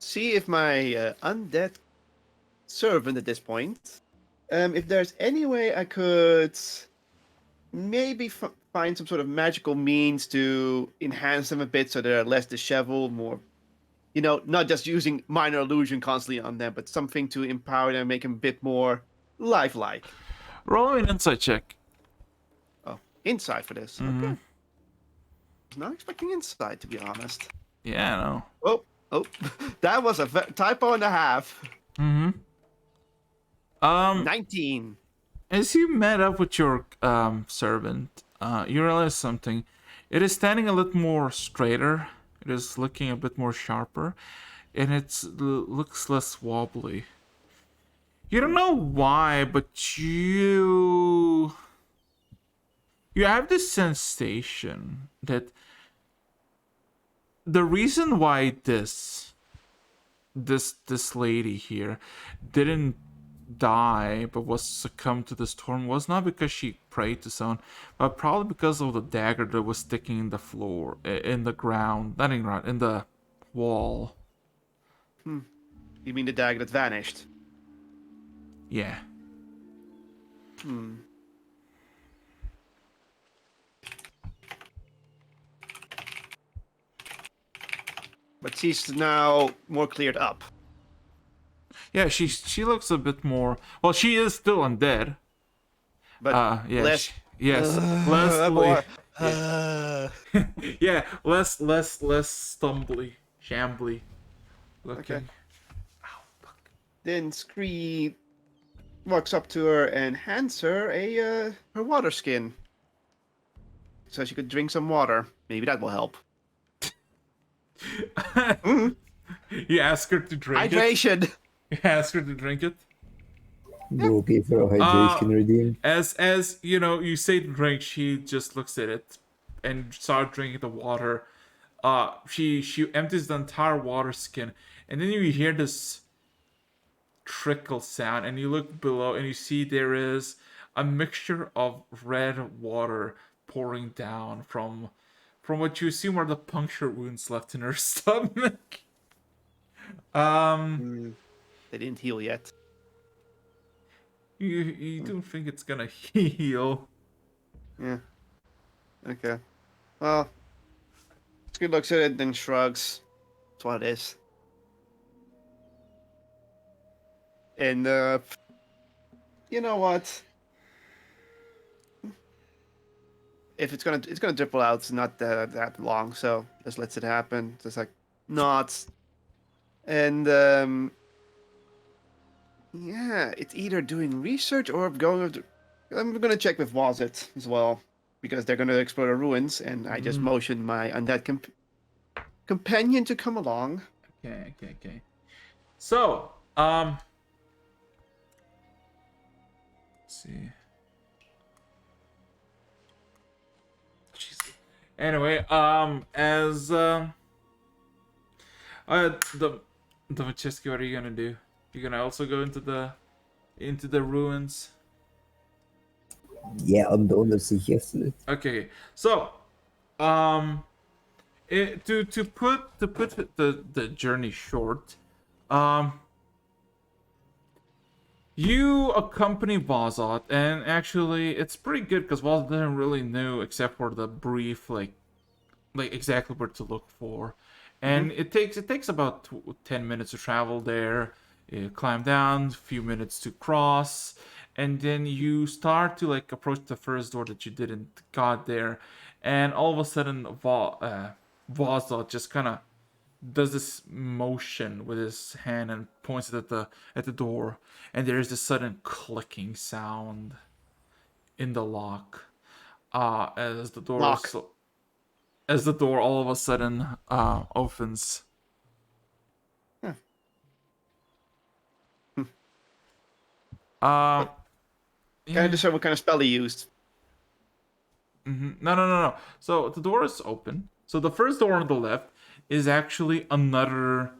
see if my undead servant at this point, if there's any way I could maybe find some sort of magical means to enhance them a bit so they're less disheveled, more, not just using minor illusion constantly on them, but something to empower them, make them a bit more lifelike. Roll me an insight check. Oh, insight for this. Mhm. Okay. I was not expecting insight, to be honest. Yeah, I know. Oh, that was a typo and a half. 19. As you met up with your servant, you realize something. It is standing a little more straighter. It is looking a bit more sharper. and it looks less wobbly. You don't know why, but you have this sensation that the reason why this lady here didn't die but was succumbed to the storm was not because she prayed to someone, but probably because of the dagger that was sticking in the floor, in the ground, not in the ground, in the wall. You mean the dagger that vanished? Yeah. But she's now more cleared up. Yeah, she looks a bit more. Well, she is still undead. But Yeah. less. Yes, less. More. Yeah, less stumbly, shambly looking. Okay. Then Scree walks up to her and hands her her water skin, so she could drink some water. Maybe that will help. You ask her to drink it. Hydration. You ask her to drink it. Bro gave her a hydration redeem. As you know, you say to drink, she just looks at it and starts drinking the water. She empties the entire water skin, and then you hear this trickle sound, and you look below, and you see there is a mixture of red water pouring down from what you assume are the puncture wounds left in her stomach. They didn't heal yet. You don't think it's gonna heal? Yeah. Okay. Well, Scree looks at it, then shrugs. That's what it is. And you know what? If it's gonna dribble out, it's not that long, so just lets it happen. Just like nods. And yeah, it's either doing research or going. I'm gonna check with Wazit as well, because they're gonna explore the ruins, and I just motioned my undead companion to come along. Okay. So, let's see. Jeez. Anyway, as the Macheski, what are you gonna do? You're gonna also go into the ruins. Yeah, I'm the one that suggested it. Okay, so, to put the journey short, you accompany Vazot, and actually, it's pretty good because Vazot didn't really know except for the brief like exactly where to look for, and it takes about 10 minutes to travel there. You climb down, a few minutes to cross, and then you start to like approach the first door that you didn't got there, and all of a sudden Vazot just kind of does this motion with his hand and points it at the door, and there is this sudden clicking sound in the lock as the door Lock. as the door all of a sudden opens. Kind of discern what kind of spell he used. No. So the door is open. So the first door on the left is actually another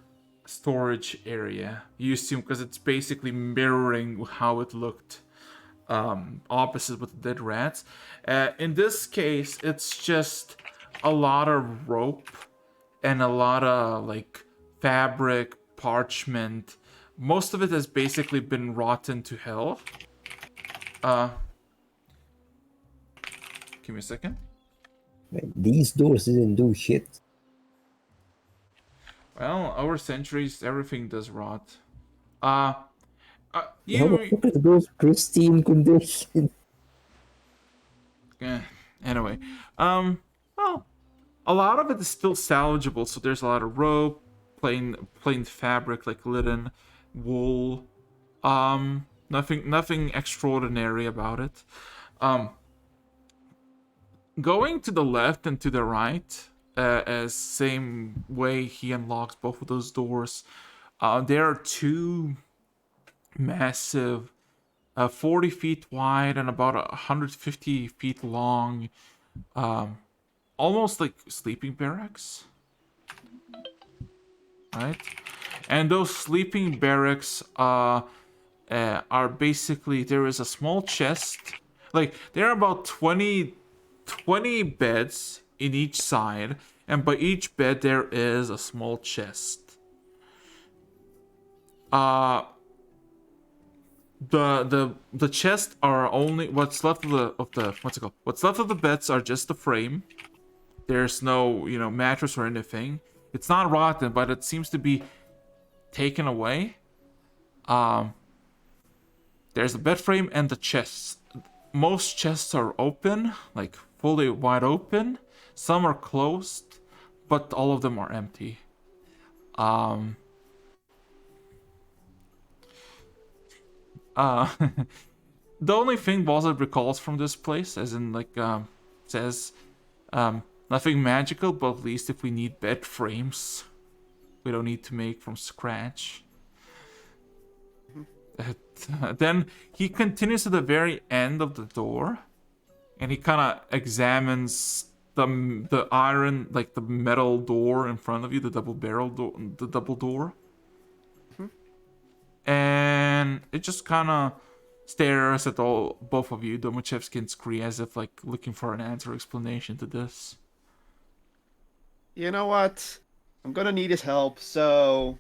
storage area. You assume because it's basically mirroring how it looked opposite with the dead rats. In this case, it's just a lot of rope and a lot of like fabric, parchment. Most of it has basically been rotten to hell. Give me a second. Man, these doors didn't do shit. Well, over centuries, everything does rot. How the You. fuck are those pristine condition? Anyway, well, a lot of it is still salvageable. So there's a lot of rope, plain fabric like linen, wool. Nothing extraordinary about it. Going to the left and to the right, as same way he unlocks both of those doors. There are two massive, 40 feet wide and about 150 feet long, almost like sleeping barracks, right? And those sleeping barracks are basically, there is a small chest. Like, there are about 20 beds in each side, and by each bed there is a small chest. The chests are only what's left of the what's it called? What's left of the beds are just the frame. There's no, mattress or anything. It's not rotten, but it seems to be taken away. There's the bed frame and the chests. Most chests are open, like fully wide open. Some are closed, but all of them are empty. The only thing Balzar recalls from this place, as in like says, nothing magical, but at least if we need bed frames, we don't need to make from scratch. Then he continues to the very end of the door, and he kind of examines the iron, like the metal door in front of you, the double barrel door, the double door. And it just kind of stares at both of you, Domachevsky and Scree, as if like looking for an answer or explanation to this. You know what? I'm gonna need his help. So,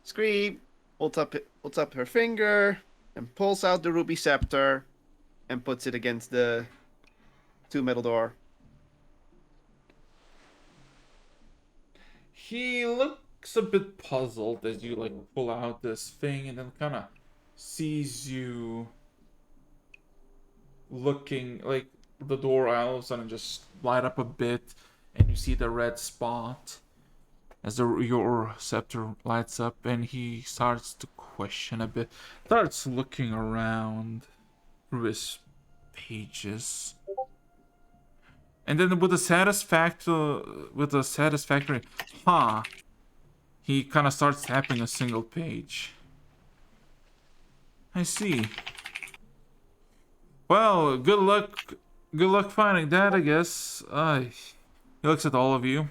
Scree holds up her finger and pulls out the ruby scepter and puts it against the two metal door. He looks a bit puzzled as you like pull out this thing, and then kind of sees you looking, like the door all of a sudden just light up a bit, and you see the red spot as your scepter lights up, and he starts to question a bit, starts looking around through his pages, and then with a satisfactory he kind of starts tapping a single page. I see. Well, good luck finding that, I guess. He looks at all of you.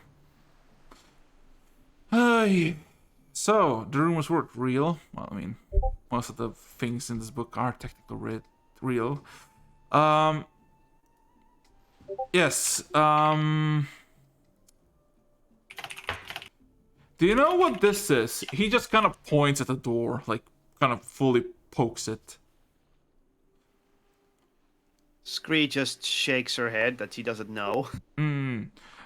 So, the rumors were real. Well, I mean, most of the things in this book are technically real. Yes, do you know what this is? He just kind of points at the door, like, kind of fully pokes it. Scree just shakes her head that she doesn't know.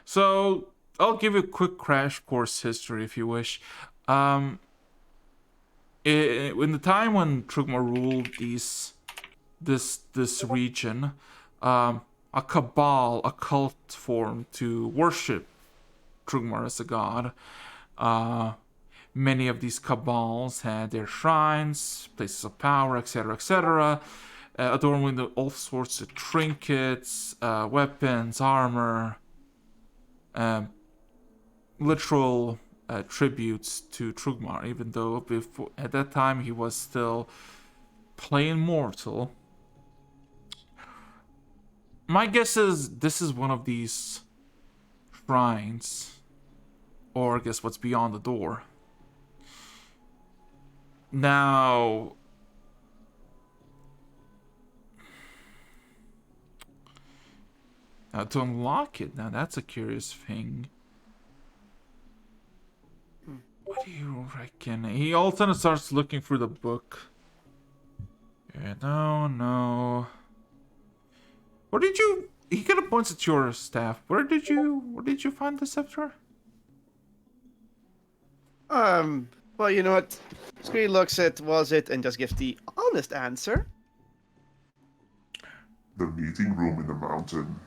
So, I'll give you a quick crash course history if you wish. In the time when Trugmar ruled this region, a cabal, a cult formed to worship Trugmar as a god. Many of these cabals had their shrines, places of power, etc., adorned with all sorts of trinkets, weapons, armor, literal tributes to Trugmar, even though at that time he was still plain mortal. My guess is this is one of these shrines. Or guess what's beyond the door. Now, to unlock it, now that's a curious thing. What do you reckon? He all of a sudden starts looking through the book. Yeah, no. Where did you? He kind of points at your staff. Where did you find the scepter? Well, you know what? Scree looks at was it and just gives the honest answer. The meeting room in the mountain.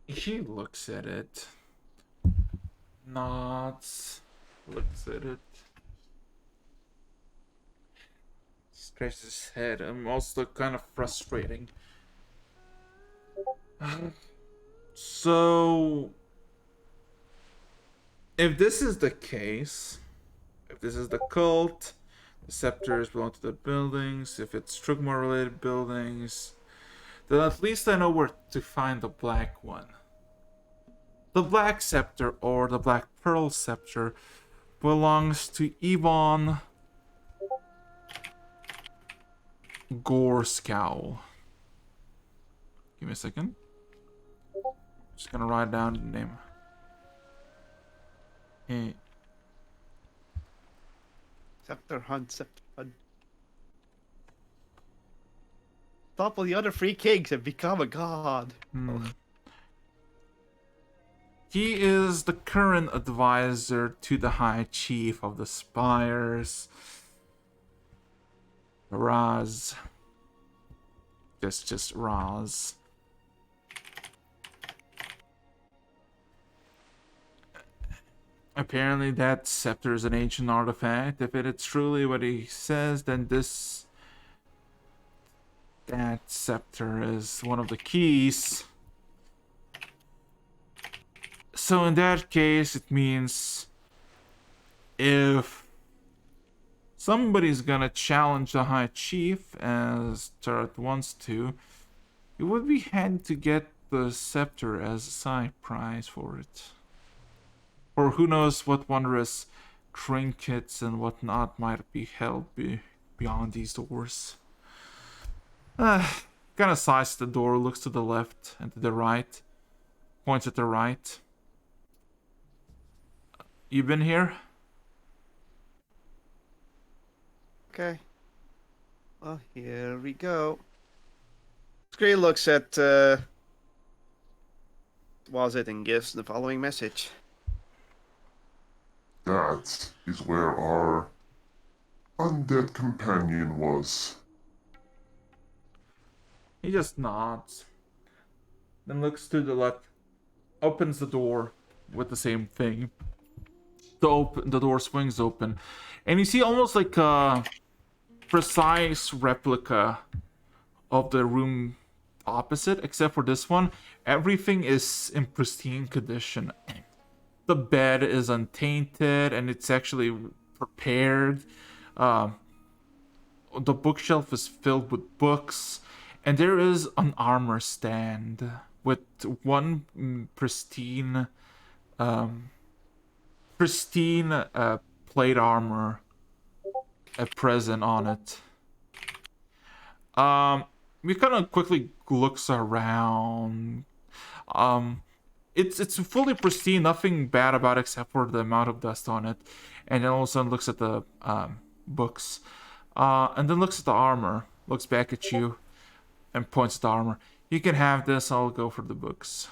He looks at it, nods, looks at it. Scratches his head. I'm also kind of frustrating. So, if this is the case, if this is the cult, the scepters belong to the buildings, if it's Strugmar related buildings, then at least I know where to find the black one. The black scepter, or the black pearl scepter, belongs to Yvonne Gorscowl. Give me a second. Just gonna write down the name. Eh, Scepter Hunt, Scepter Hunt. Topple the other 3 kings and become a god. He is the current advisor to the High Chief of the Spires, Raz. Just Raz. Apparently that scepter is an ancient artifact. If it is truly what he says, then that scepter is one of the keys. So in that case, it means if somebody's gonna challenge the High Chief, as Turret wants to, it would be handy to get the scepter as a side prize for it. Or who knows what wondrous trinkets and whatnot might be held beyond these doors. Kind of sighs the door, looks to the left and to the right, points at the right. You been here? Okay. Well, here we go. Screen looks at was it and gives the following message. That is where our undead companion was. He just nods. Then looks to the left, opens the door with the same thing. The door swings open, and you see almost like a precise replica of the room opposite, except for this one, everything is in pristine condition. The bed is untainted, and it's actually prepared. The bookshelf is filled with books, and there is an armor stand with one pristine plate armor present on it. We kind of quickly looks around. It's fully pristine, nothing bad about it except for the amount of dust on it. And then all of a sudden looks at the books, and then looks at the armor, looks back at you, and points at the armor. You can have this. I'll go for the books.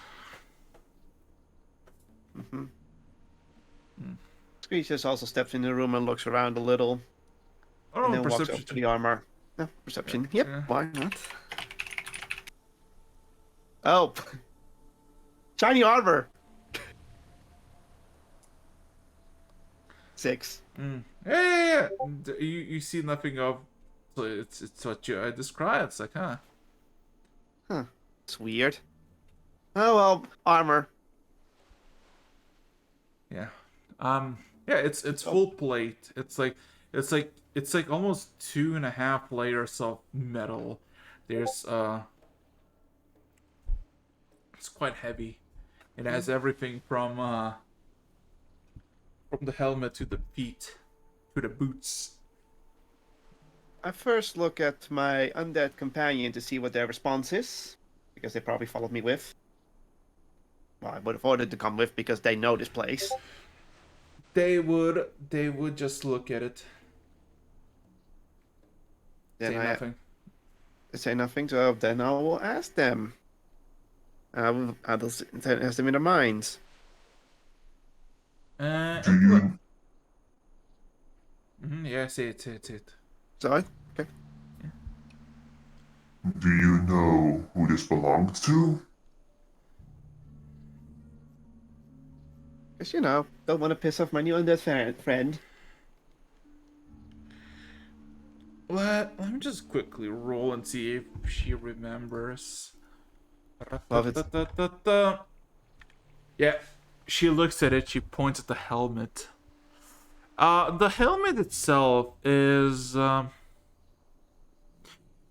Screen just also steps in the room and looks around a little, Oh, and then walks perception. up to the armor. No, perception. Yep, Yeah. why not? Oh, shiny armor. 6. Yeah. You see nothing of. So it's what you described. It's like, huh? It's weird. Oh well, armor. Yeah. Yeah, it's full plate. It's like almost 2.5 layers of metal. There's it's quite heavy. It has everything from the helmet to the feet to the boots. I first look at my undead companion to see what their response is, because they probably followed me with. Well, I would have ordered to come with because they know this place. They would just look at it. Then Say nothing. Say nothing, so then I will ask them. I will ask them in their minds. Do you Yeah, say it. Sorry? Okay. do you know who this belongs to? Because, you know, don't want to piss off my new undead friend. Let me just quickly roll and see if she remembers. Love it. Yeah, she looks at it. She points at the helmet. The helmet itself is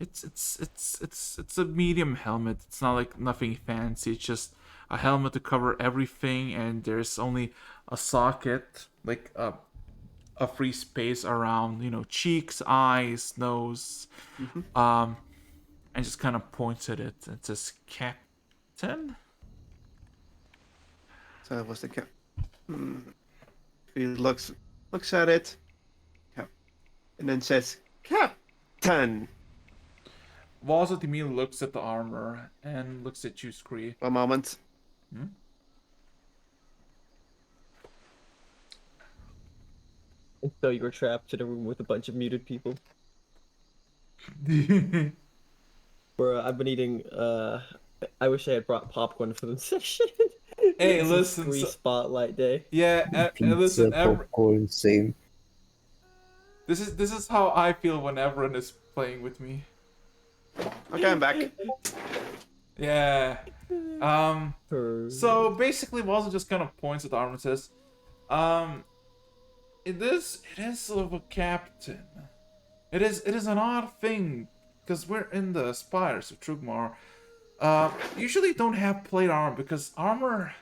it's a medium helmet. It's not like nothing fancy. It's just a helmet to cover everything, and there's only a socket, like a free space around, cheeks, eyes, nose, and just kind of points at it. It says Captain. So it was the cap. He looks at it, and then says, "Captain." Vazit immediately looks at the armor and looks at you, Scree. One moment. And so you were trapped in a room with a bunch of muted people. Where I've been eating. I wish I had brought popcorn for the session. Hey, This is listen. Scree spotlight day. Yeah, Pizza, listen. popcorn, same. This is how I feel when everyone is playing with me. Okay, I'm back. Yeah. So basically, Walter just kind of points at the armor and says, it is of a captain. It is an odd thing because we're in the spires of Trugmar. Usually don't have plate armor because armor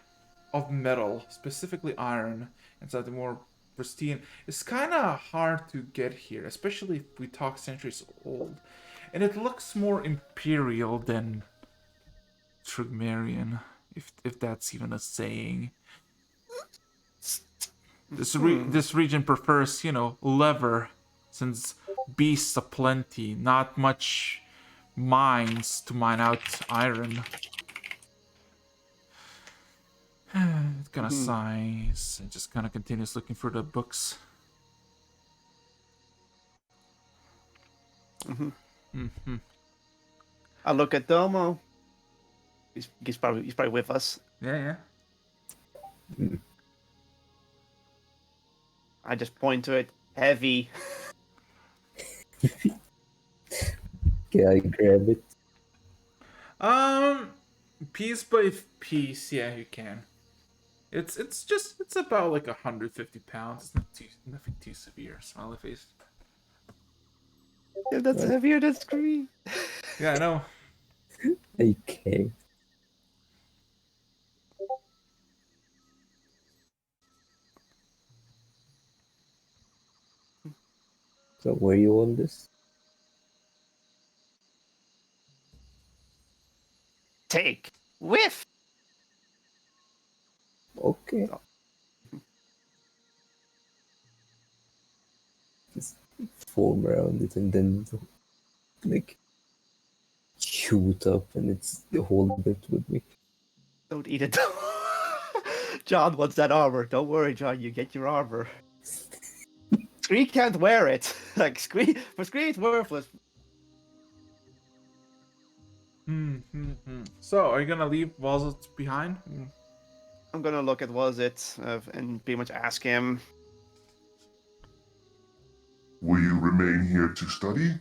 of metal, specifically iron, and something more pristine, is kind of hard to get here, especially if we talk centuries old. And it looks more imperial than Trugmarian, if that's even a saying. This region prefers, leather, since beasts aplenty, not much mines to mine out iron. It kind of sighs and just kind of continues looking for the books. I look at Domo. He's probably with us. Yeah. I just point to it. Heavy. Can I grab it? Piece by piece, yeah, you can. It's about like 150 pounds. It's nothing too severe. Smiley face. Yeah, that's heavier than Scree. Yeah, I know. Okay. So where you on this? Take. Whiff. Okay. Just form around it and then like shoot up and it's the whole bit with me. Don't eat it. John wants that armor. Don't worry, John. You get your armor. Scree can't wear it. Like Scree, it's worthless. So, are you gonna leave Wazit behind? I'm gonna look at was it and pretty much ask him. Will you remain here to study?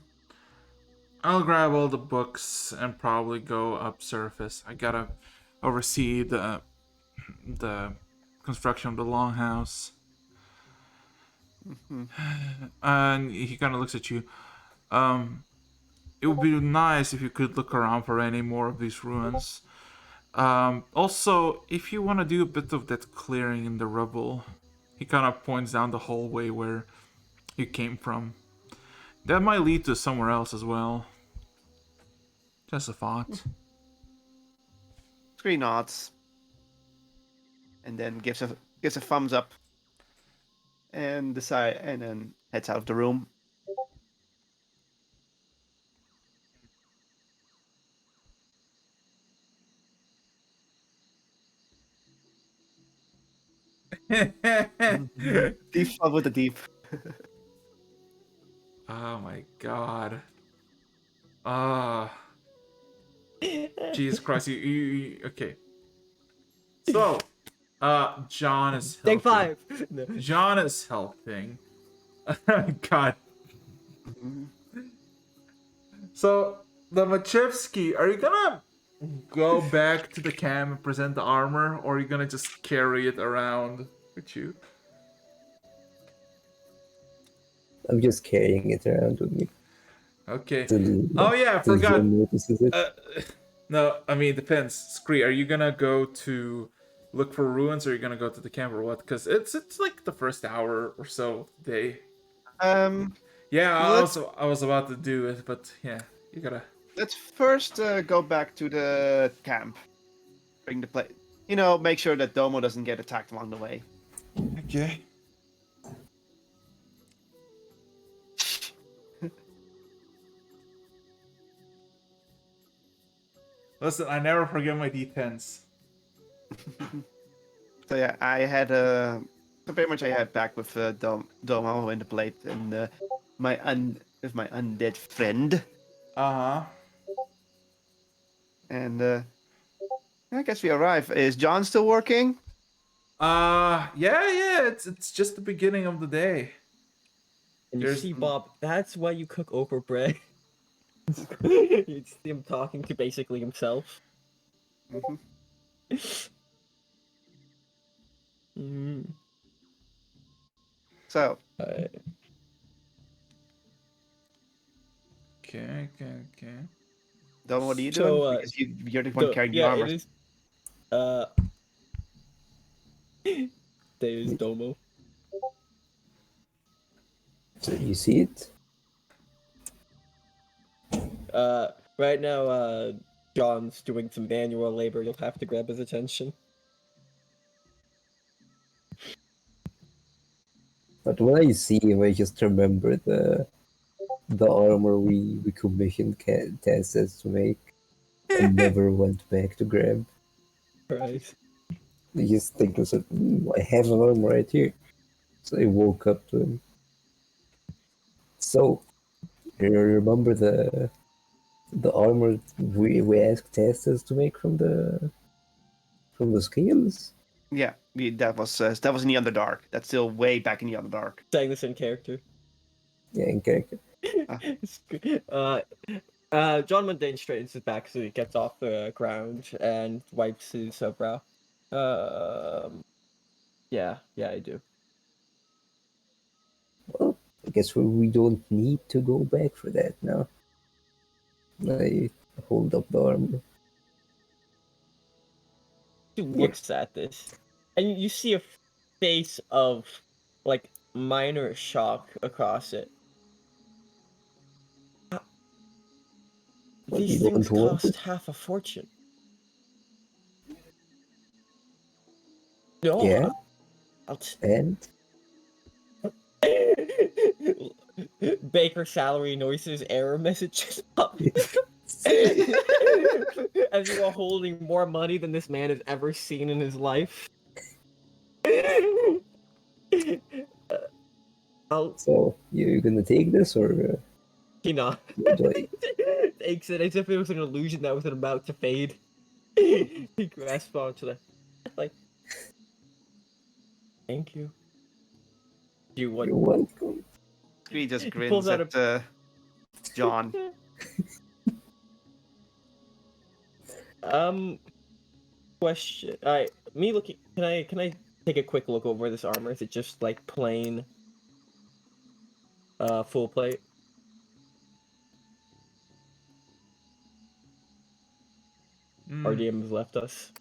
I'll grab all the books and probably go up surface. I gotta oversee the construction of the longhouse. And he kind of looks at you. It would be nice if you could look around for any more of these ruins. Also, if you want to do a bit of that clearing in the rubble, he kind of points down the hallway where you came from. That might lead to somewhere else as well. Just a thought. Scree nods. And then gives a thumbs up. And then heads out of the room. Deep fun with the deep. Oh my god. Jesus Christ, you okay. So, John is Take helping. 5. No. John is helping. God. Mhm. So, the Machevsky, are you gonna go back to the camp and present the armor, or are you gonna just carry it around with you? I'm just carrying it around with me Okay. till Oh yeah, I till forgot. John notices it. Uh, no, I mean, it depends. Scree, are you gonna go to look for ruins, or are you gonna go to the camp, or what? Because it's like the first hour or so of the day. Um, Yeah, let's I was about to do it, but yeah, you gotta. let's first go back to the camp. Bring the plate. You know, make sure that Domo doesn't get attacked along the way. Okay. Listen, I never forget my D10s. So yeah, I had so pretty much I had back with Domo in the plate and with my undead friend, Uh huh. and I guess we arrive. Is John still working? Yeah. It's just the beginning of the day. And you There's see, Bob, that's why you cook over bread. You see him talking to basically himself. Mhm. Mm. So okay. Domo, what are you doing? So, Because you're the one carrying the yeah, armor. it is. There's Domo. So you see it? Right now, John's doing some manual labor. You'll have to grab his attention. But when I see him, I just remember the armor we commissioned Tess to make and never went back to grab. Right. I just think I said, I have an armor right here. So I woke up to him. So you remember the armor we asked Tess to make from the scales? Yeah, that was in the Underdark. That's still way back in the Underdark. Saying this in character. Yeah, in character. It's good. John Mundane straightens his back so he gets off the ground and wipes his brow. Yeah, I do. Well, I guess we don't need to go back for that now. I hold up the armor. He looks at this, and you see a face of like minor shock across it. But you These things don't want it? cost half a fortune. No, Yeah, I'll and Baker salary noises error messages up. As you are holding more money than this man has ever seen in his life. so you're gonna take this or He not do I? takes it as if it was an illusion that was about to fade. He grasps onto the like. Thank you. You what? You're welcome. He just He grins pulls out at John. Question. Me looking. Can I take a quick look over this armor? Is it just like plain, full plate? Our DM has left us.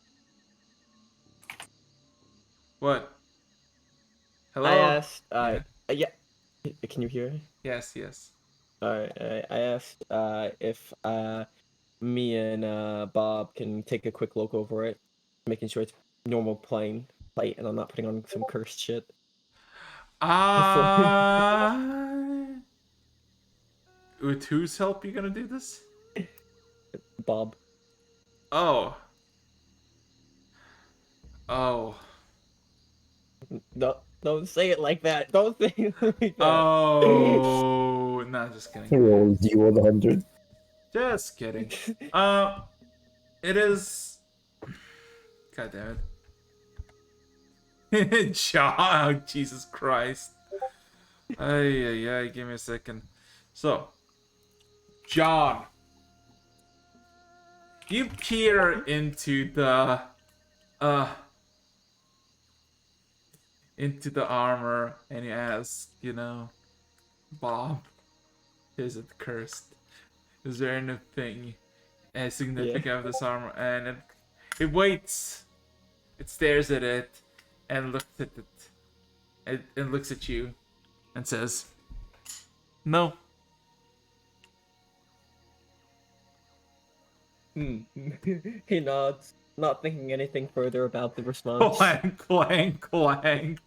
What? Hello? I asked. Yeah. Yeah. Can you hear me? Yes. Alright. I asked. If me and Bob can take a quick look over it, making sure it's normal plain plate, and I'm not putting on some cursed shit. With whose help you gonna do this? Bob. Oh. No, don't say it like that. Don't say it like that. Oh. Nah, just kidding. Roll D100. Just kidding. It is. God damn it. John, oh, Jesus Christ. Ay, give me a second. So, John, you peer uh into the armor and you ask, Bob, is it cursed? Is there anything as significant of this armor? And it waits. It stares at it and looks at it and looks at you and says, "No." He nods, not thinking anything further about the response. Clang, clang, clang.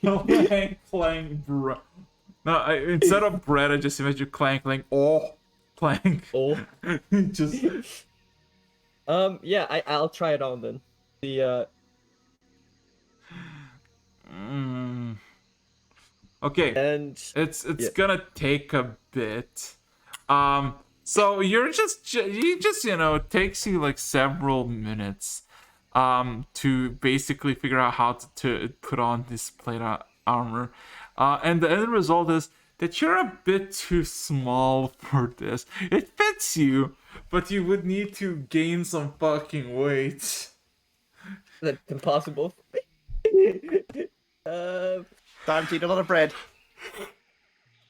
Clang, clang, bro. No, instead of bread, I just imagine clang, clang, oh, clang. Oh. Just. Yeah, I'll try it on then. The Okay. and It's yeah. gonna take a bit. So you just it takes you like several minutes to basically figure out how to put on this plate armor. And the end result is that you're a bit too small for this. It fits you, but you would need to gain some fucking weight. That's impossible. Time to eat a lot of bread.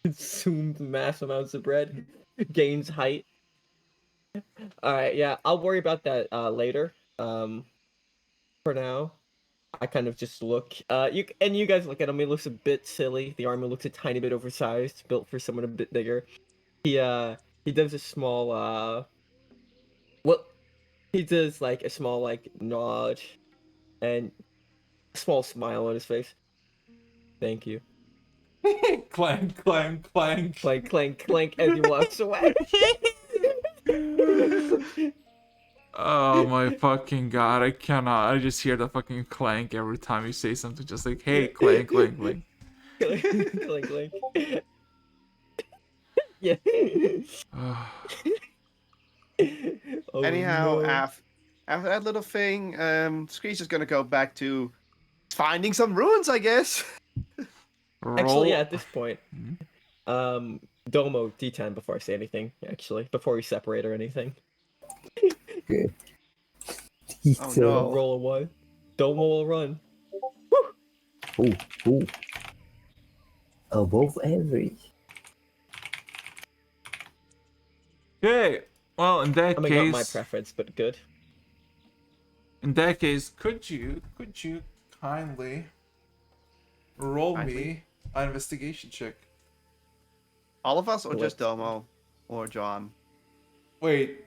Consumed mass amounts of bread, gains height. All right, yeah, I'll worry about that later. For now, I kind of just look. You guys look at him. He looks a bit silly. The armor looks a tiny bit oversized, built for someone a bit bigger. He does a small he does like a small like nod, and a small smile on his face. Thank you. Clang, clang, clang. Clank, clank, clank as he walks away. Oh my fucking god, I cannot. I just hear the fucking clank every time you say something, just like, hey, clank, clank, clank. Clank, clank. Yeah. Oh, Anyhow, no. after that little thing, Screech is gonna go back to finding some ruins, I guess. Actually, yeah, at this point, Domo D10 before I say anything. Actually, before we separate or anything. Okay. Oh, no. Roll a 1. Domo will run. Oh. Above average. Okay, well, in that Coming up my case, preference, but good. could you kindly roll me an investigation check? All of us, or What? just Domo, or John? Wait,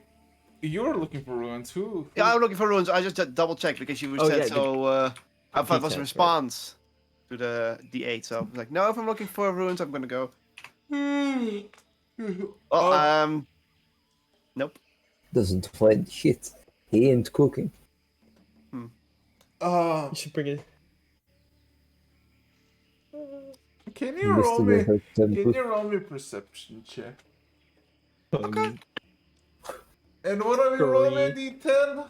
you're looking for ruins. Who? Yeah, I'm looking for ruins. I just double checked because you Oh, said yeah, so. I thought it was a D10, response to the D8. So I was like, no, if I'm looking for ruins, I'm gonna go. Well, nope. Doesn't find shit. He ain't cooking. You should bring it. Can you roll me? Investigate her Can temple. you roll me a perception check? Okay. And what are you rolling a D10?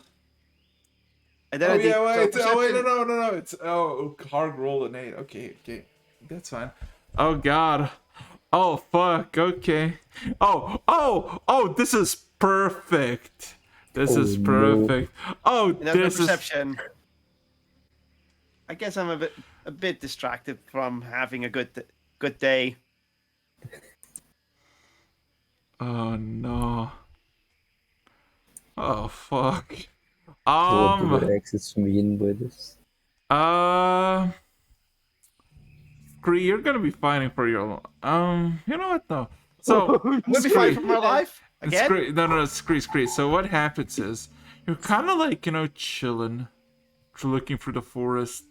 And then Oh I did yeah, some wait. Oh wait, perception. no. It's hard roll an 8. Okay, that's fine. Oh god. Oh fuck. Okay. Oh. This is perfect. This is Oh, perfect. Oh, And then this is. perception. I guess I'm a bit distracted from having a good day. Oh no. Oh fuck. What do the exits mean by this? Kree, you're gonna be fighting for your. You know what though? So I'm gonna be fighting for my life It's again. great. No, it's great. So what happens is you're kind of like chilling, looking through the forest.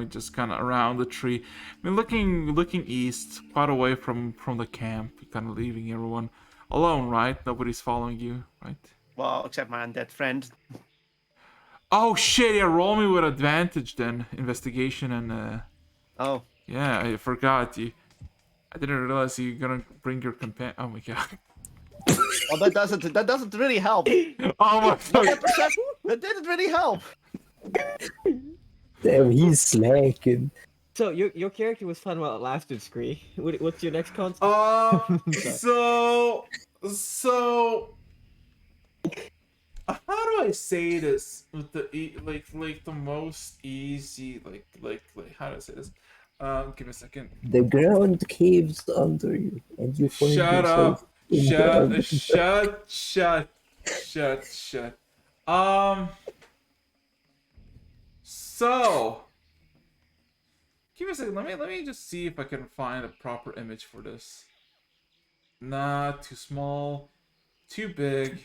Just kind of around the tree. I mean, looking east, quite away from the camp. Kind of leaving everyone alone, right? Nobody's following you, right? Well, except my undead friend. Oh shit! Yeah, roll me with advantage then. Investigation and Oh, yeah, I forgot you. I didn't realize you're gonna bring your companion. Oh my god. well, that doesn't really help. Oh my But fuck. that didn't really help. Damn, he's slacking. So your character was fun while it lasted, Scree. What's your next concept? So how do I say this with the like the most easy like how do I say this? Give me a second. The ground caves under you, and you find Shut yourself up. in the Shut. So give me a second. Let me just see if I can find a proper image for this. Not too small, too big.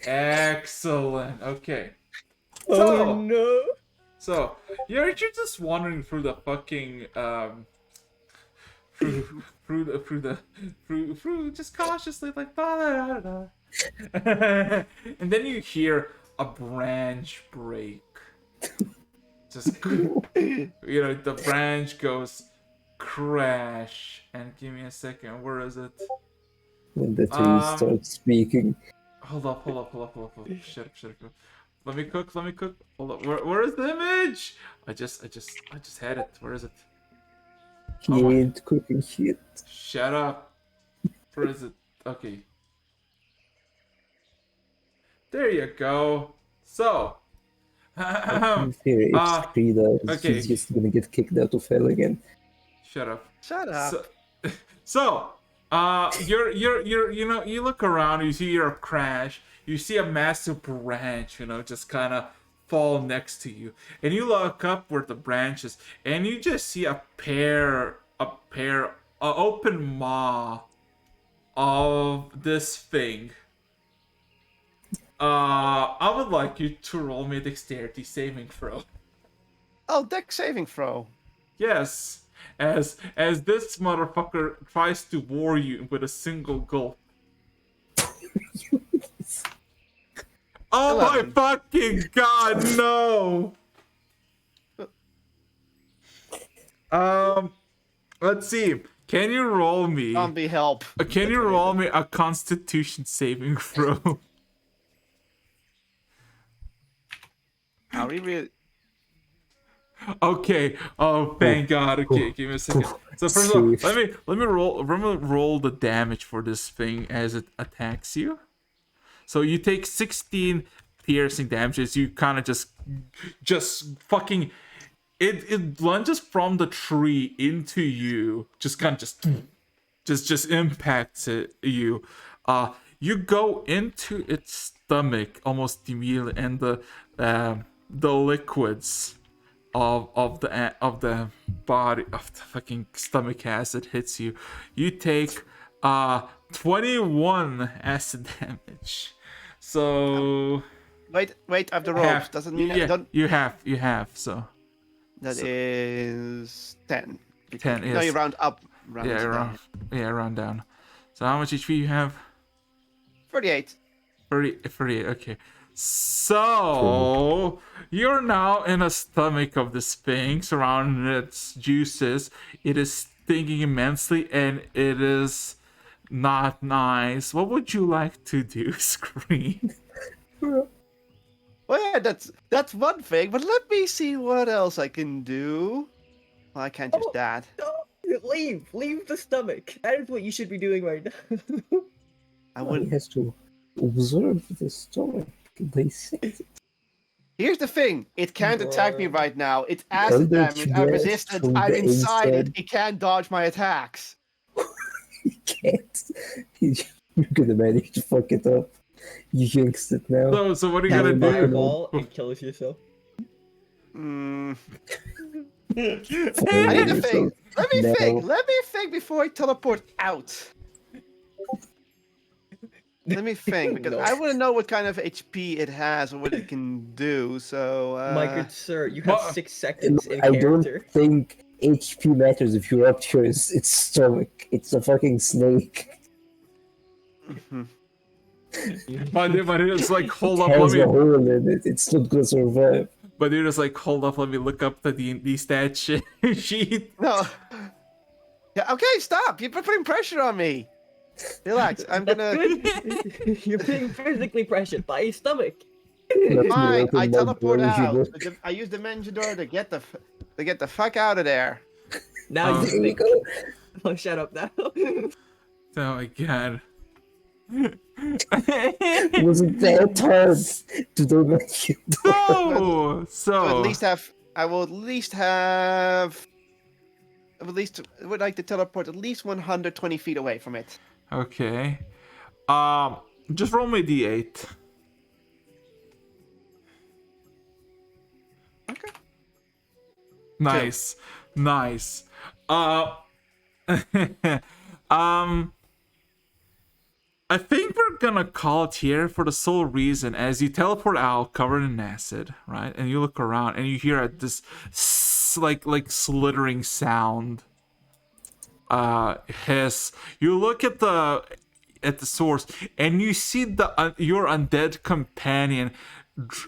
Excellent. Okay. Oh no! So you're just wandering through the fucking through just cautiously like da da da da. And then you hear a branch break. Just the branch goes crash. And give me a second. Where is it? when the trees start speaking. Hold up. Shut up. Let me cook. Hold up. Where is the image? I just had it. Where is it? He Oh my- ain't cooking shit. Shut up. Where is it? Okay. There you go. So. Here, if Scree does, okay. he's just gonna get kicked out of hell again. Shut up. Shut up. So, you look around, you see your crash, you see a massive branch, just kind of fall next to you, and you look up where the branch is, and you just see a open maw of this thing. I would like you to roll me a dexterity saving throw. Oh, deck saving throw. Yes. As this motherfucker tries to war you with a single gulp. Oh 11. my fucking god, no! Let's see. Can you roll me? Zombie help. Can you roll me a Constitution saving throw? Are we really? Okay. Oh, thank God. Okay, give me a second. So first of all, let me roll the damage for this thing as it attacks you. So you take 16 piercing damages. You kind of just fucking it lunges from the tree into you. Just kind of just impacts you. You go into its stomach almost immediately, and the liquids of the body of the fucking stomach acid hits you. You take 21 acid damage. So Wait, I have the ropes. Doesn't mean I don't. you have so That is 10. 10. No, Yes. you round up. Round down. round down. So how much HP you have? 38. 38. Okay. So you're now in a stomach of this thing, surrounding its juices. It is stinging immensely, and it is not nice. What would you like to do, Scream? Well, yeah, that's one thing. But let me see what else I can do. Well, I can't just that. No, leave the stomach. That is what you should be doing right now. I He wouldn't. has to observe the stomach, dissect it. Here's the thing. It can't attack me right now. It's acid Under damage. I'm blast resistant. from I'm the inside it. inside. It can't dodge my attacks. He can't. You're gonna manage to fuck it up. You jinxed it now. So what are you Yeah, gonna but- do? Fireball and kills yourself. Mm. I need Fire to think. Let me yourself. think. No. Let me think before I teleport out. Let me think, because No. I want to know what kind of HP it has or what it can do. So, My good sir, you have Well, 6 seconds in I don't character. think HP matters if you rupture its stomach. It's a fucking snake. But it's like, hold up, It let has a me. hole in it. It's not gonna survive. But you're just like, hold up, let me look up the D&D stat sheet. no. Yeah. Okay. Stop. You're putting pressure on me. Relax. I'm That's gonna. good. You're being physically pressured by your stomach. Not Fine, I working not teleport out. believable. I use the dimension door to get the fuck out of there. Now Oh. you There we think. go. Oh, shut up now. Oh my god. Wasn't that hard to do that? So, So at so least have I will at least have. I would like to teleport at least 120 feet away from it. okay. Um, just roll me d8. Okay. Nice, nice. Um, I think we're gonna call it here for the sole reason as you teleport out covered in acid, right? And you look around and you hear this like slithering sound. Hiss. You look at the source and you see your undead companion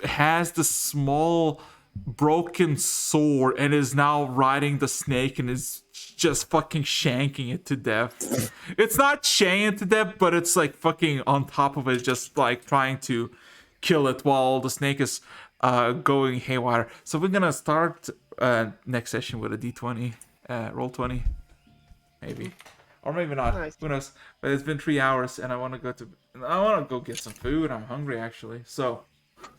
has the small broken sword and is now riding the snake and is just fucking shanking it to death. It's not shanking it to death, but it's like fucking on top of it, just like trying to kill it while the snake is going haywire. So we're gonna start next session with a d20, roll 20, maybe, or maybe not. Nice. Who knows? But it's been 3 hours, and I want to go get some food. I'm hungry actually. So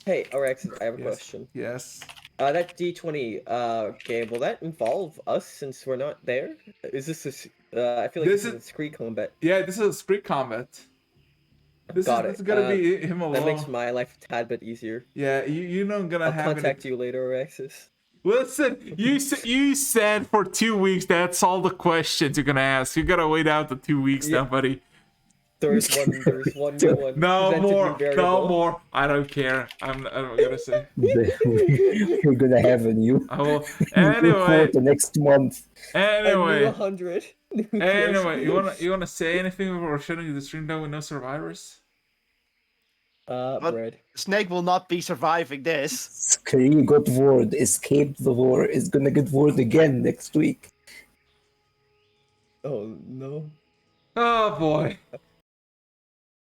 Hey, Alexis, I have a yes, question. yes. That D20 game, will that involve us since we're not there? Is this I feel like This this is is- a discrete combat. Yeah, this is a spree combat. This is gonna be him alone. That makes my life a tad bit easier. Yeah, you're not gonna I'll have contact you later, Alexis. Listen, you said for 2 weeks that's all the questions you're gonna ask. You gotta wait out the 2 weeks now, buddy. There's one new one. No presented more, new variable. no more. I don't care. I'm gonna say. We're gonna have a new I will. new for Anyway, the next month. A new anyway, 100. anyway. You wanna say anything before shutting the stream down with no survivors? But- Bread. Snake will not be surviving this. Scree got word, escaped the war, is gonna get word again next week. Oh no. Oh boy.